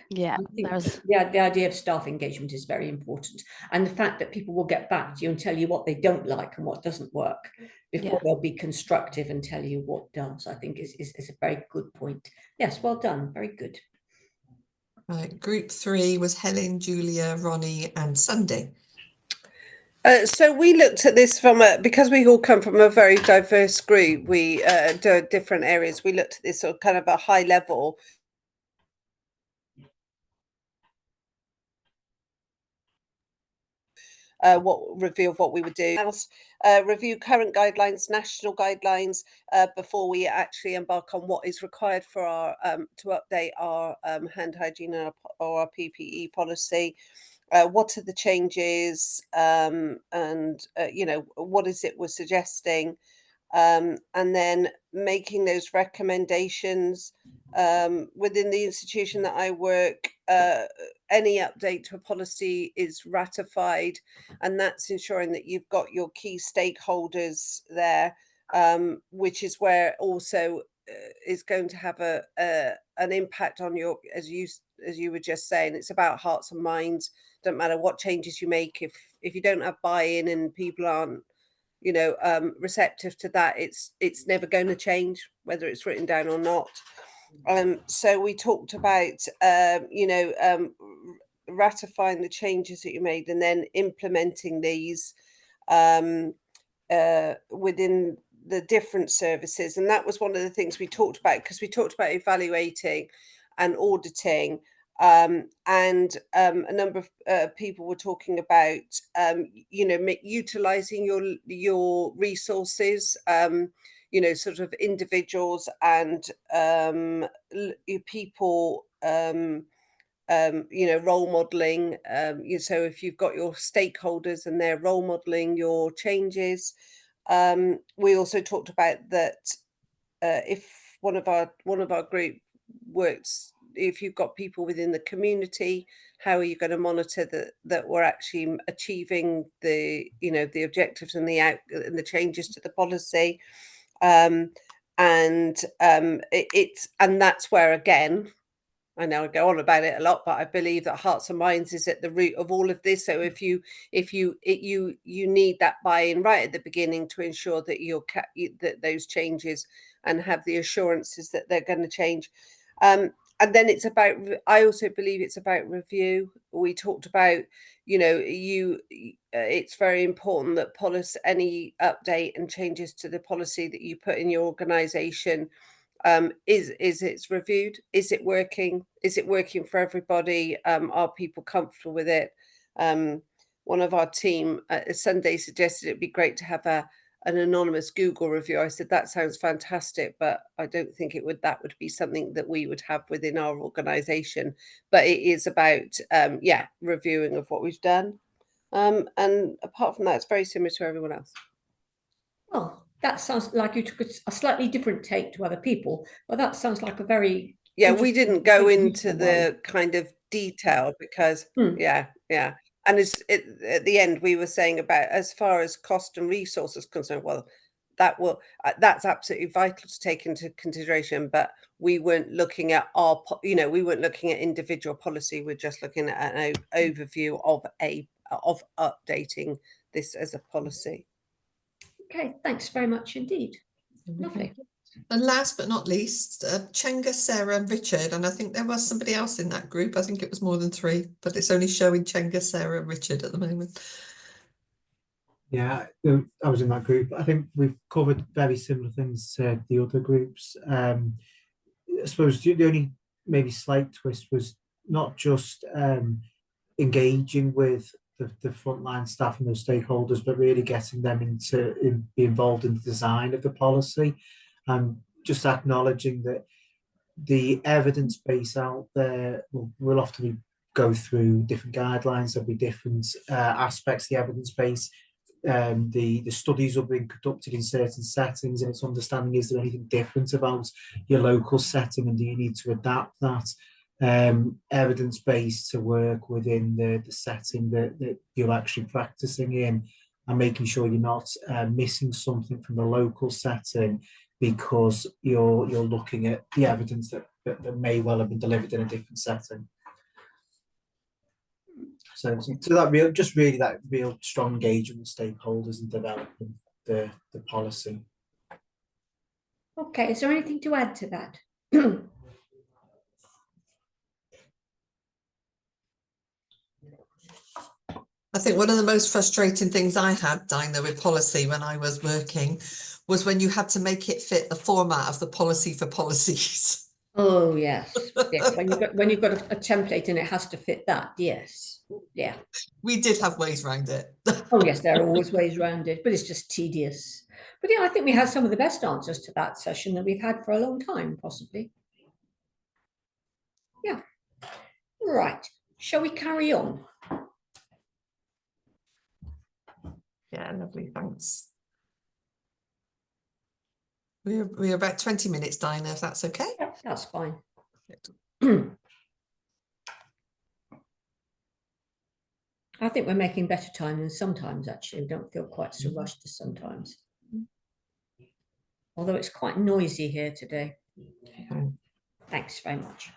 Speaker 8: Yeah,
Speaker 2: the idea of staff engagement is very important, and the fact that people will get back to you and tell you what they don't like and what doesn't work before they'll be constructive and tell you what does, I think is a very good point. Yes, well done, very good.
Speaker 1: Right, group 3 was Helen, Julia, Ronnie, and Sunday.
Speaker 9: So we looked at this because we all come from a very diverse group. We do different areas. We looked at this sort of kind of a high level. Review of what we would do. Review current guidelines, national guidelines, before we actually embark on what is required for our to update our hand hygiene or our PPE policy. What are the changes, and what is it we're suggesting, and then making those recommendations within the institution that I work. Any update to a policy is ratified, and that's ensuring that you've got your key stakeholders there, which is where also is going to have an impact on your, as you were just saying, it's about hearts and minds. Don't matter what changes you make, if you don't have buy-in and people aren't receptive to that, it's never going to change, whether it's written down or not. So we talked about ratifying the changes that you made and then implementing these within the different services. And that was one of the things we talked about, because we talked about evaluating and auditing, and a number of people were talking about utilizing your resources, sort of individuals and people, role modeling. So if you've got your stakeholders and they're role modeling your changes. We also talked about that if one of our group works if you've got people within the community, how are you going to monitor that we're actually achieving the, you know, the objectives and the changes to the policy. And that's where, again, I know I go on about it a lot, but I believe that hearts and minds is at the root of all of this. So if you need that buy-in right at the beginning to ensure that that those changes and have the assurances that they're going to change. And then it's about, I also believe it's about review. We talked about, you know, it's very important that any update and changes to the policy that you put in your organisation, is it's reviewed. Is it working? Is it working for everybody? Are people comfortable with it? One of our team Sunday suggested it'd be great to have an anonymous Google review. I said that sounds fantastic, but I don't think that would be something that we would have within our organisation. But it is about reviewing of what we've done. And apart from that, it's very similar to everyone else.
Speaker 2: Well, that sounds like you took a slightly different take to other people, but that sounds like a very
Speaker 9: we didn't go into the kind of detail because and at the end we were saying about, as far as cost and resources concerned, well, that's absolutely vital to take into consideration, but we weren't looking at we weren't looking at individual policy. We're just looking at an overview of updating this as a policy.
Speaker 2: Okay, thanks very much indeed. Lovely.
Speaker 1: And last but not least, Chenga, Sarah and Richard, and I think there was somebody else in that group. I think it was more than 3, but it's only showing Chenga, Sarah and Richard at the moment.
Speaker 10: Yeah, I was in that group. I think we've covered very similar things to the other groups. I suppose the only maybe slight twist was not just engaging with the frontline staff and those stakeholders, but really getting them be involved in the design of the policy, and just acknowledging that the evidence base out there will often go through different guidelines. There'll be different aspects of the evidence base. The studies are being conducted in certain settings, and its understanding, is there anything different about your local setting, and do you need to adapt that evidence base to work within the setting that you're actually practicing in, and making sure you're not missing something from the local setting because you're looking at the evidence that may well have been delivered in a different setting. So that real strong engagement with stakeholders and developing the policy.
Speaker 2: Okay, is there anything to add to that?
Speaker 1: I think one of the most frustrating things I had, Dinah, with policy when I was working was when you had to make it fit the format of the policy for policies.
Speaker 2: Oh yes, yeah. When you've got a template and it has to fit that, yes, yeah.
Speaker 1: We did have ways around it.
Speaker 2: Oh yes, there are always ways around it, but it's just tedious. But yeah, I think we had some of the best answers to that session that we've had for a long time, possibly. Yeah. Right. Shall we carry on?
Speaker 1: Yeah, lovely, thanks. We're about 20 minutes, Dinah, if that's okay.
Speaker 2: Yeah, that's fine. I think we're making better time than sometimes, actually. We don't feel quite so rushed as sometimes. Although it's quite noisy here today. Thanks very much.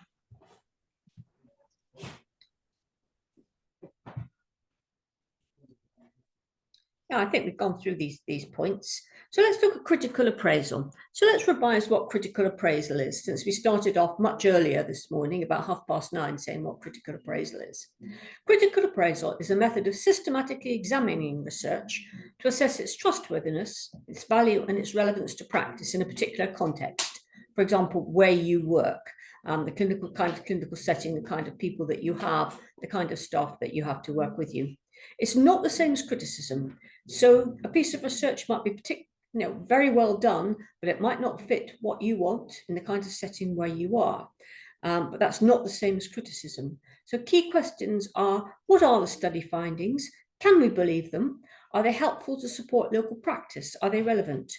Speaker 2: Yeah, I think we've gone through these points. So let's look at critical appraisal. So let's revise what critical appraisal is, since we started off much earlier this morning, about 9:30, saying what critical appraisal is. Critical appraisal is a method of systematically examining research to assess its trustworthiness, its value, and its relevance to practice in a particular context. For example, where you work, the clinical setting, the kind of people that you have, the kind of staff that you have to work with you. It's not the same as criticism. So a piece of research might be very well done, but it might not fit what you want in the kind of setting where you are. But that's not the same as criticism. So key questions are, what are the study findings? Can we believe them? Are they helpful to support local practice? Are they relevant?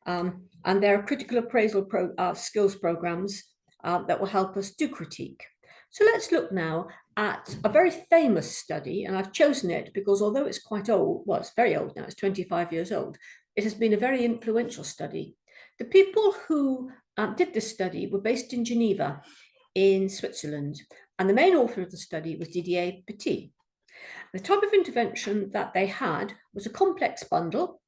Speaker 2: And there are critical appraisal skills programs that will help us do critique. So let's look now at a very famous study, and I've chosen it because although it's quite old, well, it's very old now, it's 25 years old, it has been a very influential study. The people who did this study were based in Geneva in Switzerland, and the main author of the study was Didier Petit. The type of intervention that they had was a complex bundle,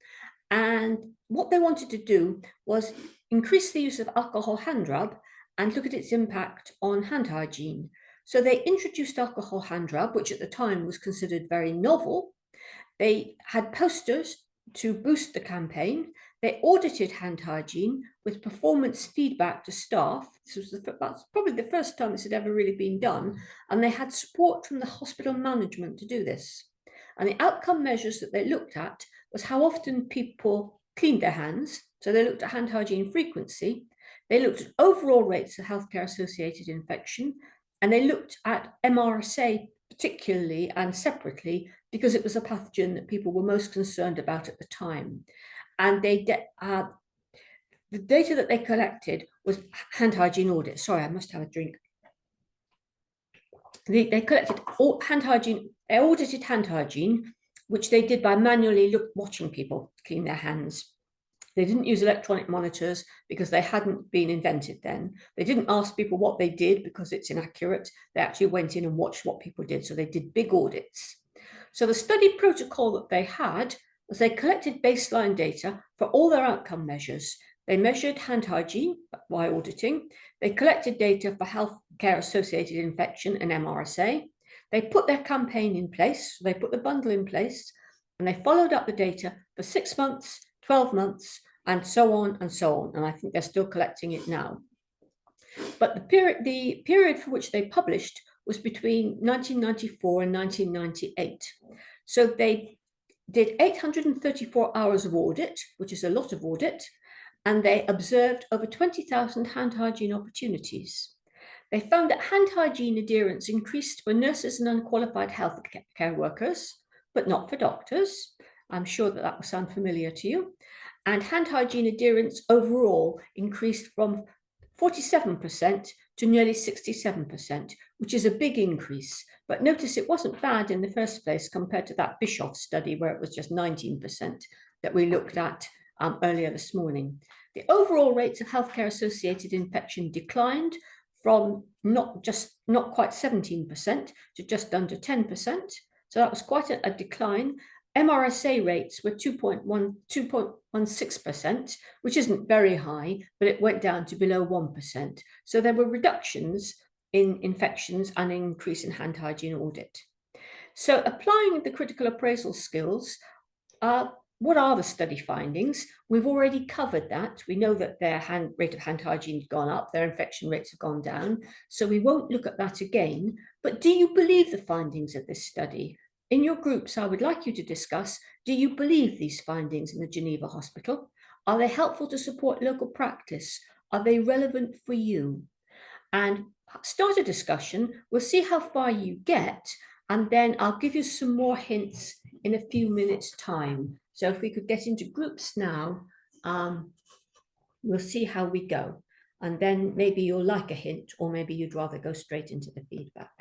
Speaker 2: and what they wanted to do was increase the use of alcohol hand rub and look at its impact on hand hygiene. So they introduced alcohol hand rub, which at the time was considered very novel. They had posters to boost the campaign. They audited hand hygiene with performance feedback to staff. That's probably the first time this had ever really been done. And they had support from the hospital management to do this. And the outcome measures that they looked at was how often people cleaned their hands. So they looked at hand hygiene frequency. They looked at overall rates of healthcare associated infection. And they looked at MRSA particularly and separately because it was a pathogen that people were most concerned about at the time. And the data that they collected was hand hygiene audits. Sorry, I must have a drink. They collected all hand hygiene, they audited hand hygiene, which they did by manually watching people clean their hands. They didn't use electronic monitors because they hadn't been invented then. They didn't ask people what they did because it's inaccurate. They actually went in and watched what people did. So they did big audits. So the study protocol that they had was they collected baseline data for all their outcome measures. They measured hand hygiene by auditing. They collected data for healthcare associated infection and MRSA. They put their campaign in place. They put the bundle in place and they followed up the data for 6 months, 12 months, and so on and so on. And I think they're still collecting it now. But the period for which they published was between 1994 and 1998. So they did 834 hours of audit, which is a lot of audit, and they observed over 20,000 hand hygiene opportunities. They found that hand hygiene adherence increased for nurses and unqualified healthcare workers, but not for doctors. I'm sure that will sound familiar to you. And hand hygiene adherence overall increased from 47% to nearly 67%, which is a big increase. But notice it wasn't bad in the first place compared to that Bischoff study where it was just 19% that we looked at earlier this morning. The overall rates of healthcare associated infection declined from not quite 17% to just under 10%. So that was quite a decline. MRSA rates were 2.16%, which isn't very high, but it went down to below 1%. So there were reductions in infections and an increase in hand hygiene audit. So applying the critical appraisal skills, what are the study findings? We've already covered that. We know that their rate of hand hygiene has gone up, their infection rates have gone down. So we won't look at that again. But do you believe the findings of this study? In your groups, I would like you to discuss, do you believe these findings in the Geneva Hospital? Are they helpful to support local practice? Are they relevant for you? And start a discussion. We'll see how far you get, and then I'll give you some more hints in a few minutes' time. So if we could get into groups now, we'll see how we go. And then maybe you'll like a hint, or maybe you'd rather go straight into the feedback.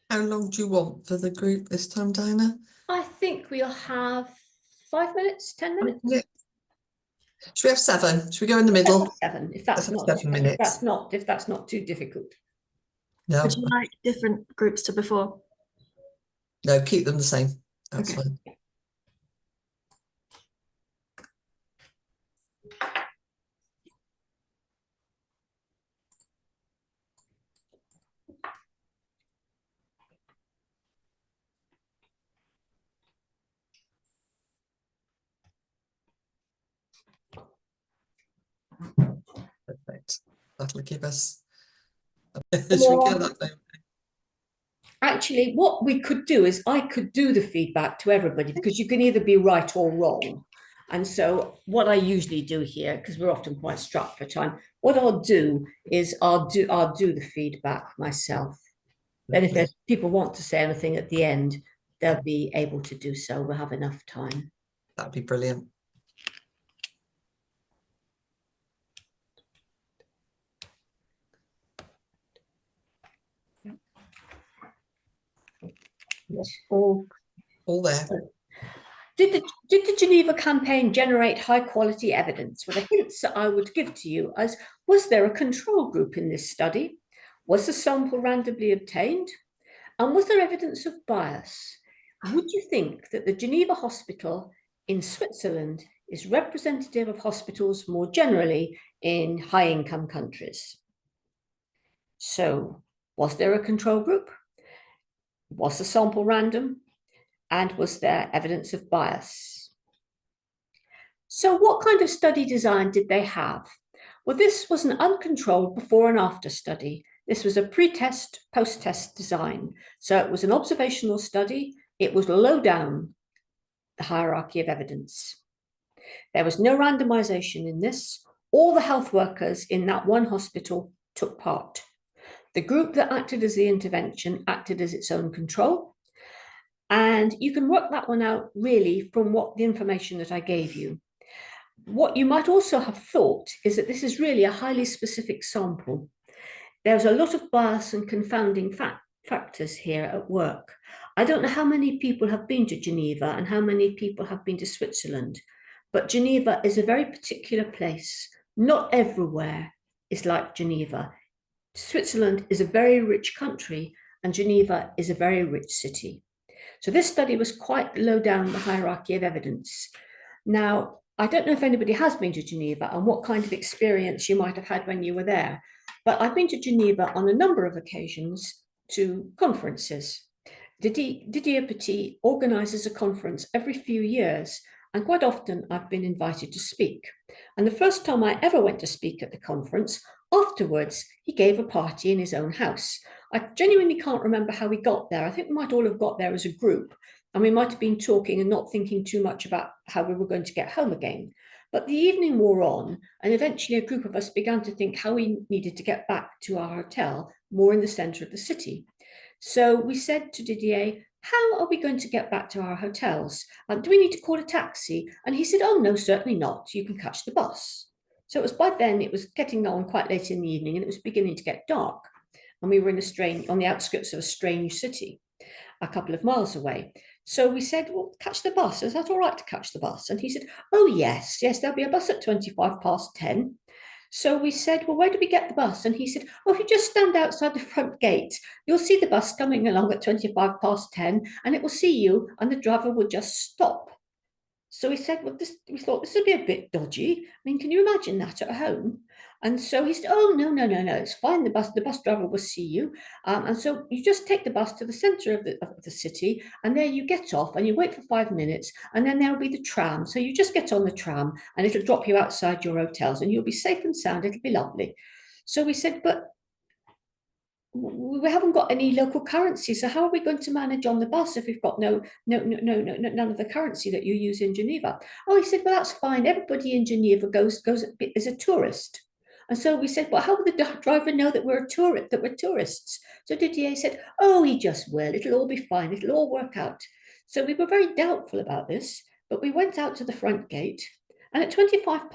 Speaker 1: How long do you want for the group this time, Dinah?
Speaker 2: I think we'll have 5 minutes, 10 minutes.
Speaker 1: Yeah. Should we have 7? Should we go in the middle?
Speaker 2: 7, if that's not
Speaker 1: 7 minutes.
Speaker 2: if that's not too difficult.
Speaker 1: No.
Speaker 11: Would you like different groups to before?
Speaker 1: No, keep them the same. That's
Speaker 11: Okay.
Speaker 1: fine. Perfect. That'll give us. Should we get that now?
Speaker 2: Actually, what we could do is I could do the feedback to everybody because you can either be right or wrong. And so what I usually do here, because we're often quite strapped for time, what I'll do is I'll do the feedback myself. Then if there's people want to say anything at the end, they'll be able to do so. We'll have enough time.
Speaker 1: That'd be brilliant. All there.
Speaker 2: Did the Geneva campaign generate high quality evidence? Well, the hints that I would give to you as, was there a control group in this study? Was the sample randomly obtained? And was there evidence of bias? Would you think that the Geneva Hospital in Switzerland is representative of hospitals more generally in high income countries? So, was there a control group? Was the sample random? And was there evidence of bias? So what kind of study design did they have? Well, this was an uncontrolled before and after study. This was a pre-test, post-test design. So it was an observational study. It was low down the hierarchy of evidence. There was no randomization in this. All the health workers in that one hospital took part. The group that acted as the intervention acted as its own control. And you can work that one out really from what the information that I gave you. What you might also have thought is that this is really a highly specific sample. There's a lot of bias and confounding factors here at work. I don't know how many people have been to Geneva and how many people have been to Switzerland, but Geneva is a very particular place. Not everywhere is like Geneva. Switzerland is a very rich country and Geneva is a very rich city. So this study was quite low down the hierarchy of evidence. Now, I don't know if anybody has been to Geneva and what kind of experience you might have had when you were there, but I've been to Geneva on a number of occasions to conferences. Didier Petit organises a conference every few years, and quite often I've been invited to speak. And the first time I ever went to speak at the conference, afterwards, he gave a party in his own house. I genuinely can't remember how we got there. I think we might all have got there as a group, and we might have been talking and not thinking too much about how we were going to get home again. But the evening wore on, and eventually a group of us began to think how we needed to get back to our hotel more in the centre of the city. So we said to Didier, how are we going to get back to our hotels? Do we need to call a taxi? And he said, oh, no, certainly not. You can catch the bus. So it was by then, it was getting on quite late in the evening and it was beginning to get dark. And we were on the outskirts of a strange city, a couple of miles away. So we said, well, catch the bus. Is that all right to catch the bus? And he said, oh, yes, there'll be a bus at 10:25. So we said, well, where do we get the bus? And he said, oh, if you just stand outside the front gate, you'll see the bus coming along at 10:25, and it will see you, and the driver will just stop. So we said, well, we thought this would be a bit dodgy. I mean, can you imagine that at home? And so he said, oh, no, it's fine. The bus driver will see you. And so you just take the bus to the centre of the city, and there you get off and you wait for 5 minutes, and then there'll be the tram. So you just get on the tram and it'll drop you outside your hotels and you'll be safe and sound. It'll be lovely. So we said, but we haven't got any local currency, so how are we going to manage on the bus if we've got none of the currency that you use in Geneva? Oh, he said, well, that's fine. Everybody in Geneva goes as a tourist. And so we said, well, how will the driver know that we're tourists? So Didier said, oh, he just will. It'll all be fine. It'll all work out. So we were very doubtful about this, but we went out to the front gate, and at 10:25,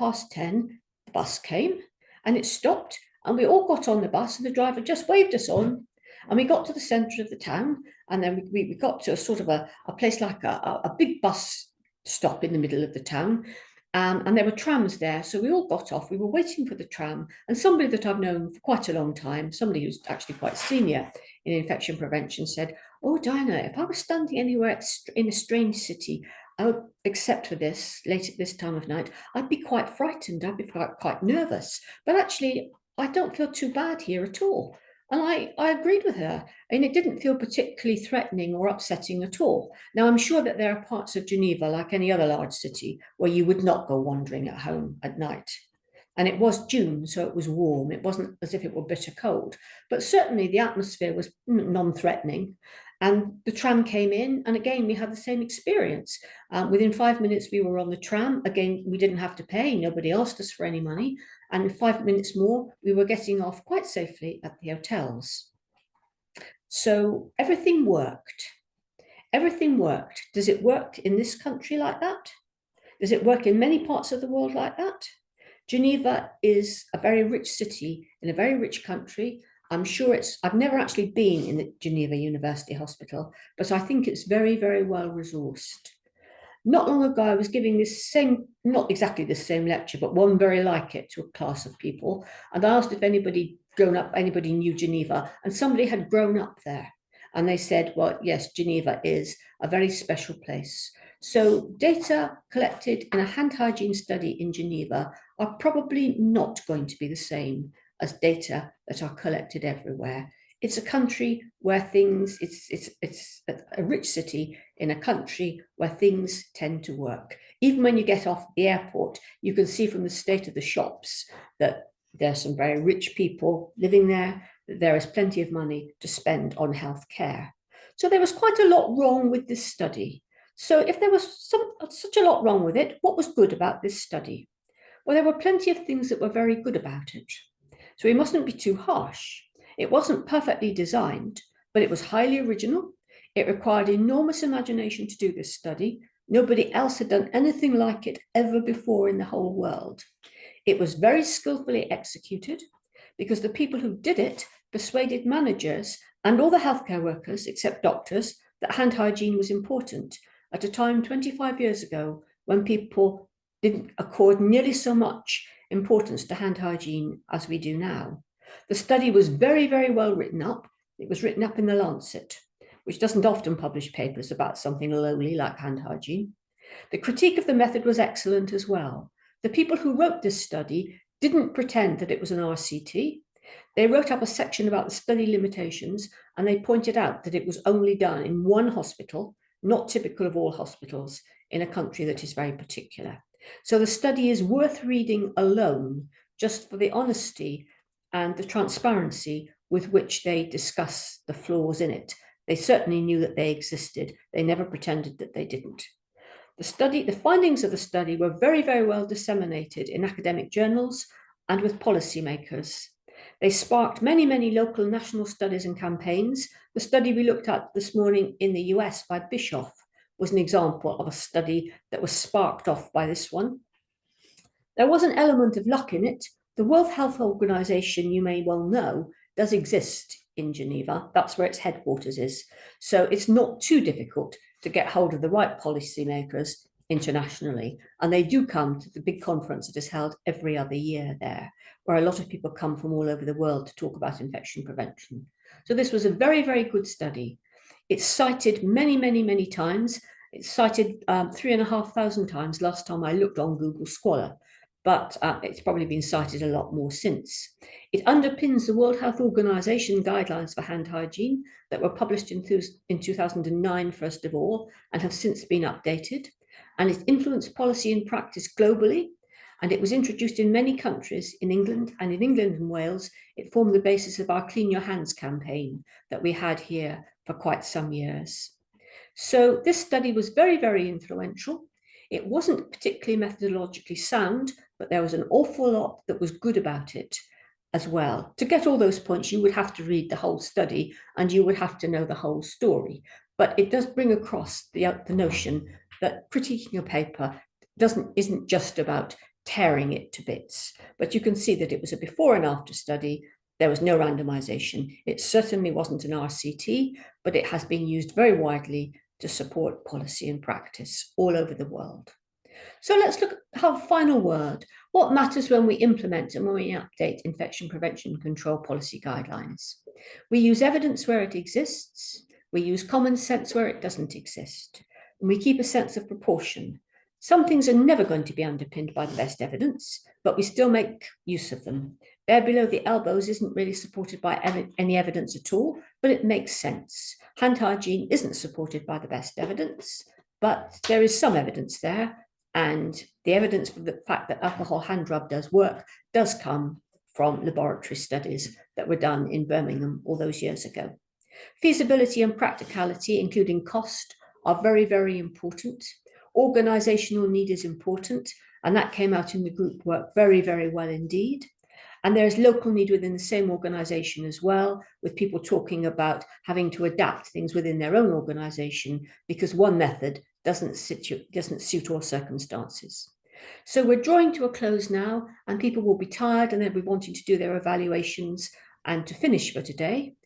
Speaker 2: the bus came and it stopped. And we all got on the bus and the driver just waved us on. And we got to the centre of the town. And then we got to a sort of a place like a big bus stop in the middle of the town. And there were trams there. So we all got off. We were waiting for the tram. And somebody that I've known for quite a long time, somebody who's actually quite senior in infection prevention, said, oh, Diana, if I was standing anywhere in a strange city, except for this, late at this time of night, I'd be quite frightened. I'd be quite nervous. But actually, I don't feel too bad here at all. And I agreed with her, and it didn't feel particularly threatening or upsetting at all. Now, I'm sure that there are parts of Geneva, like any other large city, where you would not go wandering at home at night. And it was June, so it was warm. It wasn't as if it were bitter cold, but certainly the atmosphere was non-threatening. And the tram came in, and again, we had the same experience. Within 5 minutes, we were on the tram. Again, we didn't have to pay. Nobody asked us for any money. And in 5 minutes more, we were getting off quite safely at the hotels. So everything worked. Everything worked. Does it work in this country like that? Does it work in many parts of the world like that? Geneva is a very rich city in a very rich country, I'm sure I've never actually been in the Geneva University Hospital, but I think it's very, very well resourced. Not long ago, I was giving this same, not exactly the same lecture, but one very like it to a class of people. And I asked if anybody knew Geneva, and somebody had grown up there. And they said, well, yes, Geneva is a very special place. So data collected in a hand hygiene study in Geneva are probably not going to be the same as data that are collected everywhere. It's a country where things, it's a rich city in a country where things tend to work. Even when you get off the airport, you can see from the state of the shops that there are some very rich people living there. There is plenty of money to spend on healthcare. So there was quite a lot wrong with this study. So if there was such a lot wrong with it, what was good about this study? Well, there were plenty of things that were very good about it. So we mustn't be too harsh. It wasn't perfectly designed, but it was highly original. It required enormous imagination to do this study. Nobody else had done anything like it ever before in the whole world. It was very skillfully executed because the people who did it persuaded managers and all the healthcare workers, except doctors, that hand hygiene was important at a time 25 years ago when people didn't accord nearly so much importance to hand hygiene as we do now. The study was very, very well written up. It was written up in the Lancet, which doesn't often publish papers about something lowly like hand hygiene. The critique of the method was excellent as well. The people who wrote this study didn't pretend that it was an RCT. They wrote up a section about the study limitations, and they pointed out that it was only done in one hospital, not typical of all hospitals in a country that is very particular. So the study is worth reading alone, just for the honesty and the transparency with which they discuss the flaws in it. They certainly knew that they existed. They never pretended that they didn't. The findings of the study were very, very well disseminated in academic journals and with policymakers. They sparked many, many local national studies and campaigns. The study we looked at this morning in the US by Bischoff was an example of a study that was sparked off by this one. There was an element of luck in it. The World Health Organization, you may well know, does exist in Geneva. That's where its headquarters is. So it's not too difficult to get hold of the right policymakers internationally. And they do come to the big conference that is held every other year there, where a lot of people come from all over the world to talk about infection prevention. So this was a very, very good study. It's cited many, many, many times. It's cited 3,500 times last time I looked on Google Scholar, but it's probably been cited a lot more since. It underpins the World Health Organization guidelines for hand hygiene that were published in 2009, first of all, and have since been updated. And it influenced policy and practice globally. And it was introduced in many countries in England, and in England and Wales, it formed the basis of our Clean Your Hands campaign that we had here for quite some years. So this study was very, very influential. It wasn't particularly methodologically sound, but there was an awful lot that was good about it as well. To get all those points, you would have to read the whole study and you would have to know the whole story. But it does bring across the notion that critiquing a paper isn't just about tearing it to bits, but you can see that it was a before and after study. There was no randomization. It certainly wasn't an RCT, but it has been used very widely to support policy and practice all over the world. So let's look at our final word. What matters when we implement and when we update infection prevention control policy guidelines? We use evidence where it exists. We use common sense where it doesn't exist. And we keep a sense of proportion. Some things are never going to be underpinned by the best evidence, but we still make use of them. Bare below the elbows isn't really supported by any evidence at all, but it makes sense. Hand hygiene isn't supported by the best evidence, but there is some evidence there. And the evidence for the fact that alcohol hand rub does work does come from laboratory studies that were done in Birmingham all those years ago. Feasibility and practicality, including cost, are very, very important. Organizational need is important, and that came out in the group work very, very well indeed. And there is local need within the same organization as well, with people talking about having to adapt things within their own organization because one method doesn't suit all circumstances. So we're drawing to a close now, and people will be tired and they'll be wanting to do their evaluations and to finish for today.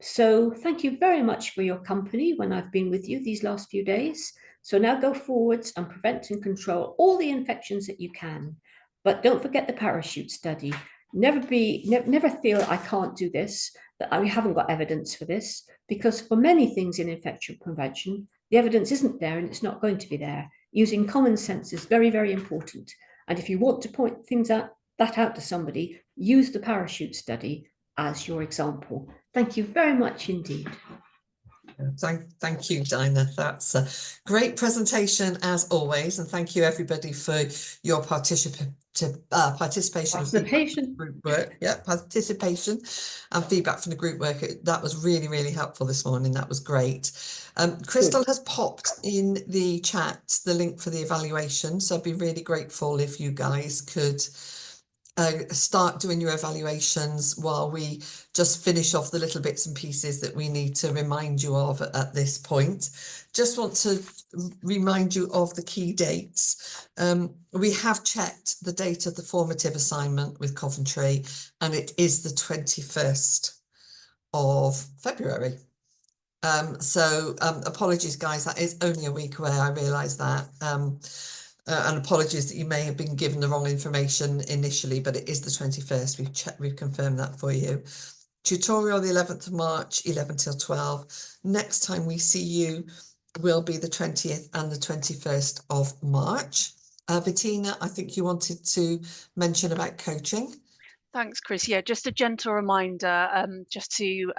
Speaker 2: So thank you very much for your company when I've been with you these last few days. So now go forwards and prevent and control all the infections that you can. But don't forget the parachute study. Never feel I can't do this, that I haven't got evidence for this, because for many things in infection prevention, the evidence isn't there and it's not going to be there. Using common sense is very, very important. And if you want to point things out to somebody, use the parachute study as your example. Thank you very much indeed.
Speaker 1: Thank you, Dinah. That's a great presentation as always, and thank you everybody for your participation group work. Yeah, participation and feedback from the group work. That was really, really helpful this morning. That was great. Crystal has popped in the chat the link for the evaluation, so I'd be really grateful if you guys could start doing your evaluations while we just finish off the little bits and pieces that we need to remind you of at this point. Just want to remind you of the key dates. We have checked the date of the formative assignment with Coventry, and it is the 21st of February. Apologies, guys, that is only a week away. I realise that. And apologies that you may have been given the wrong information initially, but it is the 21st. We've confirmed that for you. Tutorial the 11th of March, 11 till 12. Next time we see you will be the 20th and the 21st of March. Bettina, I think you wanted to mention about coaching.
Speaker 12: Thanks, Chris. Yeah, just a gentle reminder, just to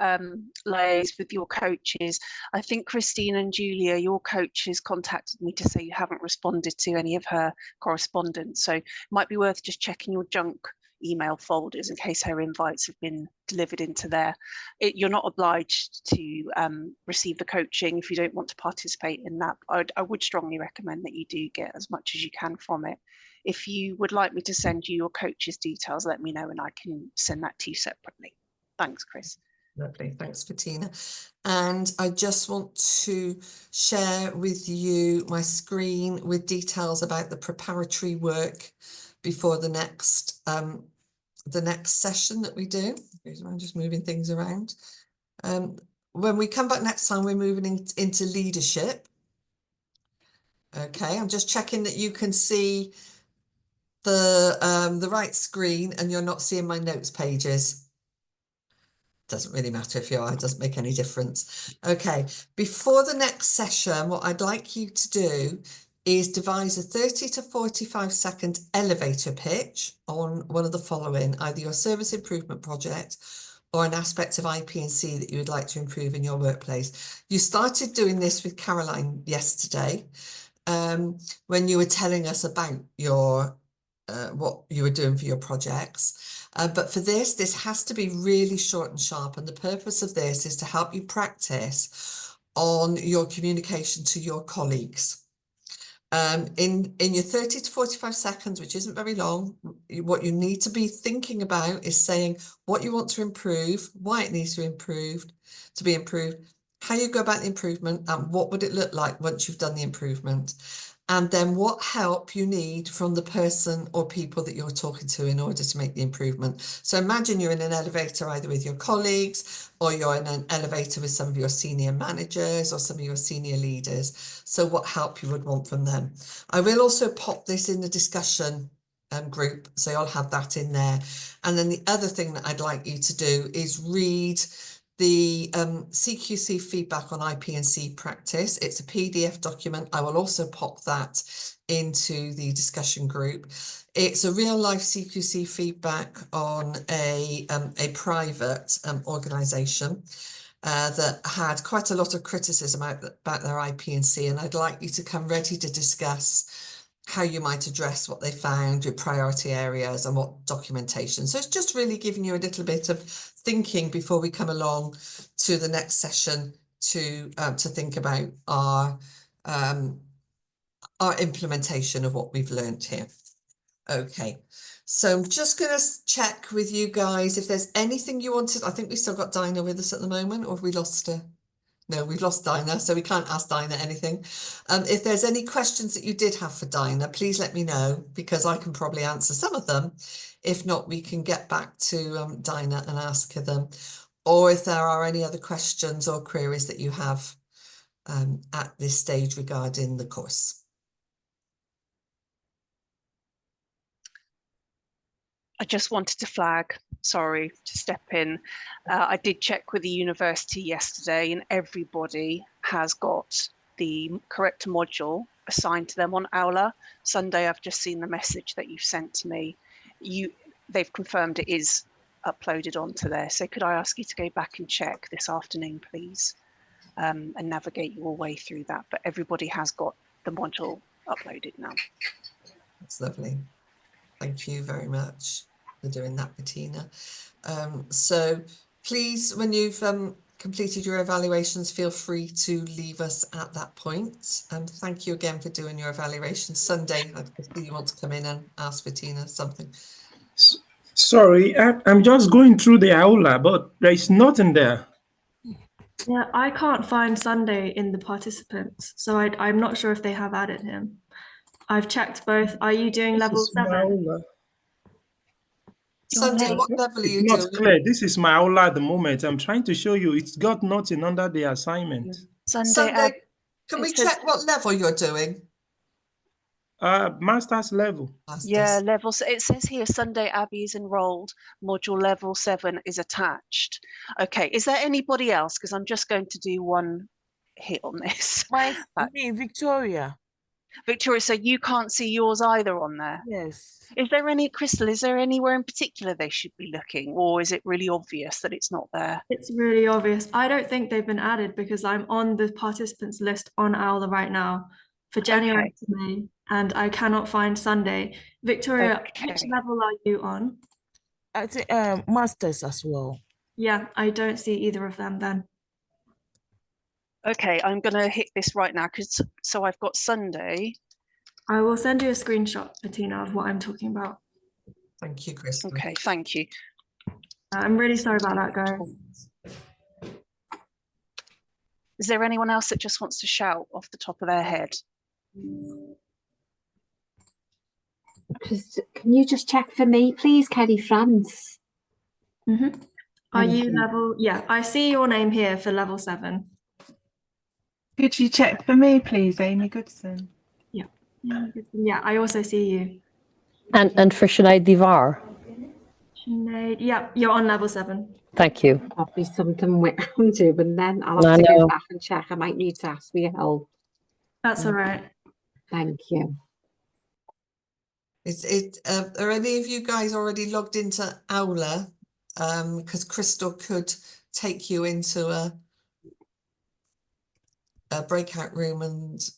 Speaker 12: liaise with your coaches. I think Christine and Julia, your coaches, contacted me to say you haven't responded to any of her correspondence. So it might be worth just checking your junk email folders in case her invites have been delivered into there. You're not obliged to receive the coaching if you don't want to participate in that. I would strongly recommend that you do get as much as you can from it. If you would like me to send you your coach's details, let me know and I can send that to you separately. Thanks, Chris.
Speaker 1: Lovely, thanks, Bettina. And I just want to share with you my screen with details about the preparatory work before the next session that we do. I'm just moving things around. When we come back next time, we're moving into leadership. Okay, I'm just checking that you can see the right screen and you're not seeing my notes pages. Doesn't really matter if you are, it doesn't make any difference. Okay, before the next session, what I'd like you to do is devise a 30 to 45 second elevator pitch on one of the following, either your service improvement project or an aspect of IP&C that you would like to improve in your workplace. You started doing this with Caroline yesterday when you were telling us about your what you were doing for your projects. But for this has to be really short and sharp. And the purpose of this is to help you practice on your communication to your colleagues. In your 30 to 45 seconds, which isn't very long, what you need to be thinking about is saying what you want to improve, why it needs to be improved, how you go about the improvement, and what would it look like once you've done the improvement. And then what help you need from the person or people that you're talking to in order to make the improvement. So imagine you're in an elevator either with your colleagues or you're in an elevator with some of your senior managers or some of your senior leaders. So what help you would want from them. I will also pop this in the discussion group, so you'll have that in there. And then the other thing that I'd like you to do is read the CQC feedback on IP&C practice. It's a PDF document. I will also pop that into the discussion group. It's a real life CQC feedback on a private organisation that had quite a lot of criticism about their IP&C, and I'd like you to come ready to discuss how you might address what they found, your priority areas and what documentation. So it's just really giving you a little bit of thinking before we come along to the next session to think about our implementation of what we've learned here. Okay, so I'm just going to check with you guys if there's anything you wanted. I think we've still got Dinah with us at the moment, or have we lost her? No, we've lost Dinah, so we can't ask Dinah anything. If there's any questions that you did have for Dinah, please let me know, because I can probably answer some of them. If not, we can get back to Dinah and ask her them. Or if there are any other questions or queries that you have at this stage regarding the course.
Speaker 12: I just wanted to flag, sorry to step in. I did check with the university yesterday and everybody has got the correct module assigned to them on Aula. Sunday, I've just seen the message that you've sent to me. They've confirmed it is uploaded onto there. So could I ask you to go back and check this afternoon, please, and navigate your way through that. But everybody has got the module uploaded now.
Speaker 1: That's lovely. Thank you very much for doing that, Bettina. So please, when you've completed your evaluations, feel free to leave us at that point. Thank you again for doing your evaluation. Sunday, I see you want to come in and ask Bettina something.
Speaker 13: Sorry, I'm just going through the aula, but there's nothing there.
Speaker 11: Yeah, I can't find Sunday in the participants, so I'm not sure if they have added him. I've checked both. Are you doing level 7?
Speaker 1: Sunday, what level are you
Speaker 13: doing? It's not clear. This is my aula at the moment. I'm trying to show you. It's got nothing under the assignment.
Speaker 1: Sunday, can we check what level you're doing?
Speaker 13: Master's level.
Speaker 12: Yeah, level. It says here Sunday Abby is enrolled. Module level 7 is attached. Okay, is there anybody else? Because I'm just going to do one hit on this.
Speaker 14: Me, Victoria.
Speaker 12: Victoria, so you can't see yours either on there?
Speaker 14: Yes.
Speaker 12: Is there any, Crystal, is there anywhere in particular they should be looking, or is it really obvious that it's not there?
Speaker 11: It's really obvious. I don't think they've been added because I'm on the participants list on Aula right now for January to May, and I cannot find Sunday. Victoria, which level are you on?
Speaker 14: I think masters as well.
Speaker 11: Yeah, I don't see either of them then.
Speaker 12: Okay, I'm going to hit this right now because so I've got Sunday.
Speaker 11: I will send you a screenshot, Bettina, of what I'm talking about.
Speaker 1: Thank you, Crystal.
Speaker 12: Okay, thank you.
Speaker 11: I'm really sorry about that, guys.
Speaker 12: Is there anyone else that just wants to shout off the top of their head?
Speaker 15: Can you just check for me, please, Kelly France?
Speaker 11: Are you level? Yeah, I see your name here for level 7.
Speaker 16: Could you check for me, please, Amy Goodson?
Speaker 11: Yeah. Yeah, I also see you.
Speaker 5: And for Sinead Divar.
Speaker 11: Sinead, yeah, you're on level 7.
Speaker 5: Thank you.
Speaker 15: I'll be something with do, and then I'll have to go back and check. I might need to ask me help.
Speaker 11: That's all right.
Speaker 15: Thank you.
Speaker 1: Are any of you guys already logged into Aula? Because Crystal could take you into a breakout room, and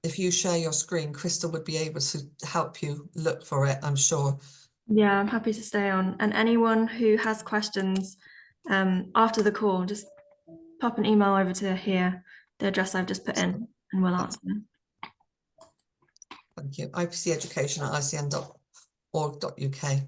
Speaker 1: if you share your screen, Crystal would be able to help you look for it, I'm sure.
Speaker 11: Yeah, I'm happy to stay on. And anyone who has questions after the call, just pop an email over to here, the address I've just put in, and we'll answer them.
Speaker 1: Thank you. IPC education@icn.org.uk.